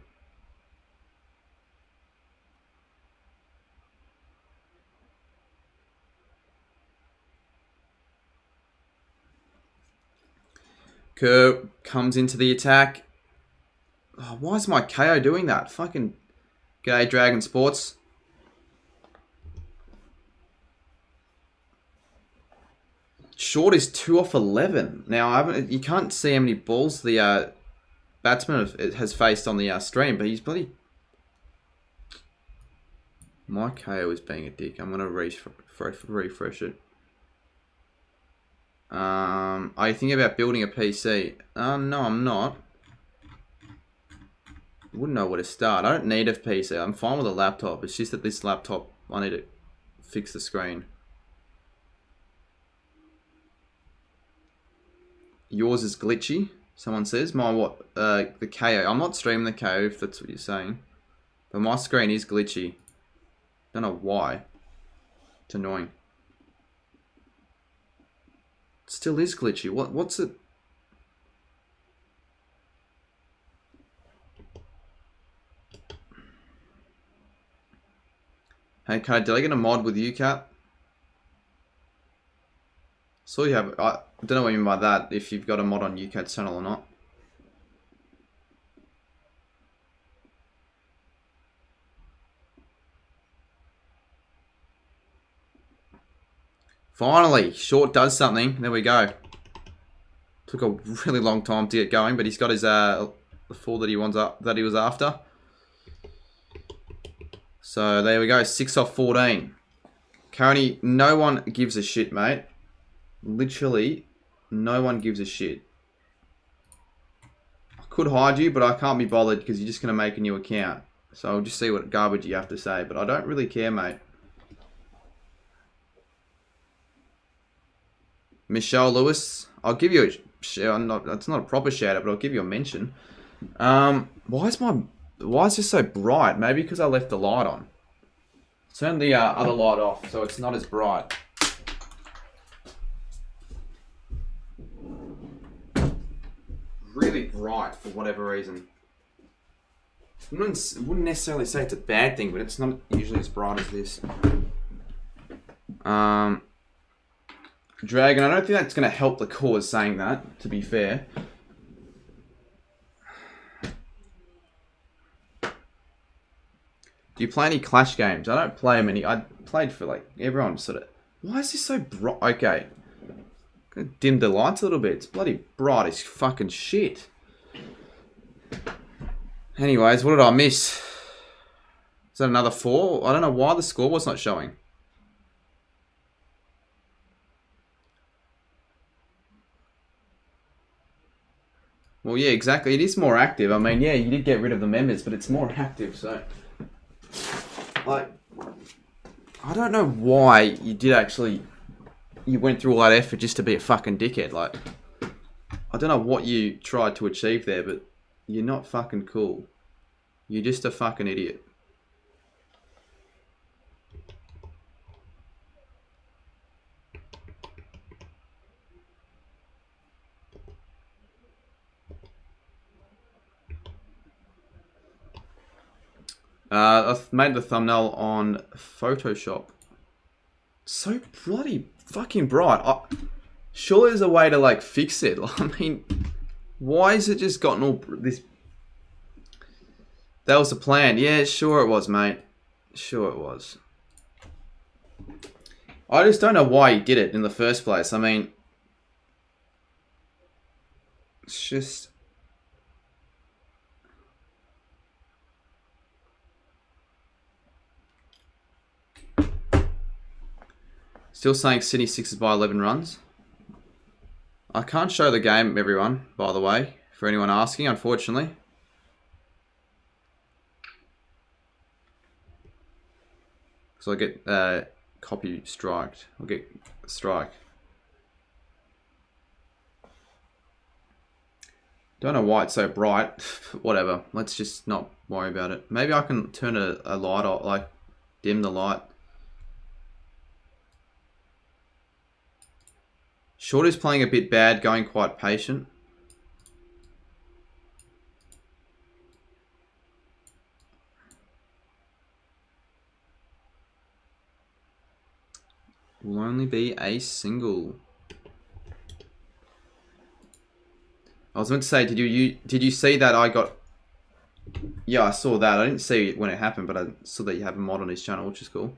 Kerr comes into the attack. Oh, why is my KO doing that? Fucking g'day, Dragon Sports. Short is 2 off 11. Now, you can't see how many balls the batsman has faced on the stream, but he's bloody... My KO is being a dick. I'm going to refresh it. Are you thinking about building a PC? No, I'm not. Wouldn't know where to start. I don't need a PC. I'm fine with a laptop. It's just that this laptop, I need to fix the screen. Yours is glitchy, someone says. My what? The KO. I'm not streaming the KO if that's what you're saying. But my screen is glitchy. Don't know why. It's annoying. It still is glitchy. What's it? Hey, did I get a mod with you, Cat? So you have... I don't know what you mean by that, if you've got a mod on UCAT's channel or not. Finally, Short does something. There we go. Took a really long time to get going, but he's got his the 4 that he was after. So there we go, 6 off 14. Currently, no one gives a shit, mate. Literally, no one gives a shit. I could hide you, but I can't be bothered because you're just going to make a new account. So I'll just see what garbage you have to say, but I don't really care, mate. Michelle Lewis, I'll give you a shout. It's not a proper shout out, but I'll give you a mention. Why is this so bright? Maybe because I left the light on. Turn the other light off so it's not as bright. Really bright for whatever reason. I wouldn't necessarily say it's a bad thing, but it's not usually as bright as this. Dragon, I don't think that's going to help the cause saying that, to be fair. Do you play any Clash games? I don't play many. I played for like everyone sort of... Why is this so bright? Okay. Gonna dim the lights a little bit. It's bloody bright as fucking shit. Anyways, what did I miss? Is that another 4? I don't know why the score was not showing. Well, yeah, exactly. It is more active. I mean, yeah, you did get rid of the members, but it's more active, so... Like, I don't know why you did actually... You went through all that effort just to be a fucking dickhead. Like, I don't know what you tried to achieve there, but you're not fucking cool. You're just a fucking idiot. I've made the thumbnail on Photoshop. So bloody fucking bright. Surely there's a way to like fix it. I mean, why has it just gotten all this? That was the plan. Yeah, sure it was, mate. Sure it was. I just don't know why he did it in the first place. I mean, it's just... Still saying Sydney 6 by 11 runs. I can't show the game, everyone, by the way, for anyone asking, unfortunately. So I get copy striked. I'll get a strike. Don't know why it's so bright. Whatever. Let's just not worry about it. Maybe I can turn a light off, like dim the light. Short is playing a bit bad, going quite patient. Will only be a single. I was meant to say, did you see that I got? Yeah, I saw that. I didn't see it when it happened, but I saw that you have a mod on his channel, which is cool.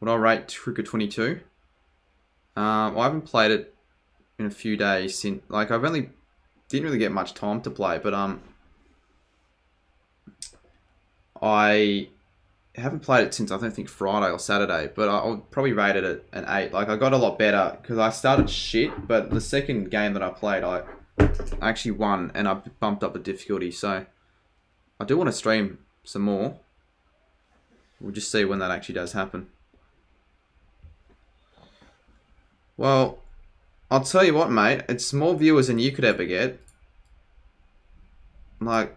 Would I rate Cricket 22? I haven't played it in a few days since. Like, didn't really get much time to play, but I haven't played it since I don't think Friday or Saturday, but I'll probably rate it at an 8. Like, I got a lot better because I started shit, but the second game that I played, I actually won and I bumped up the difficulty. So I do want to stream some more. We'll just see when that actually does happen. Well, I'll tell you what, mate. It's more viewers than you could ever get. Like,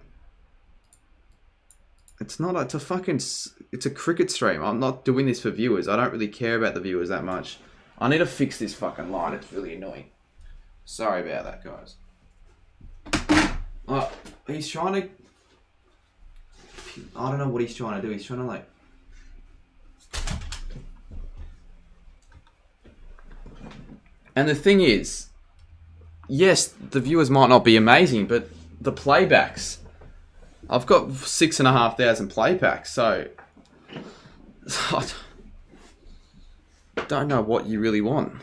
it's a cricket stream. I'm not doing this for viewers. I don't really care about the viewers that much. I need to fix this fucking light. It's really annoying. Sorry about that, guys. He's trying to... I don't know what he's trying to do. He's trying to, like... And the thing is, yes, the viewers might not be amazing, but the playbacks... I've got 6,500 playbacks, so... I don't know what you really want.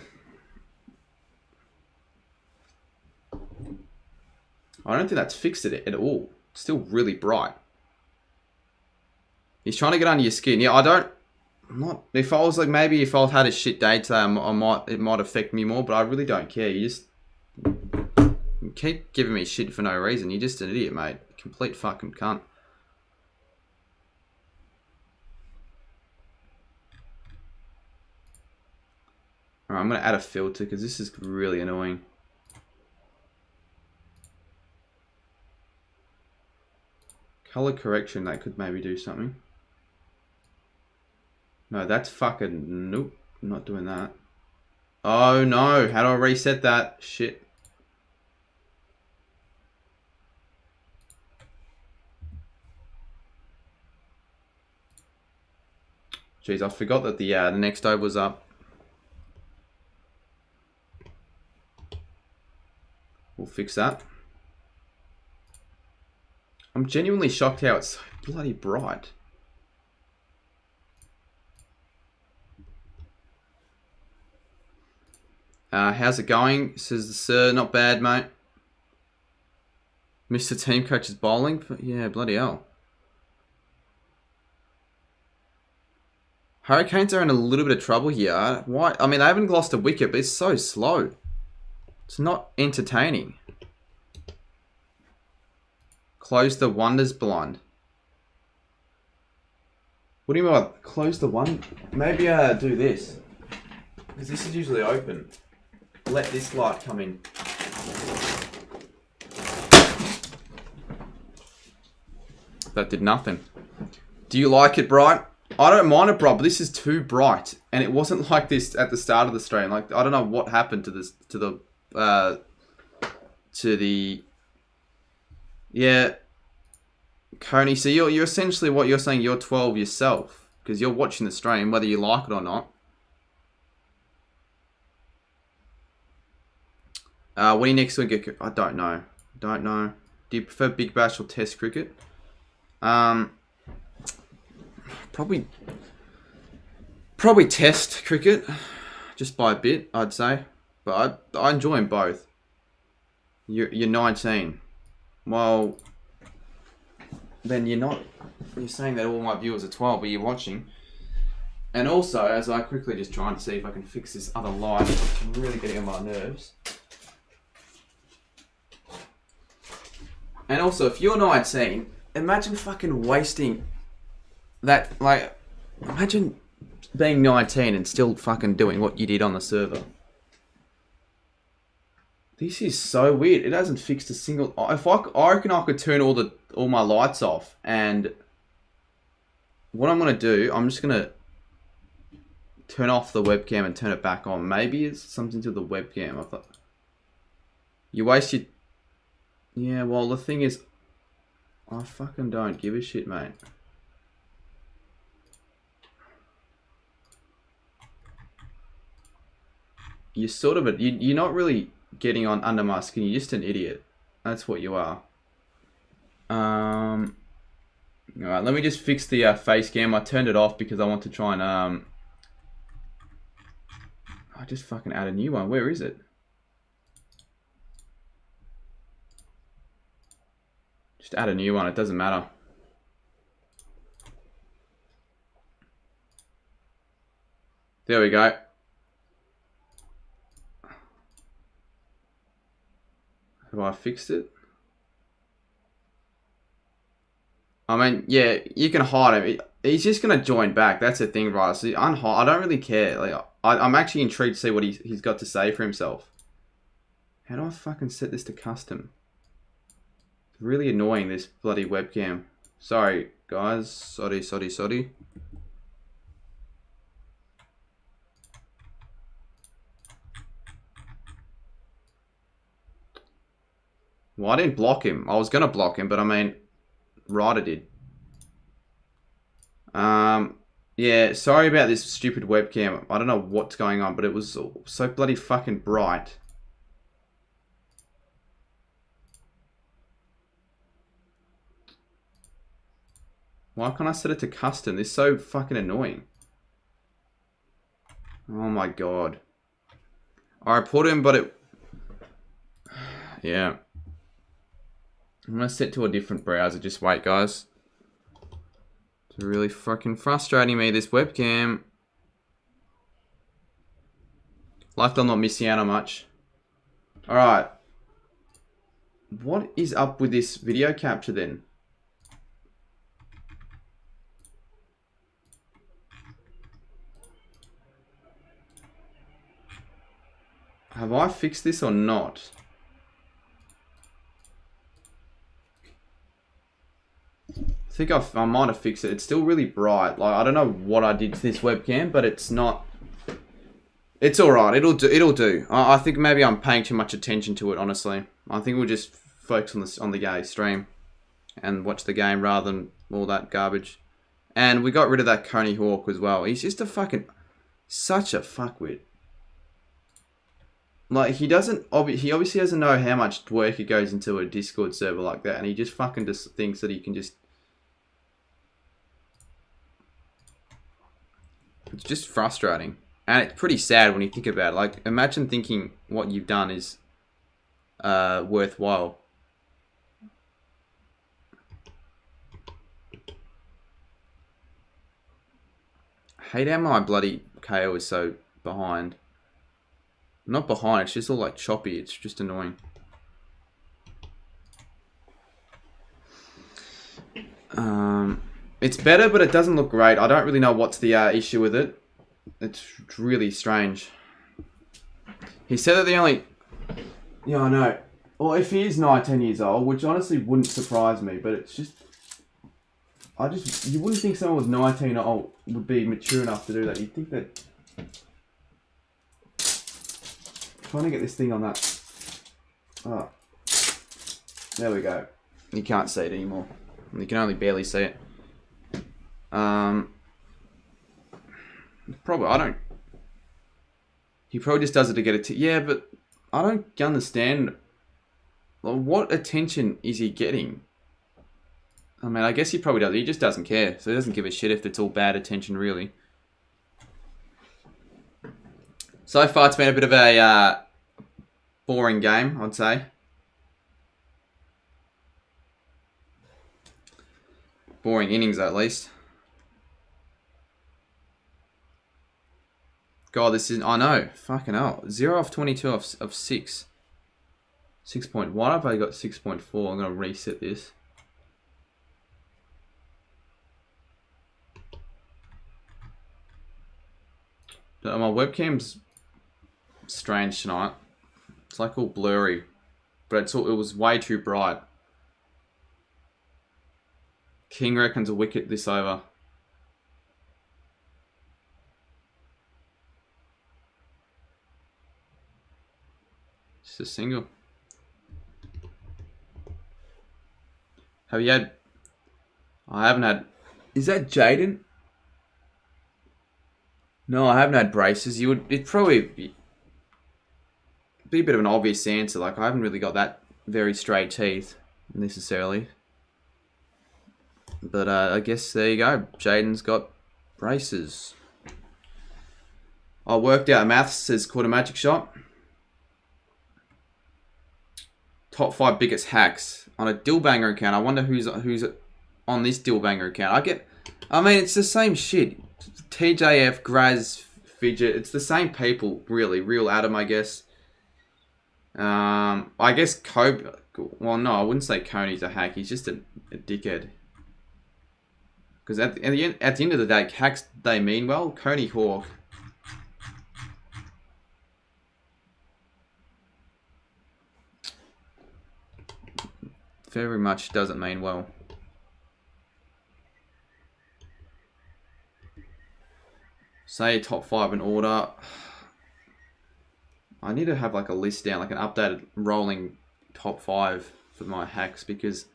I don't think that's fixed it at all. It's still really bright. He's trying to get under your skin. Yeah, if I was like, maybe if I had a shit day today, it might affect me more, but I really don't care. You keep giving me shit for no reason. You're just an idiot, mate. Complete fucking cunt. Alright, I'm going to add a filter because this is really annoying. Color correction, that could maybe do something. No, that's fucking... Nope, I'm not doing that. Oh no, how do I reset that? Shit. Jeez, I forgot that the next over was up. We'll fix that. I'm genuinely shocked how it's so bloody bright. How's it going? Says the sir. Not bad, mate. Mr. Team Coach is bowling. Yeah, bloody hell. Hurricanes are in a little bit of trouble here. Why? I mean, they haven't lost a wicket, but it's so slow. It's not entertaining. Close the wonders blind. What do you mean by close the one? Maybe do this. Because this is usually open. Let this light come in. That did nothing. Do you like it bright? I don't mind it bright, but this is too bright. And it wasn't like this at the start of the stream. Like, I don't know what happened to this, yeah. Coney, so you're essentially what you're saying, you're 12 yourself. Because you're watching the stream, whether you like it or not. When are you next week? I don't know. Don't know. Do you prefer Big Bash or Test cricket? Probably Test cricket. Just by a bit, I'd say. But I enjoy them both. You're 19. Well, then you're saying that all my viewers are 12, but you're watching. And also, as I quickly just try and see if I can fix this other light, I'm really getting on my nerves. And also, if you're 19, imagine fucking wasting that, like, imagine being 19 and still fucking doing what you did on the server. This is so weird. It hasn't fixed a single. I reckon I could turn all my lights off, and what I'm gonna do, I'm just gonna turn off the webcam and turn it back on. Maybe it's something to the webcam. I thought you waste your. Yeah, well the thing is, I fucking don't give a shit, mate. You're sort of you're not really getting on under my skin. You're just an idiot. That's what you are. Alright, let me just fix the face cam. I turned it off because I want to try and I just fucking add a new one. Where is it? Just add a new one. It doesn't matter. There we go. Have I fixed it? I mean, yeah, you can hide him. He's just gonna join back. That's the thing, right? So I don't really care. Like, I'm actually intrigued to see what he's got to say for himself. How do I fucking set this to custom? It's really annoying, this bloody webcam. Sorry, guys. Sorry. Well, I didn't block him. I was gonna block him, but I mean, Ryder did. Yeah, sorry about this stupid webcam. I don't know what's going on, but it was so bloody fucking bright. Why can't I set it to custom? This is so fucking annoying. Oh my god. I put him, but it... Yeah. I'm gonna set to a different browser. Just wait, guys. It's really fucking frustrating me, this webcam. Like I'm not missing out on much. Alright. What is up with this video capture then? Have I fixed this or not? I think I might have fixed it. It's still really bright. Like, I don't know what I did to this webcam, but it's not... It's alright. It'll do. I think maybe I'm paying too much attention to it, honestly. I think we'll just focus on the game stream and watch the game rather than all that garbage. And we got rid of that Coney Hawk as well. He's just a fucking... Such a fuckwit. Like, he obviously doesn't know how much work it goes into a Discord server like that, and he just fucking just thinks that he can just... It's just frustrating. And it's pretty sad when you think about it. Like, imagine thinking what you've done is worthwhile. I hate how my bloody KO is so behind. Not behind, it's just all like choppy. It's just annoying. It's better, but it doesn't look great. I don't really know what's the issue with it. It's really strange. He said that the only... Yeah, I know. Well, if he is 19 years old, which honestly wouldn't surprise me, but it's just... You wouldn't think someone with 19 old would be mature enough to do that. You'd think that... Trying to get this thing on that. Oh. There we go. You can't see it anymore. You can only barely see it. Probably, I don't... He probably just does it to get it to... Yeah, but I don't understand... What attention is he getting? I mean, I guess he probably does. He just doesn't care. So he doesn't give a shit if it's all bad attention, really. So far, it's been a bit of a boring game, I'd say. Boring innings, at least. God, this is... I know. Fucking hell. 0 off 22 of 6. 6 point... Why have I got 6.4? I'm going to reset this. My webcam's strange tonight. It's like all blurry, but it was way too bright. King reckons a wicket this over. Just a single. Have you had... I haven't had... Is that Jaden? No, I haven't had braces. It'd probably be a bit of an obvious answer. Like, I haven't really got that very straight teeth, necessarily. But I guess there you go. Jaden's got braces. I worked out maths, says Quarter Magic Shot. Top 5 biggest hacks on a Dillbanger account. I wonder who's on this Dillbanger account. I mean, it's the same shit. TJF, Graz, Fidget. It's the same people, really. Real Adam, I guess. I guess Kobe. Well, no, I wouldn't say Coney's a hack. He's just a dickhead. Because at the end of the day, hacks, they mean well. Coney Hawk. Very much doesn't mean well. Say top 5 in order. I need to have like a list down, like an updated rolling top 5 for my hacks because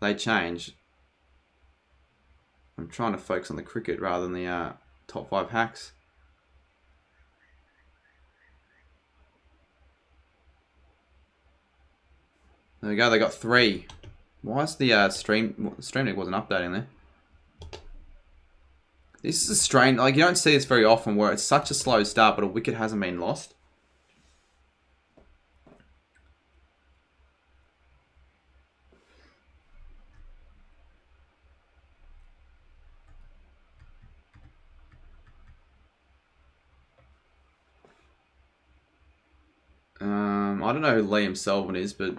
they change. I'm trying to focus on the cricket rather than the top 5 hacks. There we go, they got 3. Why is the stream deck wasn't updating there? This is a strange, like you don't see this very often where it's such a slow start but a wicket hasn't been lost. I don't know who Liam Selvin is, but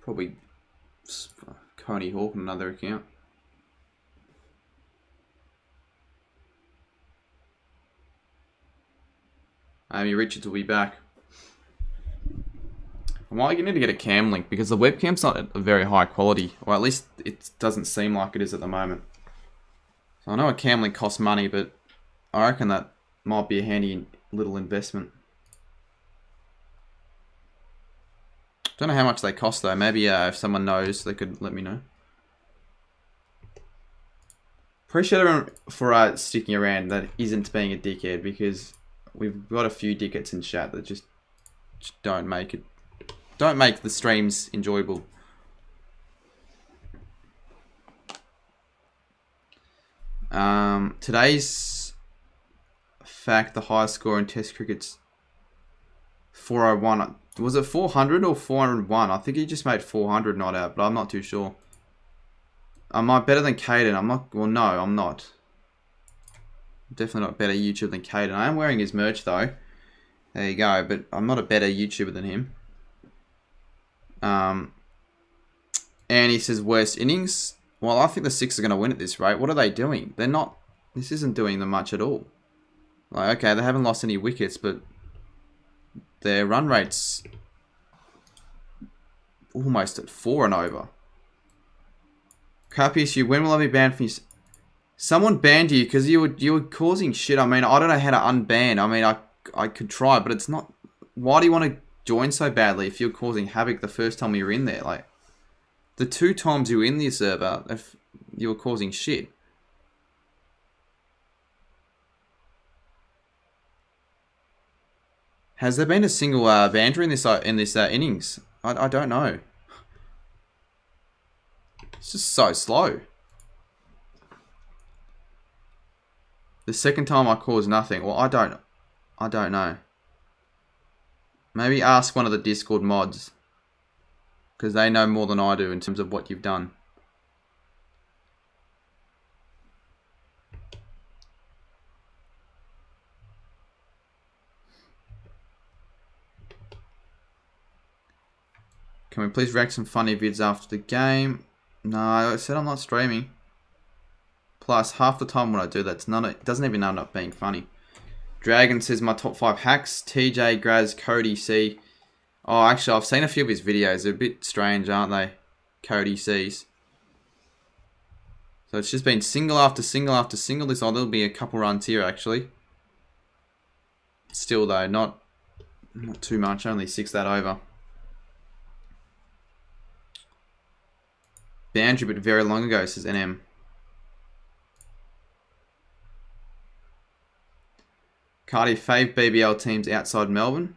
probably Coney Hawk on another account. Amy Richards will be back. I might need to get a cam link because the webcam's not a very high quality, or at least it doesn't seem like it is at the moment. So I know a cam link costs money, but I reckon that might be a handy little investment. Don't know how much they cost though. Maybe if someone knows, they could let me know. Appreciate everyone for sticking around that isn't being a dickhead, because we've got a few dickheads in chat that just don't make it. Don't make the streams enjoyable. Today's fact, the highest score in Test cricket's 401. Was it 400 or 401? I think he just made 400 not out, but I'm not too sure. Am I better than Caden? I'm not. Well, no, I'm not. Definitely not better YouTuber than Caden. I am wearing his merch though. There you go. But I'm not a better YouTuber than him. And he says worst innings. Well, I think the Six are going to win at this rate. What are they doing? They're not. This isn't doing them much at all. Like, okay, they haven't lost any wickets, but their run rate's almost at 4 and over. Cap issue. When will I be banned from you? Someone banned you because you were causing shit. I mean, I don't know how to unban. I mean, I could try, but it's not. Why do you want to join so badly if you're causing havoc the first time you were in there? Like, the 2 times you were in the server, if you were causing shit. Has there been a single banter in this innings? I don't know. It's just so slow. The second time I caused nothing. Well, I don't know. Maybe ask one of the Discord mods, because they know more than I do in terms of what you've done. Can we please react some funny vids after the game? No, I said I'm not streaming. Plus, half the time when I do that, it doesn't even end up being funny. Dragon says my top 5 hacks. TJ, Graz, Cody, C. Oh, actually, I've seen a few of his videos. They're a bit strange, aren't they? Cody C's. So it's just been single after single after single. There'll be a couple runs here, actually. Still, though, not too much. Only 6 that over. Boundary, but very long ago, says NM. Cardi, fave BBL teams outside Melbourne?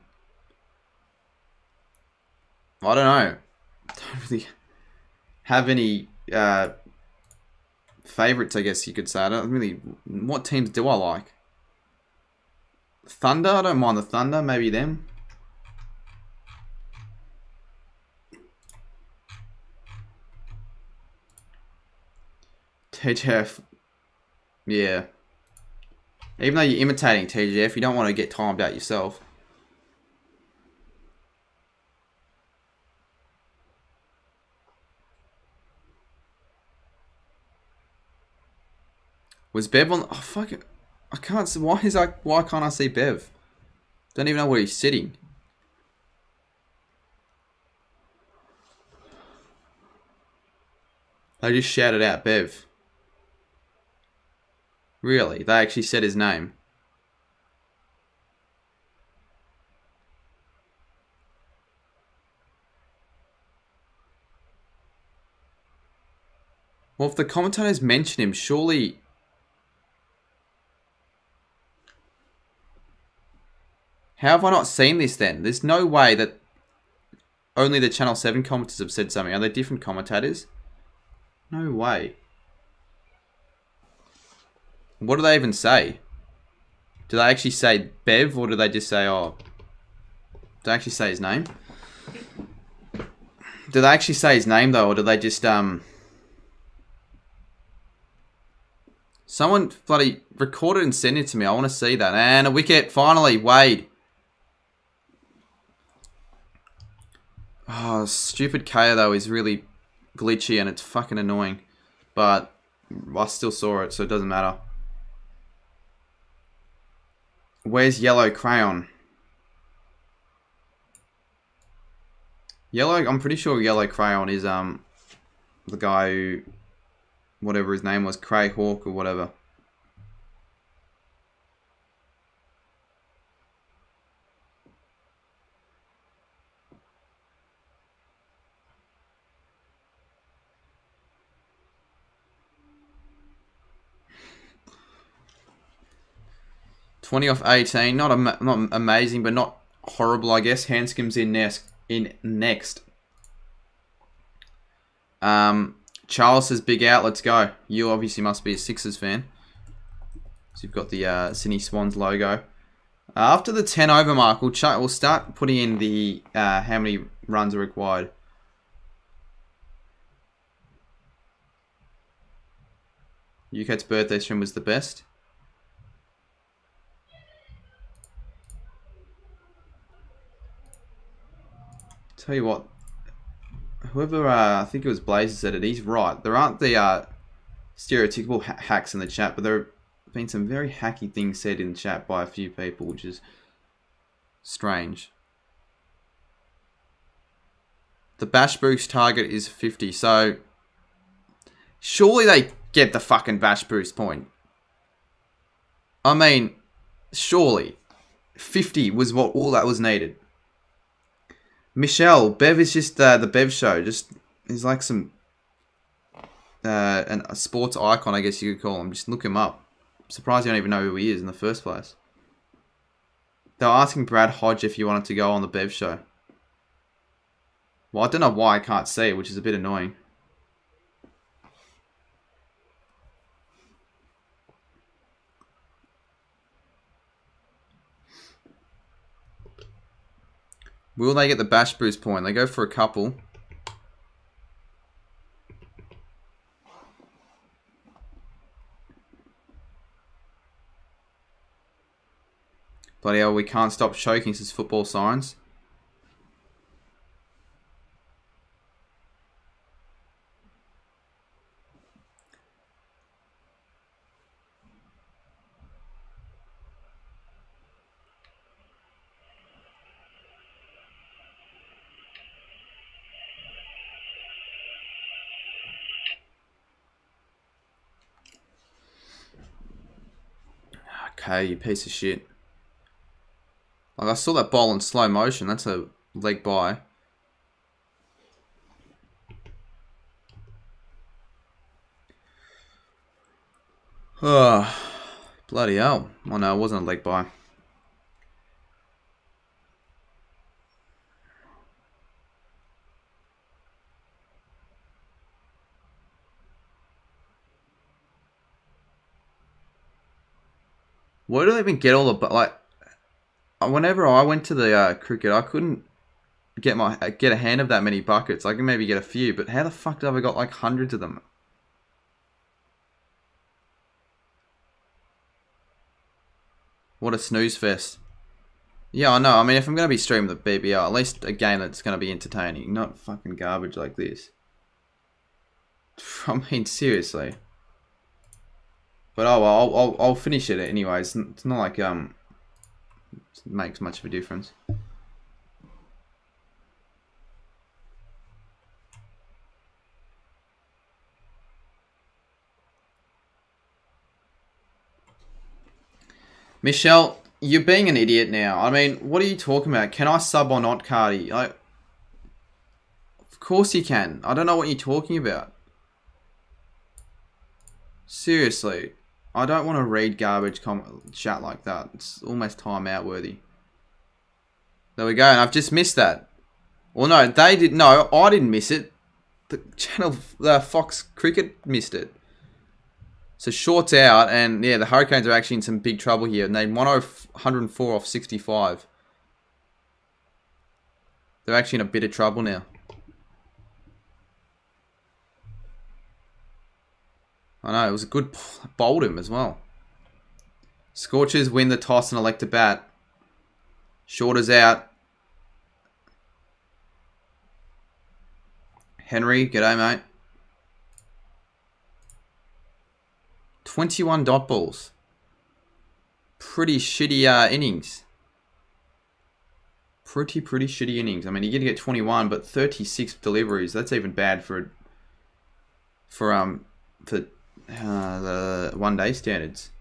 I don't know. I don't really have any favourites, I guess you could say. I don't really... What teams do I like? Thunder? I don't mind the Thunder. Maybe them. TGF. Yeah. Even though you're imitating TGF, you don't want to get timed out yourself. Was Bev on... Oh, fuck it. I can't see... Why can't I see Bev? Don't even know where he's sitting. They just shouted out Bev. Really? They actually said his name. Well, if the commentators mention him, surely... How have I not seen this then? There's no way that only the Channel 7 commentators have said something. Are they different commentators? No way. What do they even say? Do they actually say Bev, or do they just say, oh... Do they actually say his name? Do they actually say his name, though, or do they just, Someone bloody record it and send it to me. I want to see that. And a wicket, finally, Wade. Oh, stupid KO, though, is really glitchy and it's fucking annoying. But I still saw it, so it doesn't matter. Where's Yellow Crayon? I'm pretty sure Yellow Crayon is the guy who, whatever his name was, Cray Hawk or whatever. (20 off 18), not amazing, but not horrible, I guess. Handscomb's in next. Charles says big out. Let's go. You obviously must be a Sixers fan. So you've got the Sydney Swans logo. After the 10 over mark, we'll start putting in the how many runs are required. UCAT's birthday stream was the best. Tell you what, whoever, I think it was Blazer said it, he's right. There aren't the stereotypical hacks in the chat, but there have been some very hacky things said in the chat by a few people, which is strange. The Bash Boost target is 50, so surely they get the fucking Bash Boost point. I mean, surely 50 was what all that was needed. Michelle, Bev is just the Bev show. Just he's like some a sports icon, I guess you could call him. Just look him up. I'm surprised you don't even know who he is in the first place. They were asking Brad Hodge if he wanted to go on the Bev show. Well, I don't know why I can't see it, which is a bit annoying. Will they get the Bash Boost point? They go for a couple. Bloody hell, we can't stop choking since football Sirens. okay, you piece of shit. Like, I saw that ball in slow motion. That's a leg by. Oh, bloody hell. Oh no, it wasn't a leg by. Where do they even get all the... Like, whenever I went to the cricket, I couldn't get a hand of that many buckets. I can maybe get a few, but how the fuck have I got like hundreds of them? What a snooze fest. Yeah, I know. I mean, if I'm going to be streaming the BBL, at least a game that's going to be entertaining, not fucking garbage like this. I mean, seriously. But oh well, I'll finish it anyways. It's not like it makes much of a difference. Michelle, you're being an idiot now. I mean, what are you talking about? Can I sub or not, Cardi? Of course you can. I don't know what you're talking about. Seriously. I don't want to read garbage chat like that. It's almost timeout worthy. There we go, and I've just missed that. Well, no, they did. No, I didn't miss it. The channel, Fox Cricket missed it. So short's out, and yeah, the Hurricanes are actually in some big trouble here. And they 104 off 65. They're actually in a bit of trouble now. I know, it was a good bowled him as well. Scorchers win the toss and elect to bat. Shorter's out. Henry, g'day mate. 21 dot balls. Pretty shitty innings. Pretty shitty innings. I mean, you're going to get 21, but 36 deliveries. That's even bad for the one-day standards.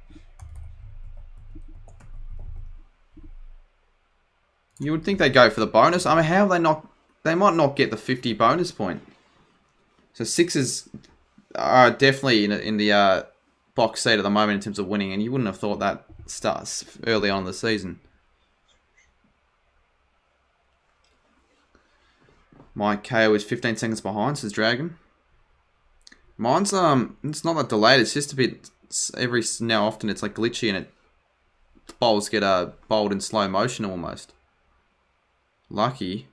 You would think they'd go for the bonus. I mean, how have they not... They might not get the 50 bonus point. So Sixers are definitely in the box seat at the moment in terms of winning, and you wouldn't have thought that starts early on in the season. My KO is 15 seconds behind, says Dragon. Mine's it's not that delayed. It's just a bit every now often it's like glitchy, and bowls get bowled in slow motion almost. Lucky.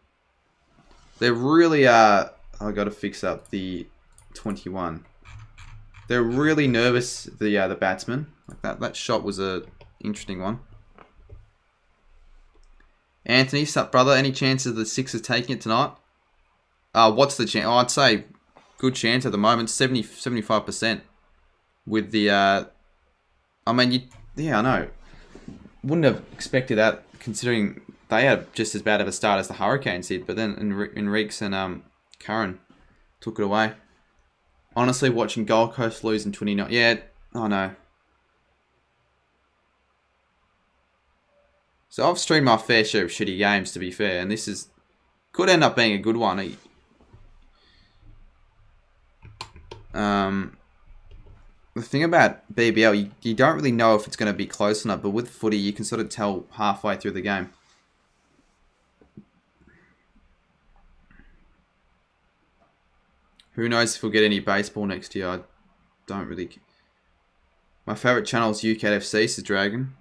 They're really I got to fix up the 21. They're really nervous. The batsman. Like that shot was a interesting one. Anthony, sup brother? Any chance of the Sixers taking it tonight? What's the chance? Oh, I'd say good chance at the moment, 75%. With the, I mean, yeah, I know. Wouldn't have expected that considering they had just as bad of a start as the Hurricanes did, but then Enriques and Curran took it away. Honestly, watching Gold Coast lose in 29, yeah, I know. So I've streamed my fair share of shitty games, to be fair, and this could end up being a good one. The thing about BBL, you don't really know if it's going to be close enough, but with footy, you can sort of tell halfway through the game. Who knows if we'll get any baseball next year? I don't really... My favourite channel is UKFC, says Dragon.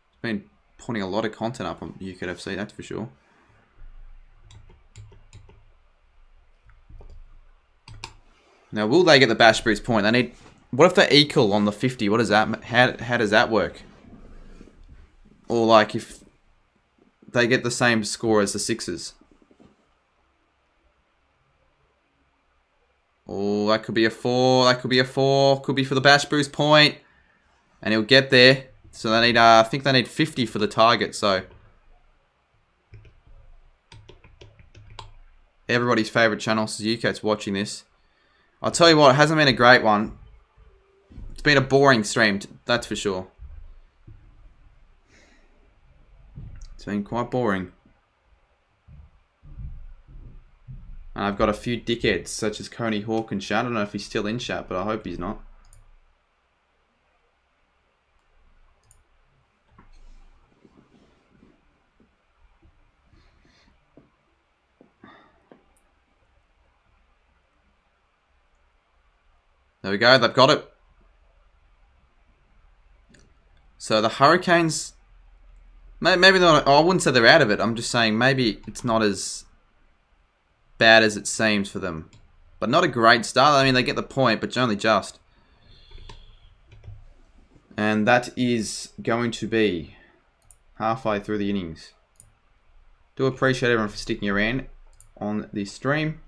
It's been putting a lot of content up on UKFC, that's for sure. Now, will they get the Bash Breeze point? They need... What if they equal on the 50? What is that? How does that work? Or, like, if they get the same score as the Sixers? Oh, that could be a 4. That could be a 4. Could be for the Bash Breeze point. And he'll get there. So they need... I think they need 50 for the target, so... Everybody's favourite channel, says UK's watching this. I'll tell you what, it hasn't been a great one. It's been a boring stream, that's for sure. It's been quite boring. And I've got a few dickheads, such as Coney Hawk and Shaun. I don't know if he's still in chat, but I hope he's not. There we go, they've got it. So the Hurricanes, maybe not, I wouldn't say they're out of it. I'm just saying maybe it's not as bad as it seems for them. But not a great start. I mean, they get the point, but only just. And that is going to be halfway through the innings. Do appreciate everyone for sticking around on this stream.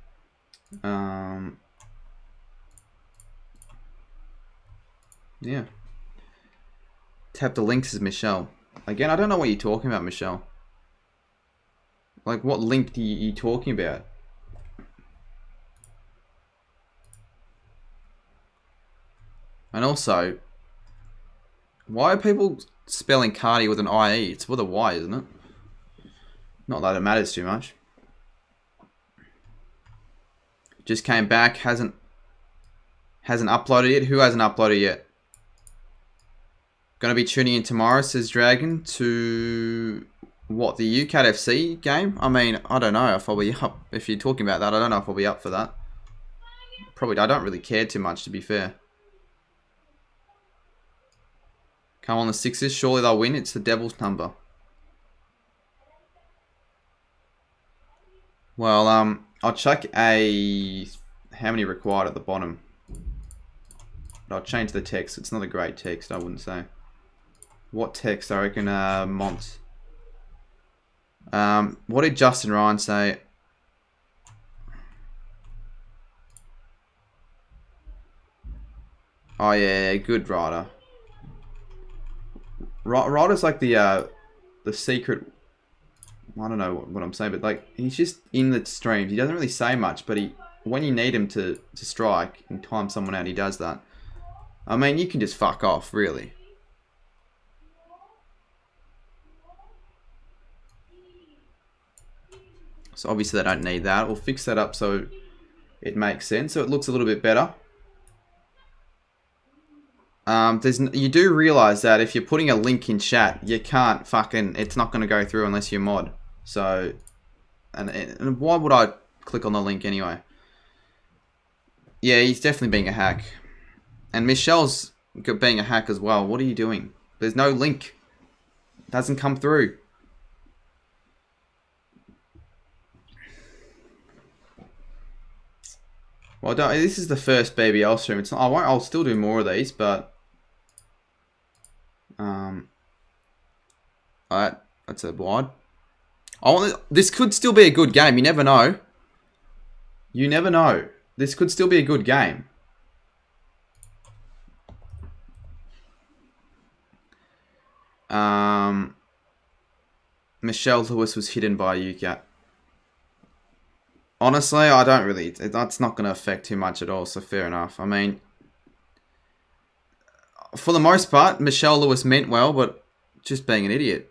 Yeah. Tap the links as Michelle. Again, I don't know what you're talking about, Michelle. Like, what link are you talking about? And also, why are people spelling Cardi with an IE? It's with a Y, isn't it? Not that it matters too much. Just came back, hasn't uploaded yet. Who hasn't uploaded yet? Gonna be tuning in tomorrow, says Dragon, to what, the UCAT FC game? I mean, I don't know if I'll be up. If you're talking about that, I don't know if I'll be up for that. Probably, I don't really care too much, to be fair. Come on, the Sixers, surely they'll win. It's the Devil's number. Well, I'll chuck a how many required at the bottom. But I'll change the text. It's not a great text, I wouldn't say. What text? I reckon Mont. What did Justin Ryan say? Oh yeah, good writer. Writer's like the secret. I don't know what I'm saying, but like he's just in the streams. He doesn't really say much, but when you need him to strike and time someone out, he does that. I mean, you can just fuck off, really. So obviously they don't need that. We'll fix that up so it makes sense, so it looks a little bit better. You do realise that if you're putting a link in chat, you can't fucking, it's not going to go through unless you mod. So, and why would I click on the link anyway? Yeah, he's definitely being a hack. And Michelle's being a hack as well. What are you doing? There's no link. It doesn't come through. Well, this is the first BBL stream. It's not, I'll still do more of these, but alright, that's a wide. This could still be a good game. You never know. You never know. This could still be a good game. Michelle Lewis was hidden by UCAT. Honestly, I don't really... That's not going to affect too much at all, so fair enough. I mean, for the most part, Michelle Lewis meant well, but just being an idiot.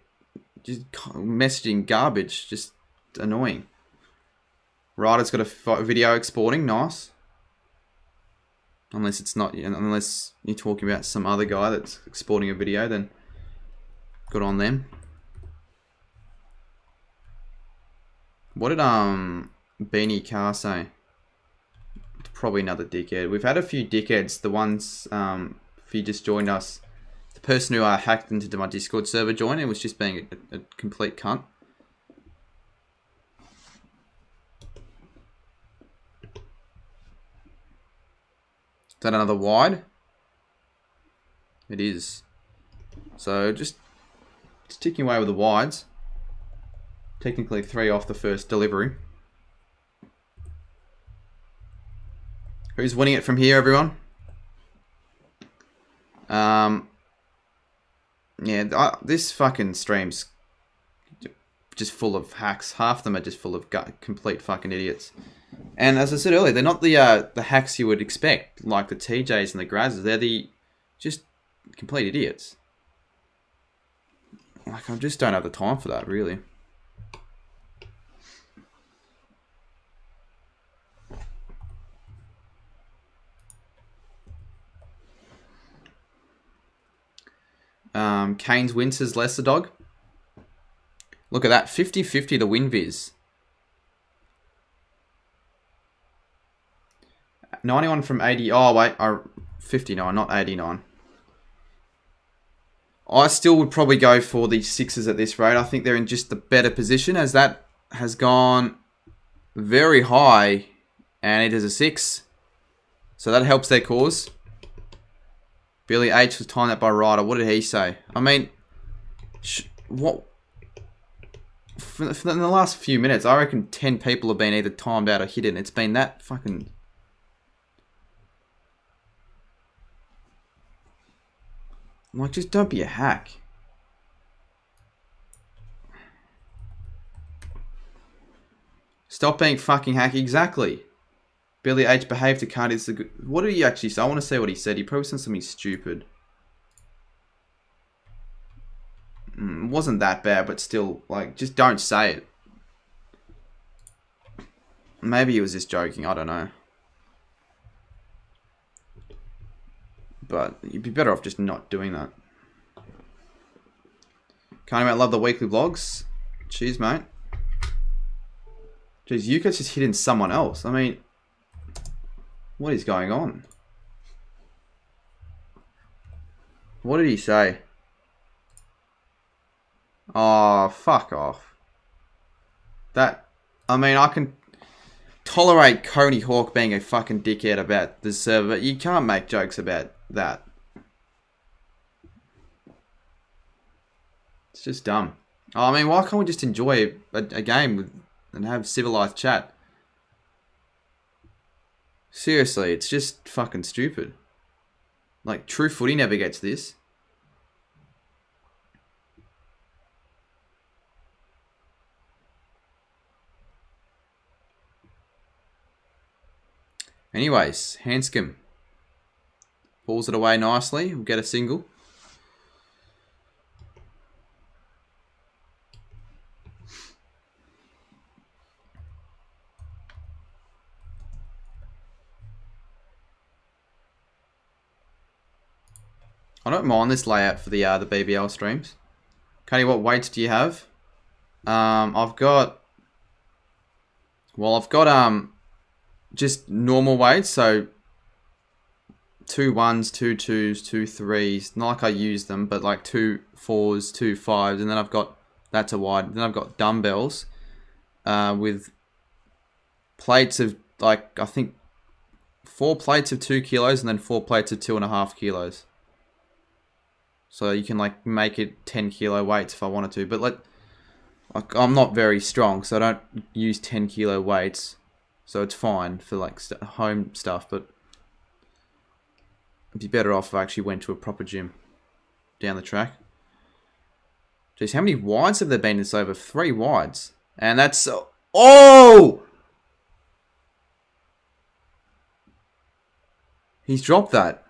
Just messaging garbage. Just annoying. Ryder's got a video exporting. Nice. Unless it's not... Unless you're talking about some other guy that's exporting a video, then good on them. What did Beanie Carr say? Probably another dickhead. We've had a few dickheads. The ones, if you just joined us, the person who hacked into my Discord server joined and was just being a complete cunt. Is that another wide? It is. So just ticking away with the wides. Technically 3 off the first delivery. Who's winning it from here, everyone? Yeah, this fucking stream's just full of hacks. Half of them are just full of complete fucking idiots. And as I said earlier, they're not the hacks you would expect, like the TJs and the Grazes. They're Just complete idiots. Like, I just don't have the time for that, really. Keynes wins says Lesser Dog. Look at that. 50-50 to win Viz. 91 from 80. Oh, wait. 59, not 89. I still would probably go for the sixes at this rate. I think they're in just the better position as that has gone very high and it is a 6. So that helps their cause. Billy H was timed that by Ryder. What did he say? I mean, what? In the last few minutes, I reckon 10 people have been either timed out or hidden. It's been that fucking... Like, just don't be a hack. Stop being fucking hacky. Exactly. Billy H behaved to Cardi. What did he actually say? I want to see what he said. He probably said something stupid. It wasn't that bad, but still, like, just don't say it. Maybe he was just joking. I don't know. But you'd be better off just not doing that. Can't even love the weekly vlogs. Cheers, mate. Jeez, Yuka's just hitting someone else. I mean, what is going on? What did he say? Oh, fuck off. That, I mean, I can tolerate Coney Hawk being a fucking dickhead about the server, but you can't make jokes about that. It's just dumb. Oh, I mean, why can't we just enjoy a game and have civilized chat? Seriously, it's just fucking stupid. Like, True Footy never gets this. Anyways, Hanscom pulls it away nicely. We'll get a single. I don't mind this layout for the BBL streams. Cuddy, what weights do you have? I've got just normal weights, so 2 1s, 2 2s, 2 3s. Not like I use them, but like 2 4s, 2 5s, and then I've got that's a wide. Then I've got dumbbells with plates of like I think 4 plates of 2 kilos and then 4 plates of 2.5 kilos. So you can like make it 10 kilo weights if I wanted to, but like I'm not very strong, so I don't use 10 kilo weights. So it's fine for like home stuff, but it'd be better off if I actually went to a proper gym down the track. Jeez, how many wides have there been in this over? 3 wides. And that's... Oh! He's dropped that.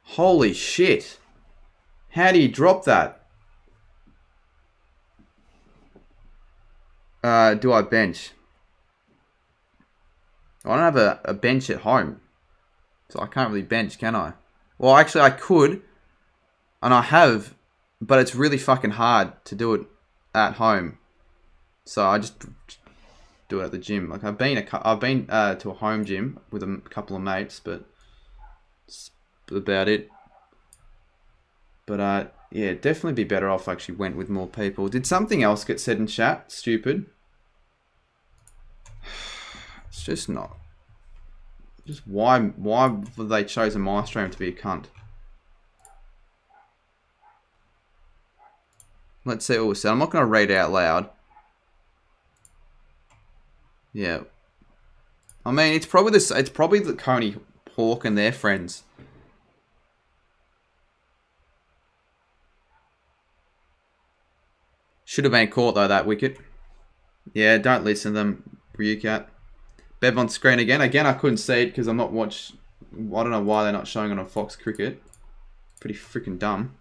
Holy shit. How do you drop that? Do I bench? I don't have a bench at home. So I can't really bench, can I? Well, actually I could. And I have. But it's really fucking hard to do it at home. So I just do it at the gym. Like I've been to a home gym with a couple of mates, but that's about it. But yeah, definitely be better off if I actually went with more people. Did something else get said in chat? Stupid. It's just not. Just why have they chosen my stream to be a cunt? Let's see what was said. I'm not going to read it out loud. Yeah. I mean, it's probably the Coney Hawk and their friends. Should have been caught though, that wicket. Yeah, don't listen to them, Ryukat. Bev on screen again. Again, I couldn't see it because I'm not I don't know why they're not showing it on Fox Cricket. Pretty freaking dumb.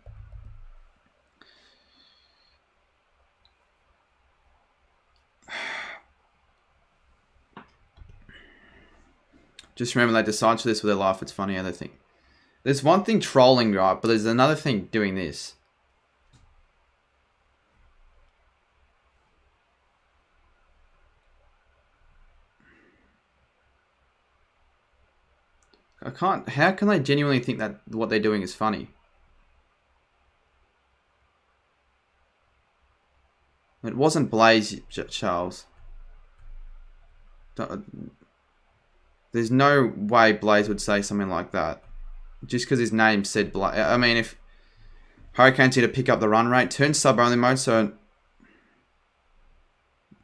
Just remember they decide for this with their life. It's funny how they think. There's one thing trolling, right? But there's another thing doing this. I can't... How can they genuinely think that what they're doing is funny? It wasn't Blaze, Charles. There's no way Blaze would say something like that. Just because his name said Blaze. I mean, if Hurricanes here to pick up the run rate, turn sub-only mode, so...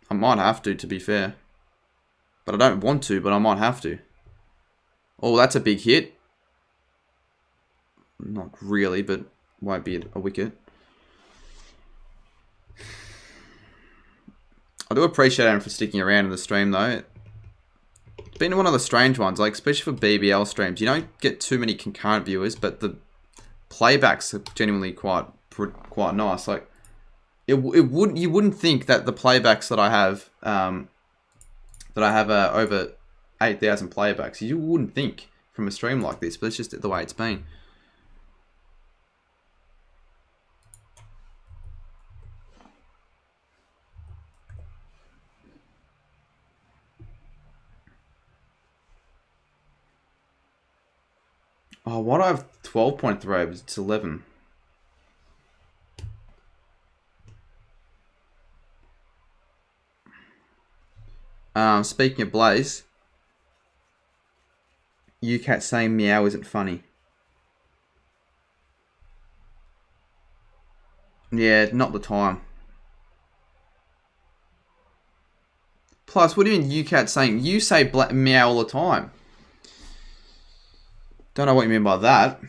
I might have to be fair. But I don't want to, but I might have to. Oh, that's a big hit. Not really, but won't be a wicket. I do appreciate Aaron for sticking around in the stream, though. It's been one of the strange ones, like especially for BBL streams. You don't get too many concurrent viewers, but the playbacks are genuinely quite nice. Like you wouldn't think that the playbacks that I have over 8,000 playbacks. You wouldn't think from a stream like this, but it's just the way it's been. Oh, why do I have 12.3? It's 11. Speaking of Blaze, UCAT saying meow isn't funny. Yeah, not the time. Plus, what do you mean UCAT saying? You say meow all the time. Don't know what you mean by that.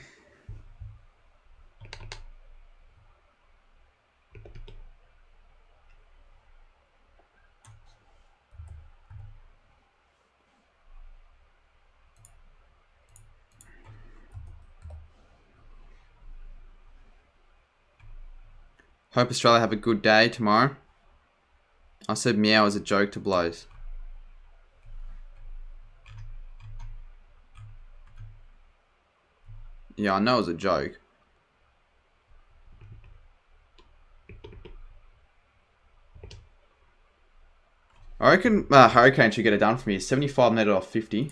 Hope Australia have a good day tomorrow. I said meow as a joke to Blaze. Yeah, I know it was a joke. I reckon Hurricane should get it done for me. 75 netted off 50.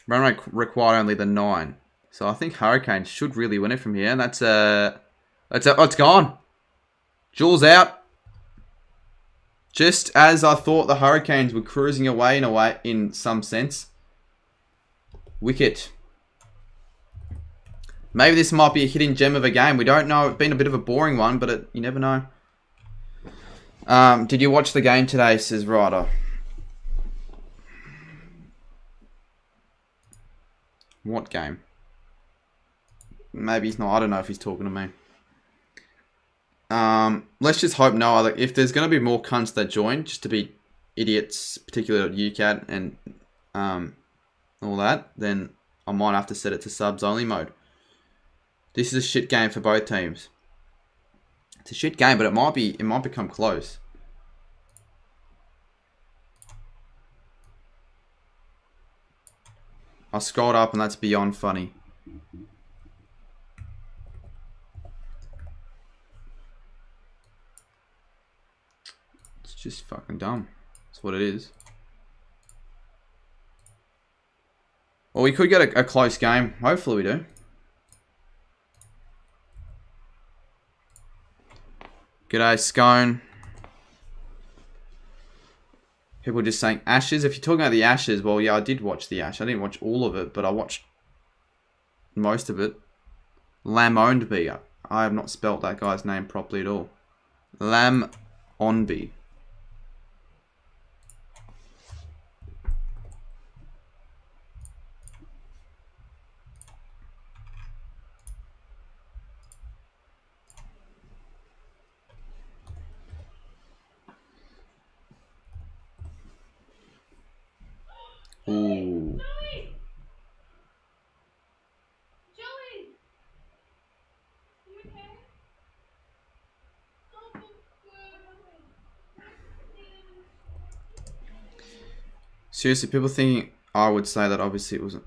Run rate required only the 9. So I think Hurricane should really win it from here. And that's oh, it's gone. Jules out. Just as I thought the Hurricanes were cruising away in some sense. Wicket. Maybe this might be a hidden gem of a game. We don't know. It's been a bit of a boring one, but you never know. Did you watch the game today, says Ryder? What game? Maybe he's not. I don't know if he's talking to me. Let's just hope no other... If there's going to be more cunts that join, just to be idiots, particularly at UCAT and all that, then I might have to set it to subs only mode. This is a shit game for both teams. It's a shit game, but it might become close. I scrolled up and that's beyond funny. It's just fucking dumb. That's what it is. Well, we could get a close game. Hopefully we do. G'day, Scone. People just saying Ashes. If you're talking about the Ashes, well, yeah, I did watch the Ash. I didn't watch all of it, but I watched most of it. LiamJames. I have not spelt that guy's name properly at all. LiamJames. Seriously, people thinking I would say that obviously it wasn't.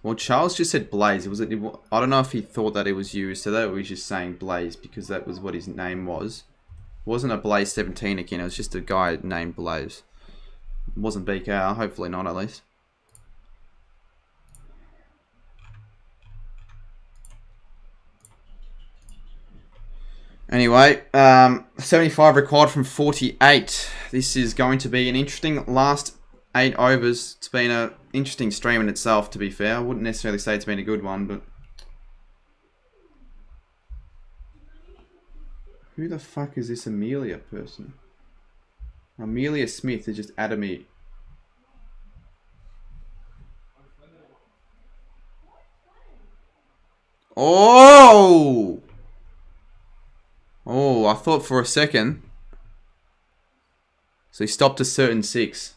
Well, Charles just said Blaze. I don't know if he thought that it was you, so that was just saying Blaze because that was what his name was. It wasn't a Blaze 17 again. It was just a guy named Blaze. It wasn't BKR. Hopefully not, at least. Anyway, 75 required from 48. This is going to be an interesting last 8 overs. It's been an interesting stream in itself, to be fair. I wouldn't necessarily say it's been a good one, but... Who the fuck is this Amelia person? Amelia Smith has just added me. Oh! Oh, I thought for a second. So he stopped a certain 6.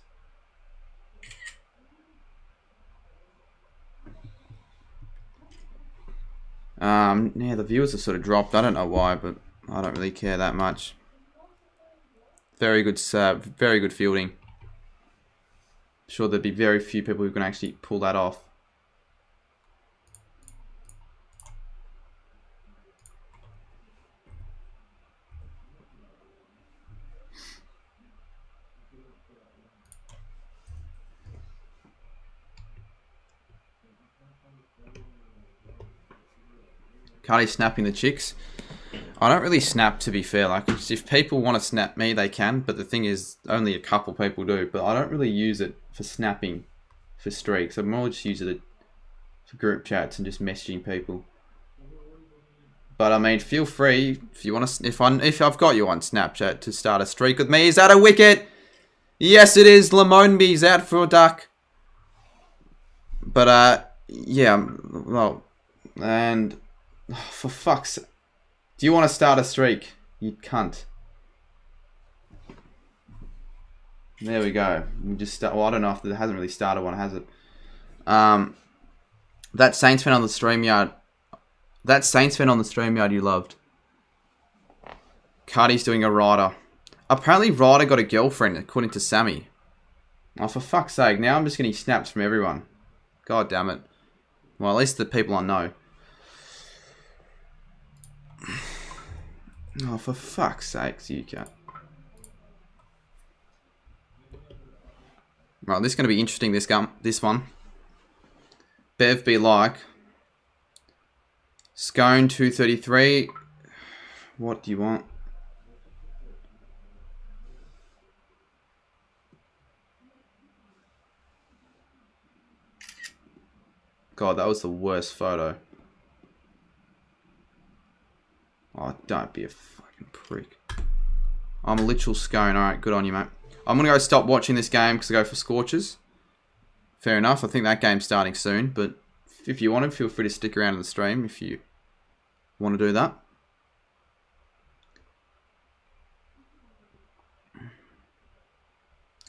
Yeah, the viewers have sort of dropped. I don't know why, but I don't really care that much. Very good fielding. I'm sure there'd be very few people who can actually pull that off. Cardi snapping the chicks. I don't really snap, to be fair. Like, if people want to snap me, they can. But the thing is, only a couple people do. But I don't really use it for snapping for streaks. I more just use it for group chats and just messaging people. But I mean, feel free if you want to. If I've got you on Snapchat to start a streak with me, is that a wicket? Yes, it is. Lamonby's out for a duck. But yeah, well, and oh, for fuck's sake. Do you want to start a streak? You cunt. There we go. We just start. Well, I don't know if it hasn't really started one, has it? That Saints fan on the StreamYard. That Saints fan on the StreamYard you loved. Cardi's doing a rider. Apparently, Ryder got a girlfriend, according to Sammy. Oh, for fuck's sake! Now I'm just getting snaps from everyone. God damn it. Well, at least the people I know. Oh, for fuck's sake, you cat. Right, this is going to be interesting, this one. Bev be like. Scone 233. What do you want? God, that was the worst photo. Oh, don't be a fucking prick. I'm a literal scone. Alright, good on you, mate. I'm going to go stop watching this game because I go for Scorchers. Fair enough. I think that game's starting soon. But if you want to, feel free to stick around in the stream if you want to do that.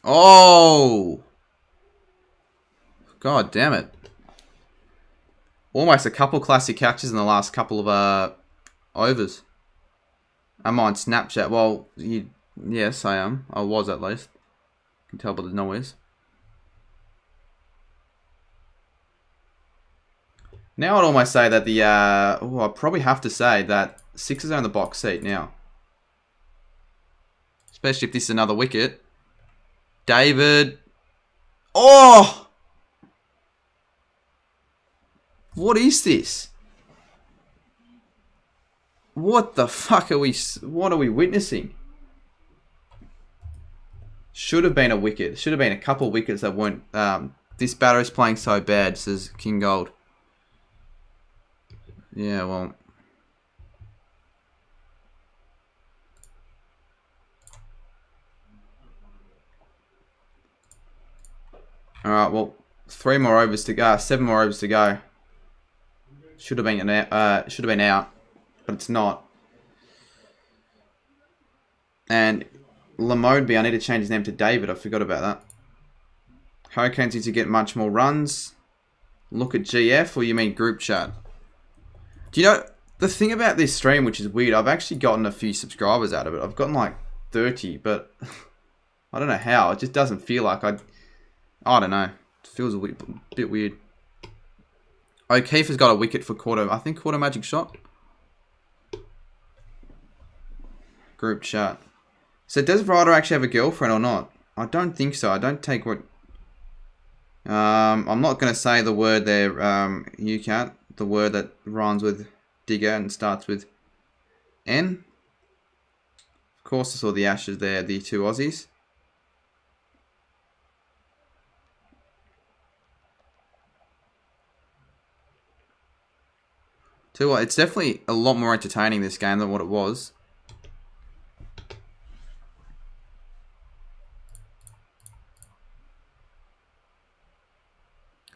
Oh! God damn it. Almost a couple classic catches in the last couple of overs. I'm on Snapchat. Well, yes, I am. I was, at least. You can tell by the noise. Now I'd almost say that the... I probably have to say that Sixers are in the box seat now. Especially if this is another wicket. David. Oh! What is this? What the fuck are we... What are we witnessing? Should have been a wicket. Should have been a couple of wickets that weren't... this batter is playing so bad, says King Gold. Yeah, well... Alright, well... 3 more overs to go. 7 more overs to go. Should have been out. But it's not. And Lamodeby, I need to change his name to David. I forgot about that. Hurricanes need to get much more runs. Look at GF, or you mean group chat? Do you know, the thing about this stream, which is weird, I've actually gotten a few subscribers out of it. I've gotten like 30, but I don't know how. It just doesn't feel like I don't know. It feels a bit weird. O'Keefe has got a wicket for quarter magic shot. Group chat. So does Ryder actually have a girlfriend or not? I don't think so. I don't take what... I'm not going to say the word there, you can't. The word that rhymes with digger and starts with N. Of course, I saw the Ashes there, the two Aussies. Tell you what, it's definitely a lot more entertaining this game than what it was.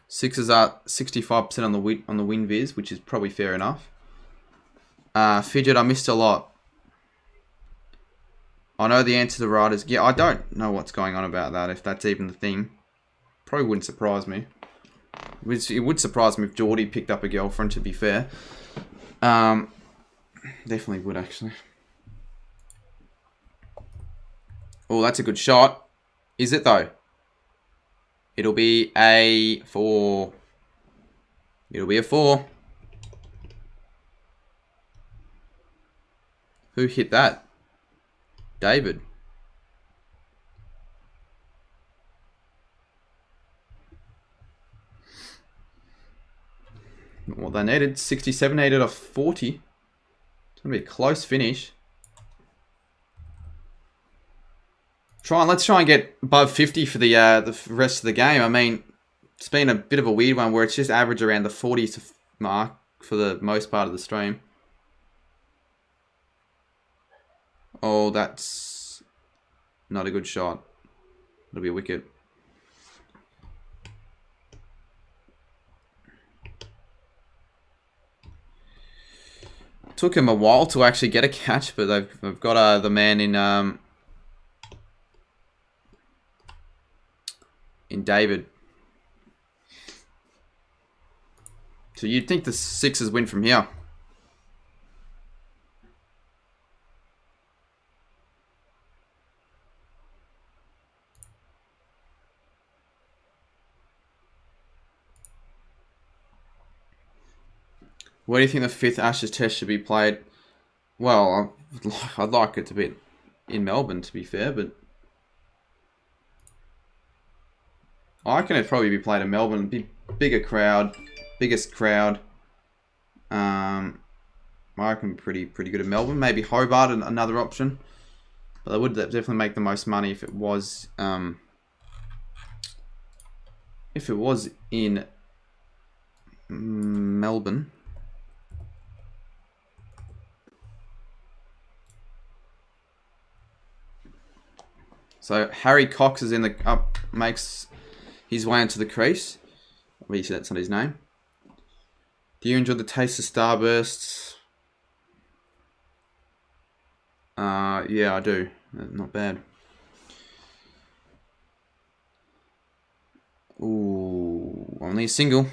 Sixers are 65% on the win viz, which is probably fair enough. Fidget, I missed a lot. I know the answer to the Riders. Yeah, I don't know what's going on about that, if that's even the thing. Probably wouldn't surprise me. It would surprise me if Geordie picked up a girlfriend, to be fair. Definitely would, actually. Oh, that's a good shot. Is it, though? It'll be a 4. It'll be a 4. Who hit that? David. Not what they needed. 67 needed a 40. It's going to be a close finish. Let's try and get above 50 for the rest of the game. I mean, it's been a bit of a weird one where it's just average around the 40 mark for the most part of the stream. Oh, that's not a good shot. It'll be a wicket. Took him a while to actually get a catch, but they've got the man in David. So you'd think the Sixers win from here. Where do you think the 5th Ashes Test should be played? Well, I'd like it to be in Melbourne, to be fair, but I reckon it'd probably be played in Melbourne. Bigger crowd, biggest crowd. I reckon pretty good in Melbourne. Maybe Hobart, another option. But they would definitely make the most money if it was in Melbourne. So Harry Cox is in the makes his way into the crease. Obviously that's not his name. Do you enjoy the taste of Starbursts? Yeah, I do. Not bad. Ooh, only a single.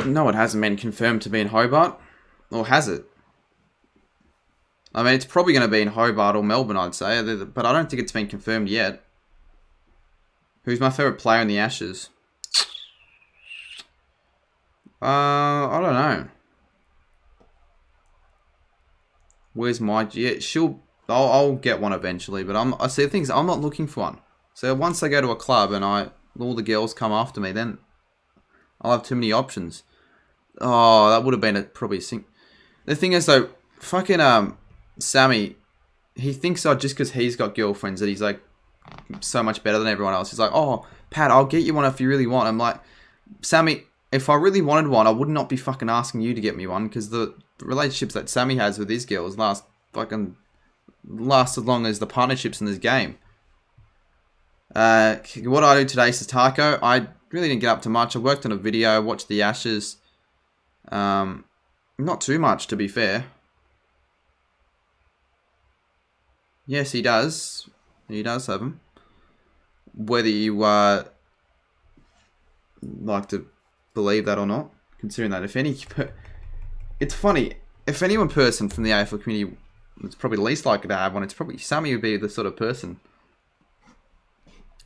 No, it hasn't been confirmed to be in Hobart. Or has it? I mean, it's probably going to be in Hobart or Melbourne, I'd say. But I don't think it's been confirmed yet. Who's my favourite player in the Ashes? I don't know. Where's my... Yeah, I'll get one eventually. But I see the things. I'm not looking for one. So once I go to a club and all the girls come after me, then I'll have too many options. Oh, that would have been probably a sink. The thing is, though, fucking Sammy, he thinks just because he's got girlfriends that he's like so much better than everyone else. He's like, oh, Pat, I'll get you one if you really want. I'm like, Sammy, if I really wanted one, I would not be fucking asking you to get me one, because the relationships that Sammy has with his girls last as long as the partnerships in this game. What I do today, says Taco, I really didn't get up to much. I worked on a video, watched the Ashes. Not too much, to be fair. Yes, he does. He does have them. Whether you like to believe that or not. Considering that it's funny, if any one person from the AFL community was probably least likely to have one, it's probably Sammy would be the sort of person.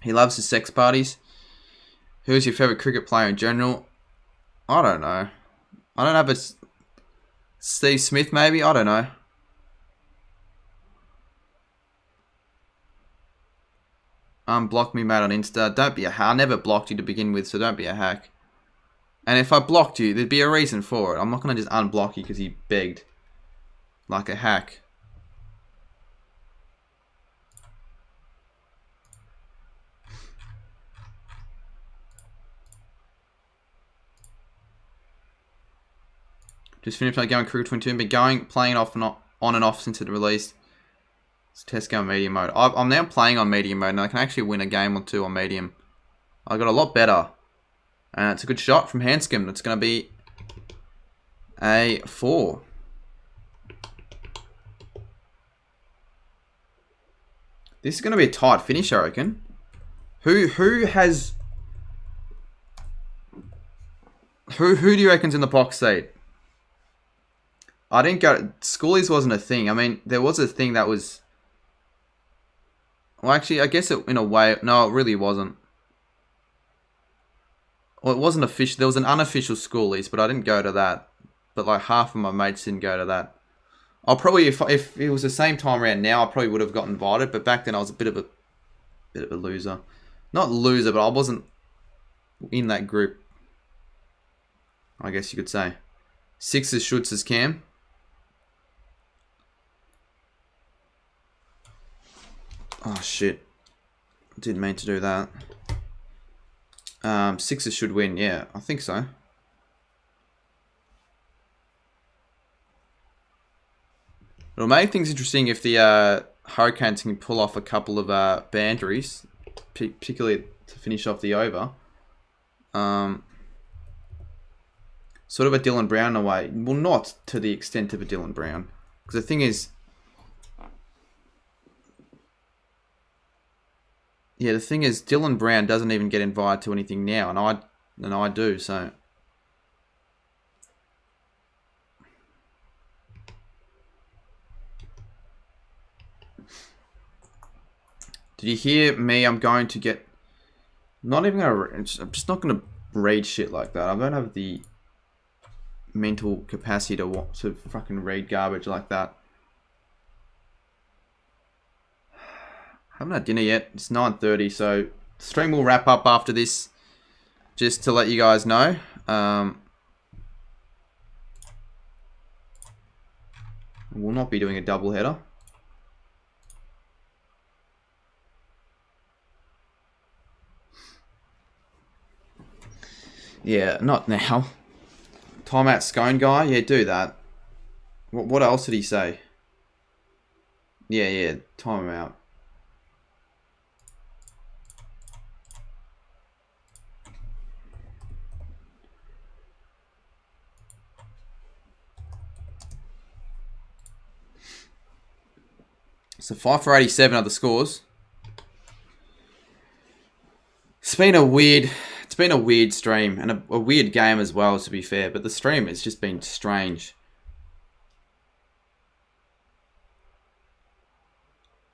He loves his sex parties. Who's your favourite cricket player in general? I don't know. I don't have a... Steve Smith, maybe? I don't know. Unblock me, mate, on Insta. Don't be a hack. I never blocked you to begin with, so don't be a hack. And if I blocked you, there'd be a reason for it. I'm not going to just unblock you because you begged. Like a hack. Just finished my going Crew 22 and been playing off and on and off since it released. It's test game medium mode. I'm now playing on medium mode and I can actually win a game or two on medium. I got a lot better. And it's a good shot from Hanscom. It's going to be a 4. This is going to be a tight finish, I reckon. Who do you reckon's in the box seat? I didn't go... Schoolies wasn't a thing. I mean, there was a thing that was... Well, actually, I guess it, in a way... No, it really wasn't. Well, it wasn't official. There was an unofficial Schoolies, but I didn't go to that. But like half of my mates didn't go to that. I'll probably, if it was the same time around now, I probably would have got invited. But back then, I was a bit of a loser. Not loser, but I wasn't in that group. I guess you could say. Sixes, Schutz's Cam. Oh shit! Didn't mean to do that. Sixers should win. Yeah, I think so. It'll make things interesting if the Hurricanes can pull off a couple of boundaries, particularly to finish off the over. Sort of a Dylan Brown in a way. Well, not to the extent of a Dylan Brown. Because the thing is... Yeah, the thing is, Dylan Brown doesn't even get invited to anything now, and I do, so... Did you hear me? I'm going to get... I'm just not going to read shit like that. I don't have the mental capacity to fucking read garbage like that. Haven't had dinner yet. It's 9:30, so the stream will wrap up after this. Just to let you guys know. We'll not be doing a double header. Yeah, not now. Timeout Scone guy? Yeah, do that. What else did he say? Yeah, time him out. So 5 for 87 are the scores. It's been a weird stream and a weird game as well, to be fair. But the stream has just been strange.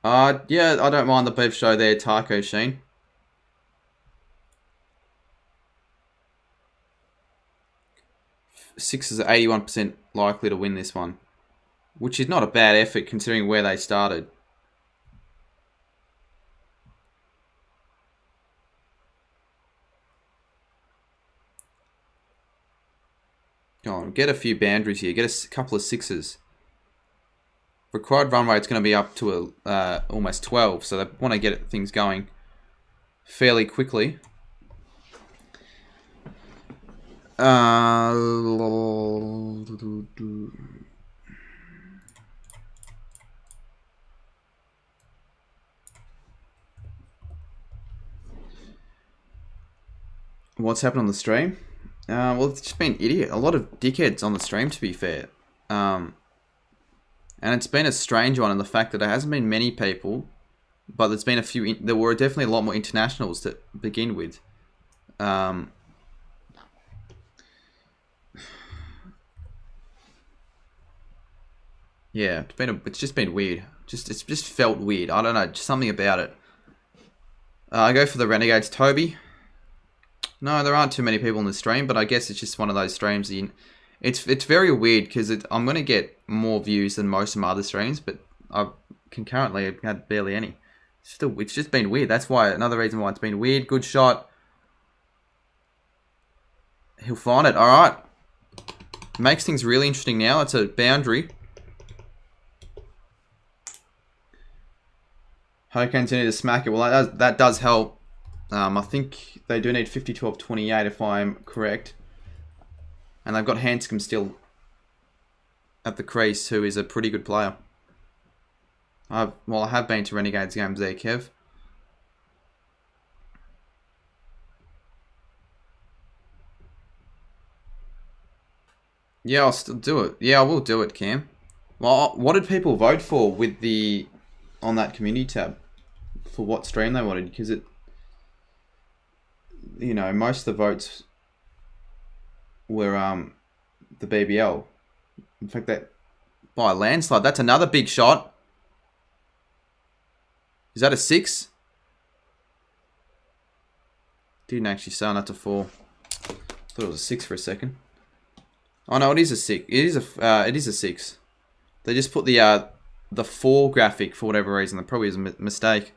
Yeah, I don't mind the beef show there, Taco Sheen. Sixers are 81% likely to win this one, which is not a bad effort considering where they started. Go on, get a few boundaries here. Get a couple of sixes. Required run rate's going to be up to almost 12, so they want to get things going fairly quickly. What's happened on the stream? Well, it's just been a lot of dickheads on the stream, to be fair. And it's been a strange one in the fact that there hasn't been many people, but there's been a few. There were definitely a lot more internationals to begin with. Yeah, it's just been weird. It's just felt weird. I don't know, just something about it. I go for the Renegades. Toby. No, there aren't too many people in the stream, but I guess it's just one of those streams. It's very weird because I'm going to get more views than most of my other streams, but I concurrently have had barely any. It's just been weird. That's why, another reason why it's been weird. Good shot. He'll find it. All right. Makes things really interesting now. It's a boundary. Hurricanes need to smack it. Well, that does help. I think they do need 52 of 28 if I'm correct. And they've got Hanscom still at the crease, who is a pretty good player. I have been to Renegades games there, Kev. Yeah, I'll still do it. Yeah, I will do it, Cam. Well, what did people vote for with on that community tab? For what stream they wanted? Because most of the votes were the BBL. In fact, that by a landslide. That's another big shot. Is that a 6? Didn't actually sound that to 4. Thought it was a 6 for a second. Oh no, it is a 6. It is a 6. They just put the 4 graphic for whatever reason. That probably is a mistake.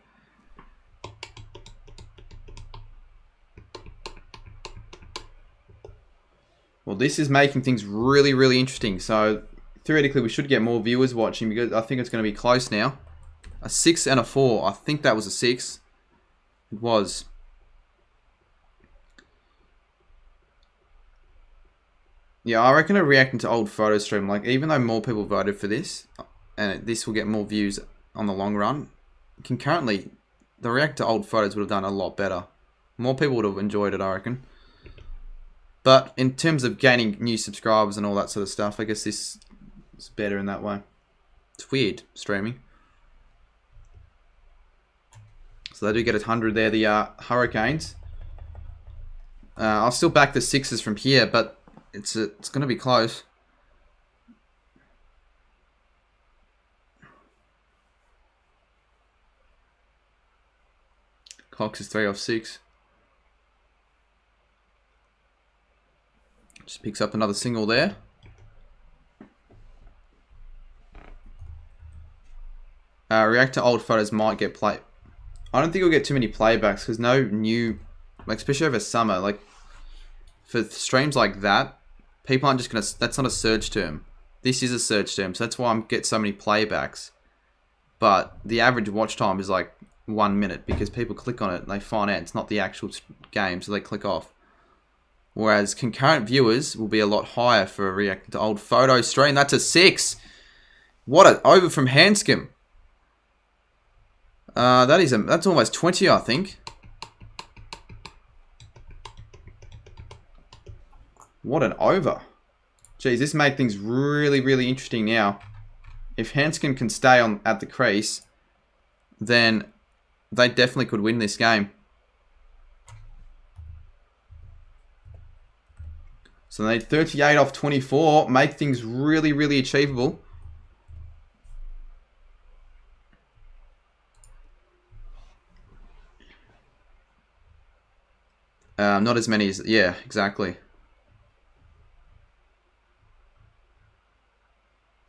Well, this is making things really, really interesting. So, theoretically, we should get more viewers watching because I think it's going to be close now. A 6 and a 4. I think that was a 6. It was. Yeah, I reckon a reacting to old photo stream, like, even though more people voted for this, and this will get more views on the long run, concurrently, the react to old photos would have done a lot better. More people would have enjoyed it, I reckon. But in terms of gaining new subscribers and all that sort of stuff, I guess this is better in that way. It's weird, streaming. So they do get 100 there, the Hurricanes. I'll still back the 6s from here, but it's going to be close. Cox is 3 off 6. Just picks up another single there. React to old photos might get play. I don't think we'll get too many playbacks because no new, like especially over summer, like for streams like that, people aren't just gonna. That's not a search term. This is a search term, so that's why I get so many playbacks. But the average watch time is like 1 minute because people click on it and they find out it's not the actual game, so they click off. Whereas concurrent viewers will be a lot higher for a react to old photo stream. That's a 6. What an over from Hanscom. That's almost 20, I think. What an over. Geez, this makes things really, really interesting now. If Hanscom can stay at the crease, then they definitely could win this game. So they need 38 off 24, make things really, really achievable. Not as many as, yeah, exactly.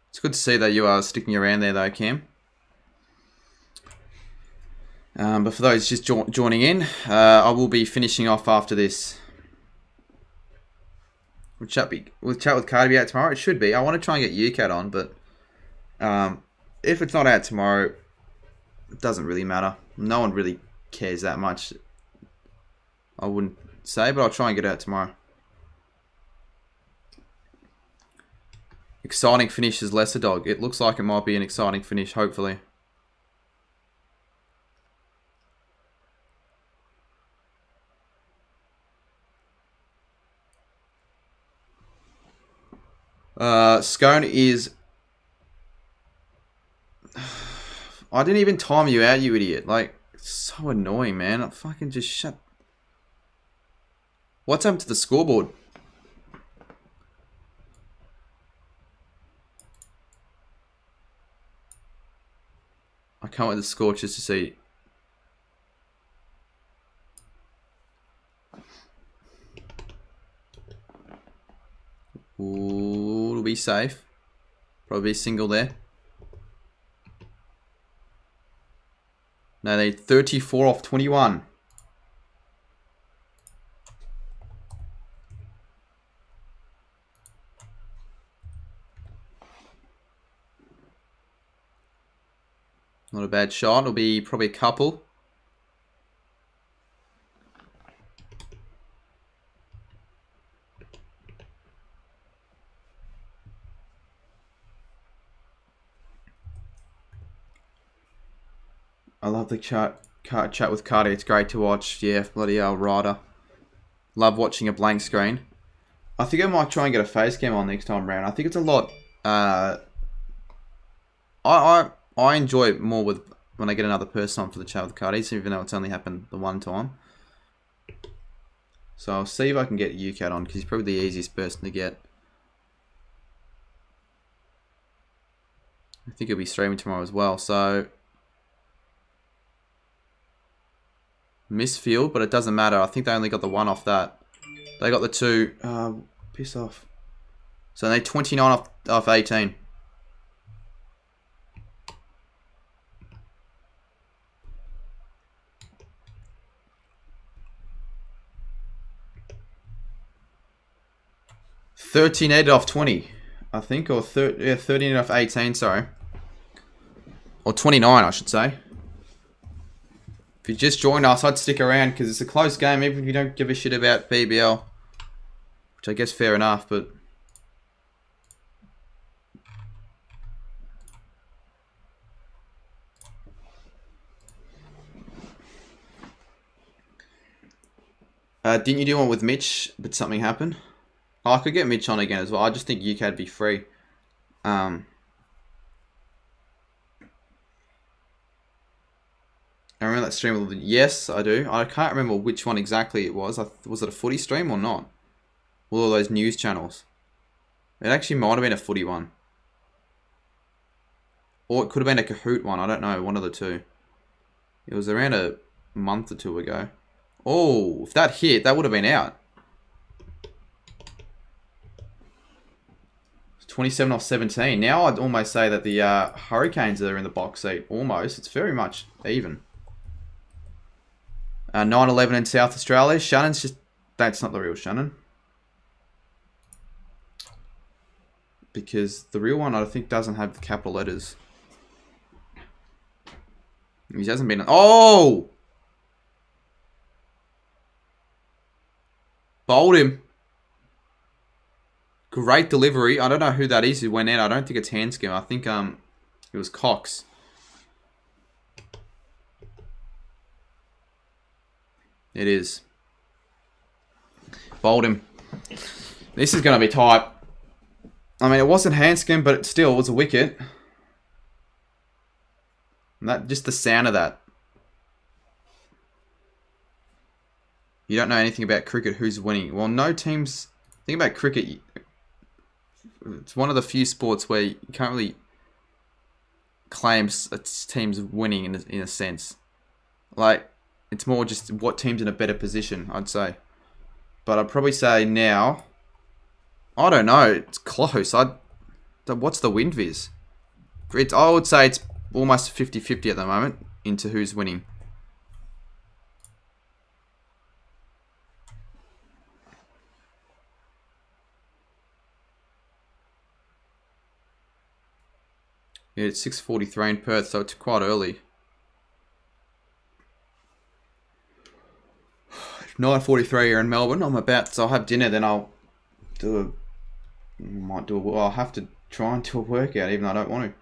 It's good to see that you are sticking around there though, Cam. But for those just joining in, I will be finishing off after this. We'll chat with Cardi out tomorrow. It should be. I want to try and get UCAT on, but if it's not out tomorrow, it doesn't really matter. No one really cares that much. I wouldn't say, but I'll try and get out tomorrow. Exciting finish is Lesser Dog. It looks like it might be an exciting finish, hopefully. Scone is... I didn't even time you out, you idiot. Like, it's so annoying, man. I fucking just shut... What's happened to the scoreboard? I can't wait the score just to see. Ooh, it'll be safe. Probably a single there. No, they 34 off 21. Not a bad shot. It'll be probably a couple. I love the chat with Cardi. It's great to watch. Yeah, bloody hell, Ryder. Love watching a blank screen. I think I might try and get a face cam on next time round. I think it's a lot. I enjoy it more with when I get another person on for the chat with Cardi, even though it's only happened the one time. So I'll see if I can get UCAT on because he's probably the easiest person to get. I think he'll be streaming tomorrow as well. So misfield, but it doesn't matter. I think they only got the one off that. They got the two. Piss off. So they 29 off 18. $13 off 20, I think, or 13 off 18. Sorry, or 29, I should say. If you just joined us, I'd stick around because it's a close game, even if you don't give a shit about BBL, which I guess fair enough, but. Didn't you do one with Mitch, but something happened? Oh, I could get Mitch on again as well. I just think UCAD'd be free. I remember that stream. Yes, I do. I can't remember which one exactly it was. Was it a footy stream or not? With all those news channels. It actually might have been a footy one. Or it could have been a Kahoot one. I don't know. One of the two. It was around a month or two ago. Oh, if that hit, that would have been out. 27 off 17. Now I'd almost say that the Hurricanes are in the box seat. Almost. It's very much even. 9-11 in South Australia. Shannon's just... That's not the real Shannon. Because the real one, I think, doesn't have the capital letters. He hasn't been... Oh! Bowled him. Great delivery. I don't know who that is who went out. I don't think it's Hanscom. I think it was Cox. It is. Bowled him. This is going to be tight. I mean, it wasn't Hanscom, but it still was a wicket. And that, just the sound of that. You don't know anything about cricket, who's winning. Well, no teams... Think about cricket. It's one of the few sports where you can't really claim a team's winning in a sense. Like, it's more just what team's in a better position, I'd say. But I'd probably say now... I don't know. It's close. What's the wind viz? I would say it's almost 50-50 at the moment into who's winning. Yeah, it's 6:43 in Perth, so it's quite early. 9:43 here in Melbourne. So I'll have dinner, then I'll I'll have to try and do a workout, even though I don't want to.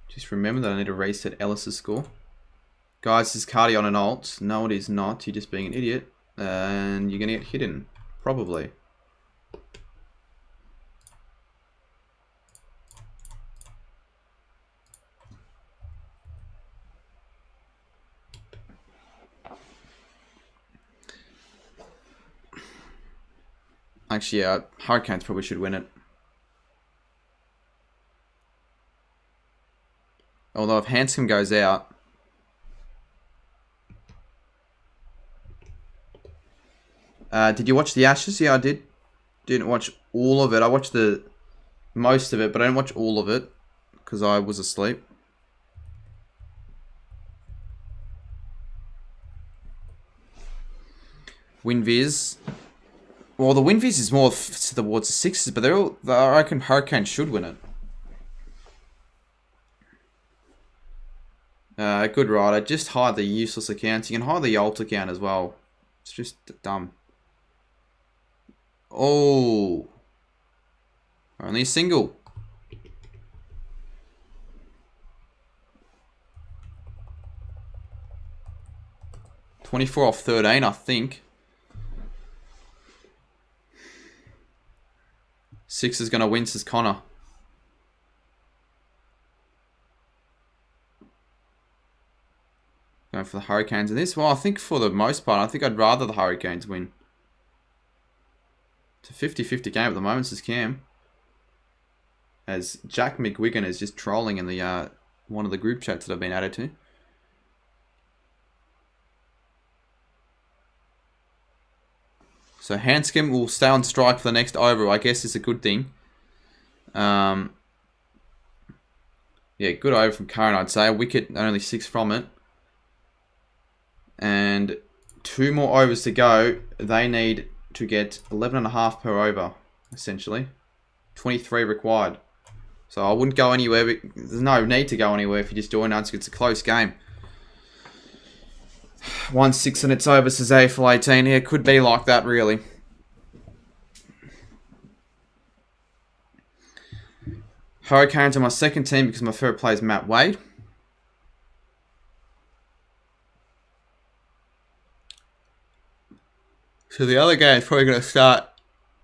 Just remember that I need to reset Ellis's score. Guys, this is Cardi on an alt. No, it is not. You're just being an idiot. And you're going to get hidden. Probably. Actually, yeah, Hurricanes probably should win it. Although if Hanscom goes out... did you watch the Ashes? Yeah, I did. Didn't watch all of it. I watched most of it, but I didn't watch all of it because I was asleep. WinViz. Well, the WinViz is more towards the Sixers, but I reckon Hurricanes should win it. Good rider. Just hide the useless accounts. You can hide the alt account as well. It's just dumb. Oh. Only a single. $24 off 13, I think. Six is going to win, says Connor. Going for the Hurricanes in this. Well, I think for the most part, I think I'd rather the Hurricanes win. It's a 50-50 game at the moment, says Cam. As Jack McGuigan is just trolling in the one of the group chats that I've been added to. So Hanscom will stay on strike for the next over. I guess is a good thing. Yeah, good over from Curran, I'd say. A wicket, only 6 from it. And 2 more overs to go. They need to get 11.5 per over, essentially. 23 required. So I wouldn't go anywhere. But there's no need to go anywhere if you just join us. It's a close game. 1-6 and it's over, says AFL 18. Yeah, it could be like that, really. Hurricanes are my second team because my favourite player is Matt Wade. So the other game is probably going to start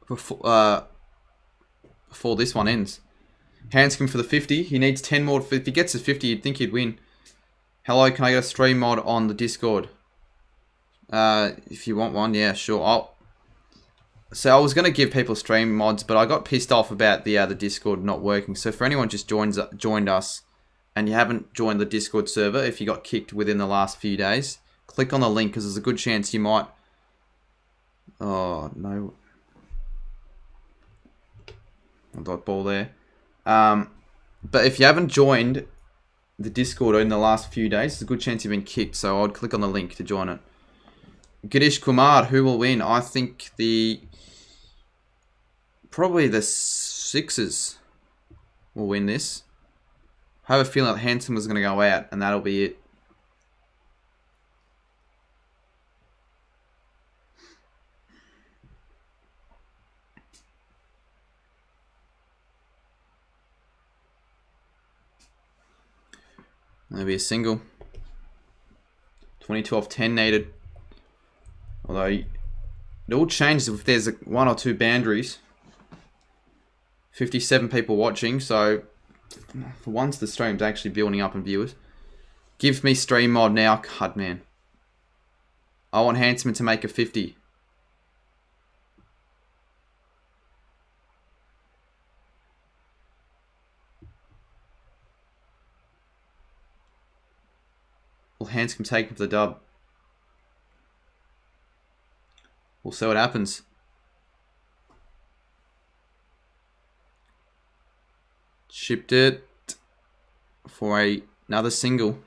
before this one ends. Hanscom for the 50. He needs 10 more. If he gets to 50, you'd think he'd win. Hello, can I get a stream mod on the Discord? If you want one, yeah, sure. So I was going to give people stream mods, but I got pissed off about the Discord not working. So for anyone just joined us and you haven't joined the Discord server, if you got kicked within the last few days, click on the link because there's a good chance you might... Oh, no. Dot ball there. But if you haven't joined the Discord in the last few days, there's a good chance you've been kicked. So I'd click on the link to join it. Girish Kumar, who will win? I think probably the Sixers will win this. I have a feeling that Hanson was going to go out, and that'll be it. Maybe a single. 22 off 10 needed. Although it all changes if there's 1 or 2 boundaries. 57 people watching, so for once the stream's actually building up in viewers. Give me stream mod now, God man. I want Handsman to make a 50. Will Hanscom take him for the dub? We'll see what happens. Shipped it for another single.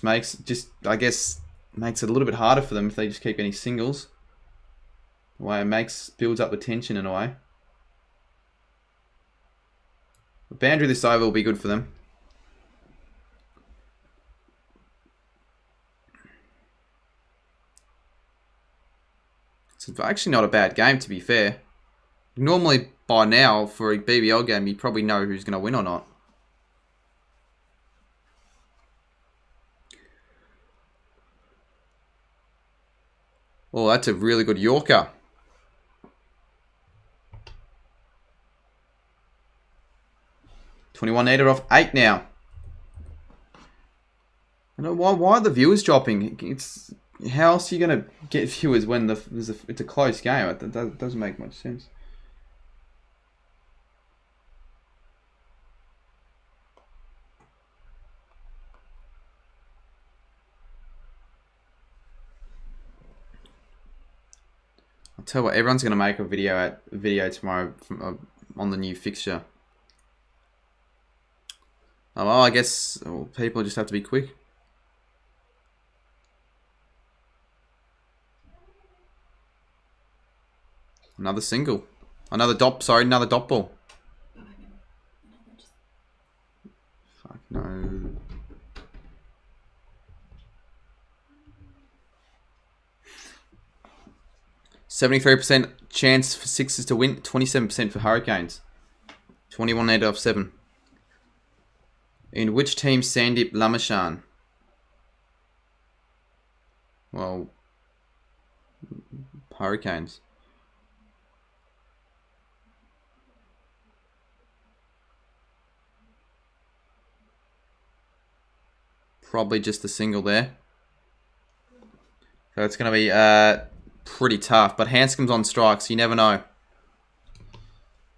I guess makes it a little bit harder for them if they just keep getting singles. The way it builds up the tension in a way. The boundary this over will be good for them. It's actually not a bad game, to be fair. Normally, by now, for a BBL game, you probably know who's going to win or not. Oh, that's a really good Yorker. $21 needed off 8 now. I don't know why are the viewers dropping? It's how else are you going to get viewers when it's a close game? That doesn't make much sense. I'll tell you what, everyone's going to make a video tomorrow on the new fixture. Oh, well, I guess people just have to be quick. Another single. Another dot ball. Fuck no. %73% chance for Sixers to win, 27% for Hurricanes. 21 needed off 7. In which team Sandeep Lamashan? Well, Hurricanes. Probably just a single there. So it's going to be pretty tough. But Hanscom's on strike, so you never know.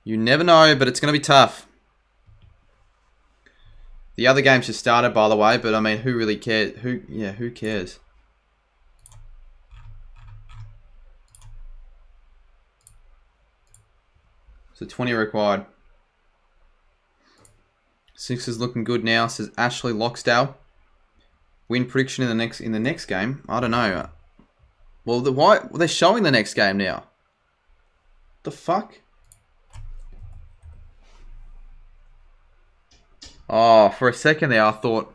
You never know, but it's going to be tough. The other games just started, by the way, but I mean, who really cares? Who cares? So 20 required. Sixers looking good now, says Ashley Loxdale. Win prediction in the next game? I don't know. Well, why they're showing the next game now? The fuck? Oh, for a second there, I thought.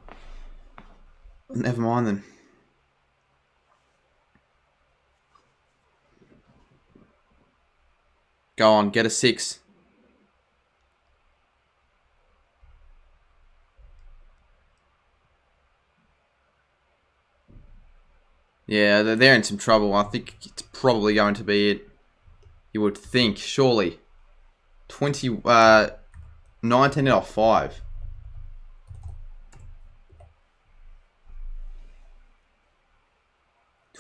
Never mind then. Go on, get a 6. Yeah, they're in some trouble. I think it's probably going to be it. You would think, surely. 19 off 5.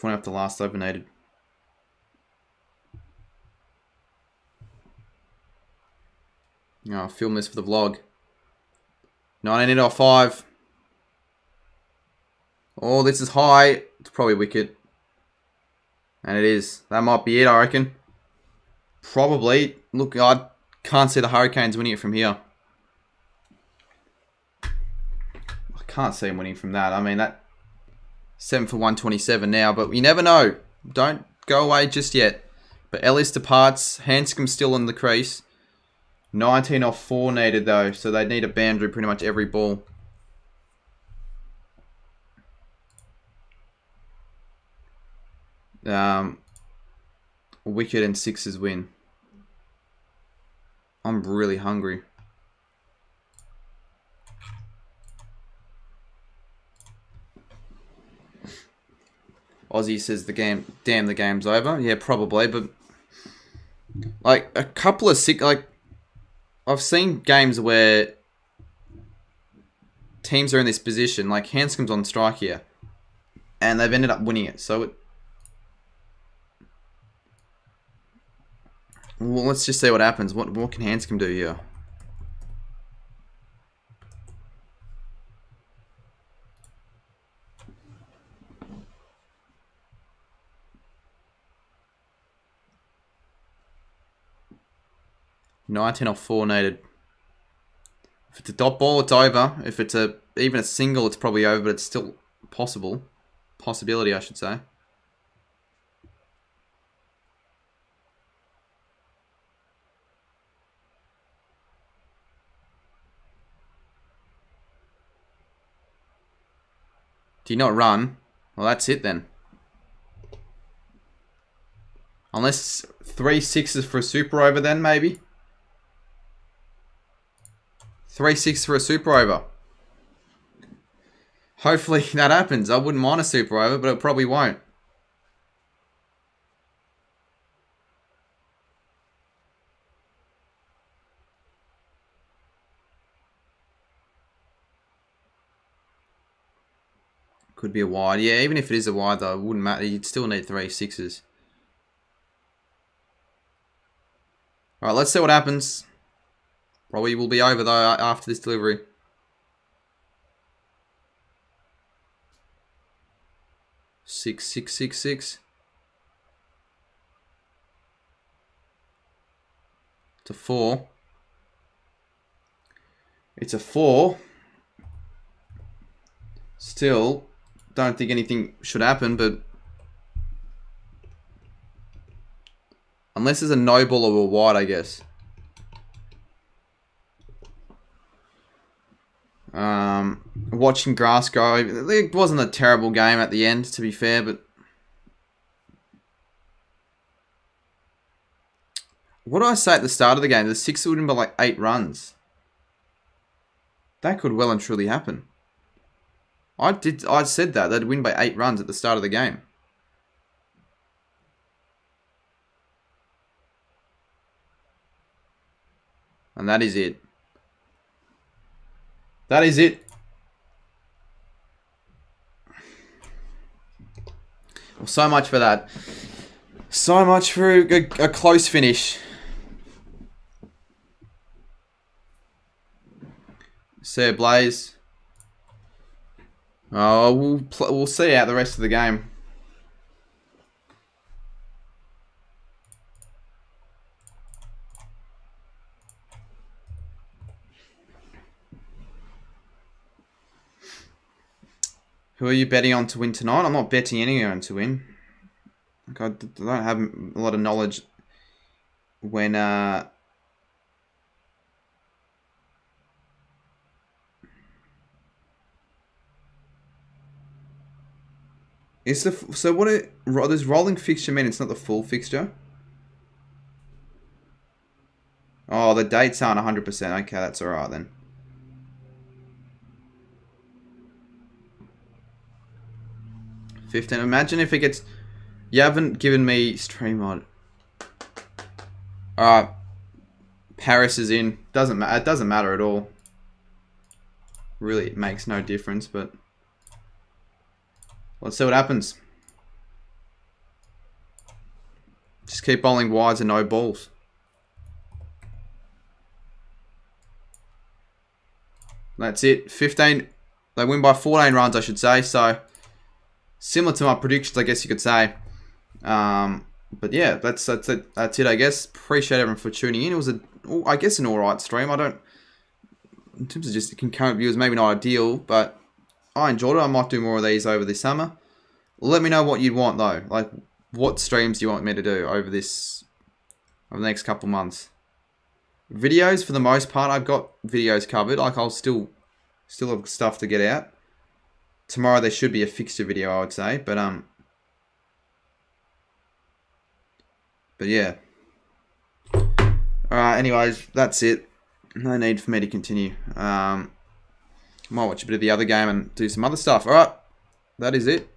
Off the last overnated. I'll film this for the vlog. 19 off 5. Oh, this is high. It's probably wicket. And it is. That might be it, I reckon. Probably. Look, I can't see the Hurricanes winning it from here. I can't see them winning from that. I mean, that 7 for 127 now, but you never know. Don't go away just yet. But Ellis departs. Hanscom's still in the crease. 19 off 4 needed though, so they need a boundary pretty much every ball. Wicket and Sixers win. I'm really hungry. Aussie says the game's over. Yeah, probably, but like a couple of I've seen games where teams are in this position, like Hanscom's on strike here, and they've ended up winning it. So well, let's just see what happens. What can Hanscom do here? $19 off 4 needed. If it's a dot ball, it's over. If it's even a single, it's probably over, but it's still possible. Possibility, I should say. Do you not run? Well, that's it then. Unless 3 6s for a super over then, maybe. 3 6 for a super over. Hopefully that happens. I wouldn't mind a super over, but it probably won't. Could be a wide. Yeah, even if it is a wide, though, it wouldn't matter. You'd still need 3 sixes. Alright, let's see what happens. Probably will be over, though, after this delivery. Six, 6, 6, 6. It's a 4. It's a 4. Still, don't think anything should happen, but unless there's a no ball or a wide, I guess. Watching grass grow. It wasn't a terrible game at the end, to be fair, but what did I say at the start of the game? The Sixers would win by like 8 runs. That could well and truly happen. I said that they'd win by 8 runs at the start of the game. And that is it. That is it. Well, so much for that. So much for a close finish. Sir Blaze. Oh, we'll see out the rest of the game. Who are you betting on to win tonight? I'm not betting anyone to win. Like, I don't have a lot of knowledge when is the so what it does rolling fixture mean? It's not the full fixture. Oh, the dates aren't 100%. Okay, that's alright then. $15. Imagine if it gets. You haven't given me stream mod. Alright. Paris is in. Doesn't matter. It doesn't matter at all. Really, it makes no difference, but let's see what happens. Just keep bowling wides and no balls. That's it. 15. They win by 14 runs, I should say. So similar to my predictions, I guess you could say. But yeah, that's it. I guess. Appreciate everyone for tuning in. It was I guess an alright stream. I don't, in terms of just concurrent viewers, maybe not ideal, but I enjoyed it. I might do more of these over this summer. Let me know what you'd want though. Like, what streams do you want me to do over the next couple months? Videos, for the most part, I've got videos covered. Like, I'll still have stuff to get out. Tomorrow there should be a fixture video, I would say, but yeah. Alright, anyways, that's it. No need for me to continue. Might watch a bit of the other game and do some other stuff. Alright, that is it.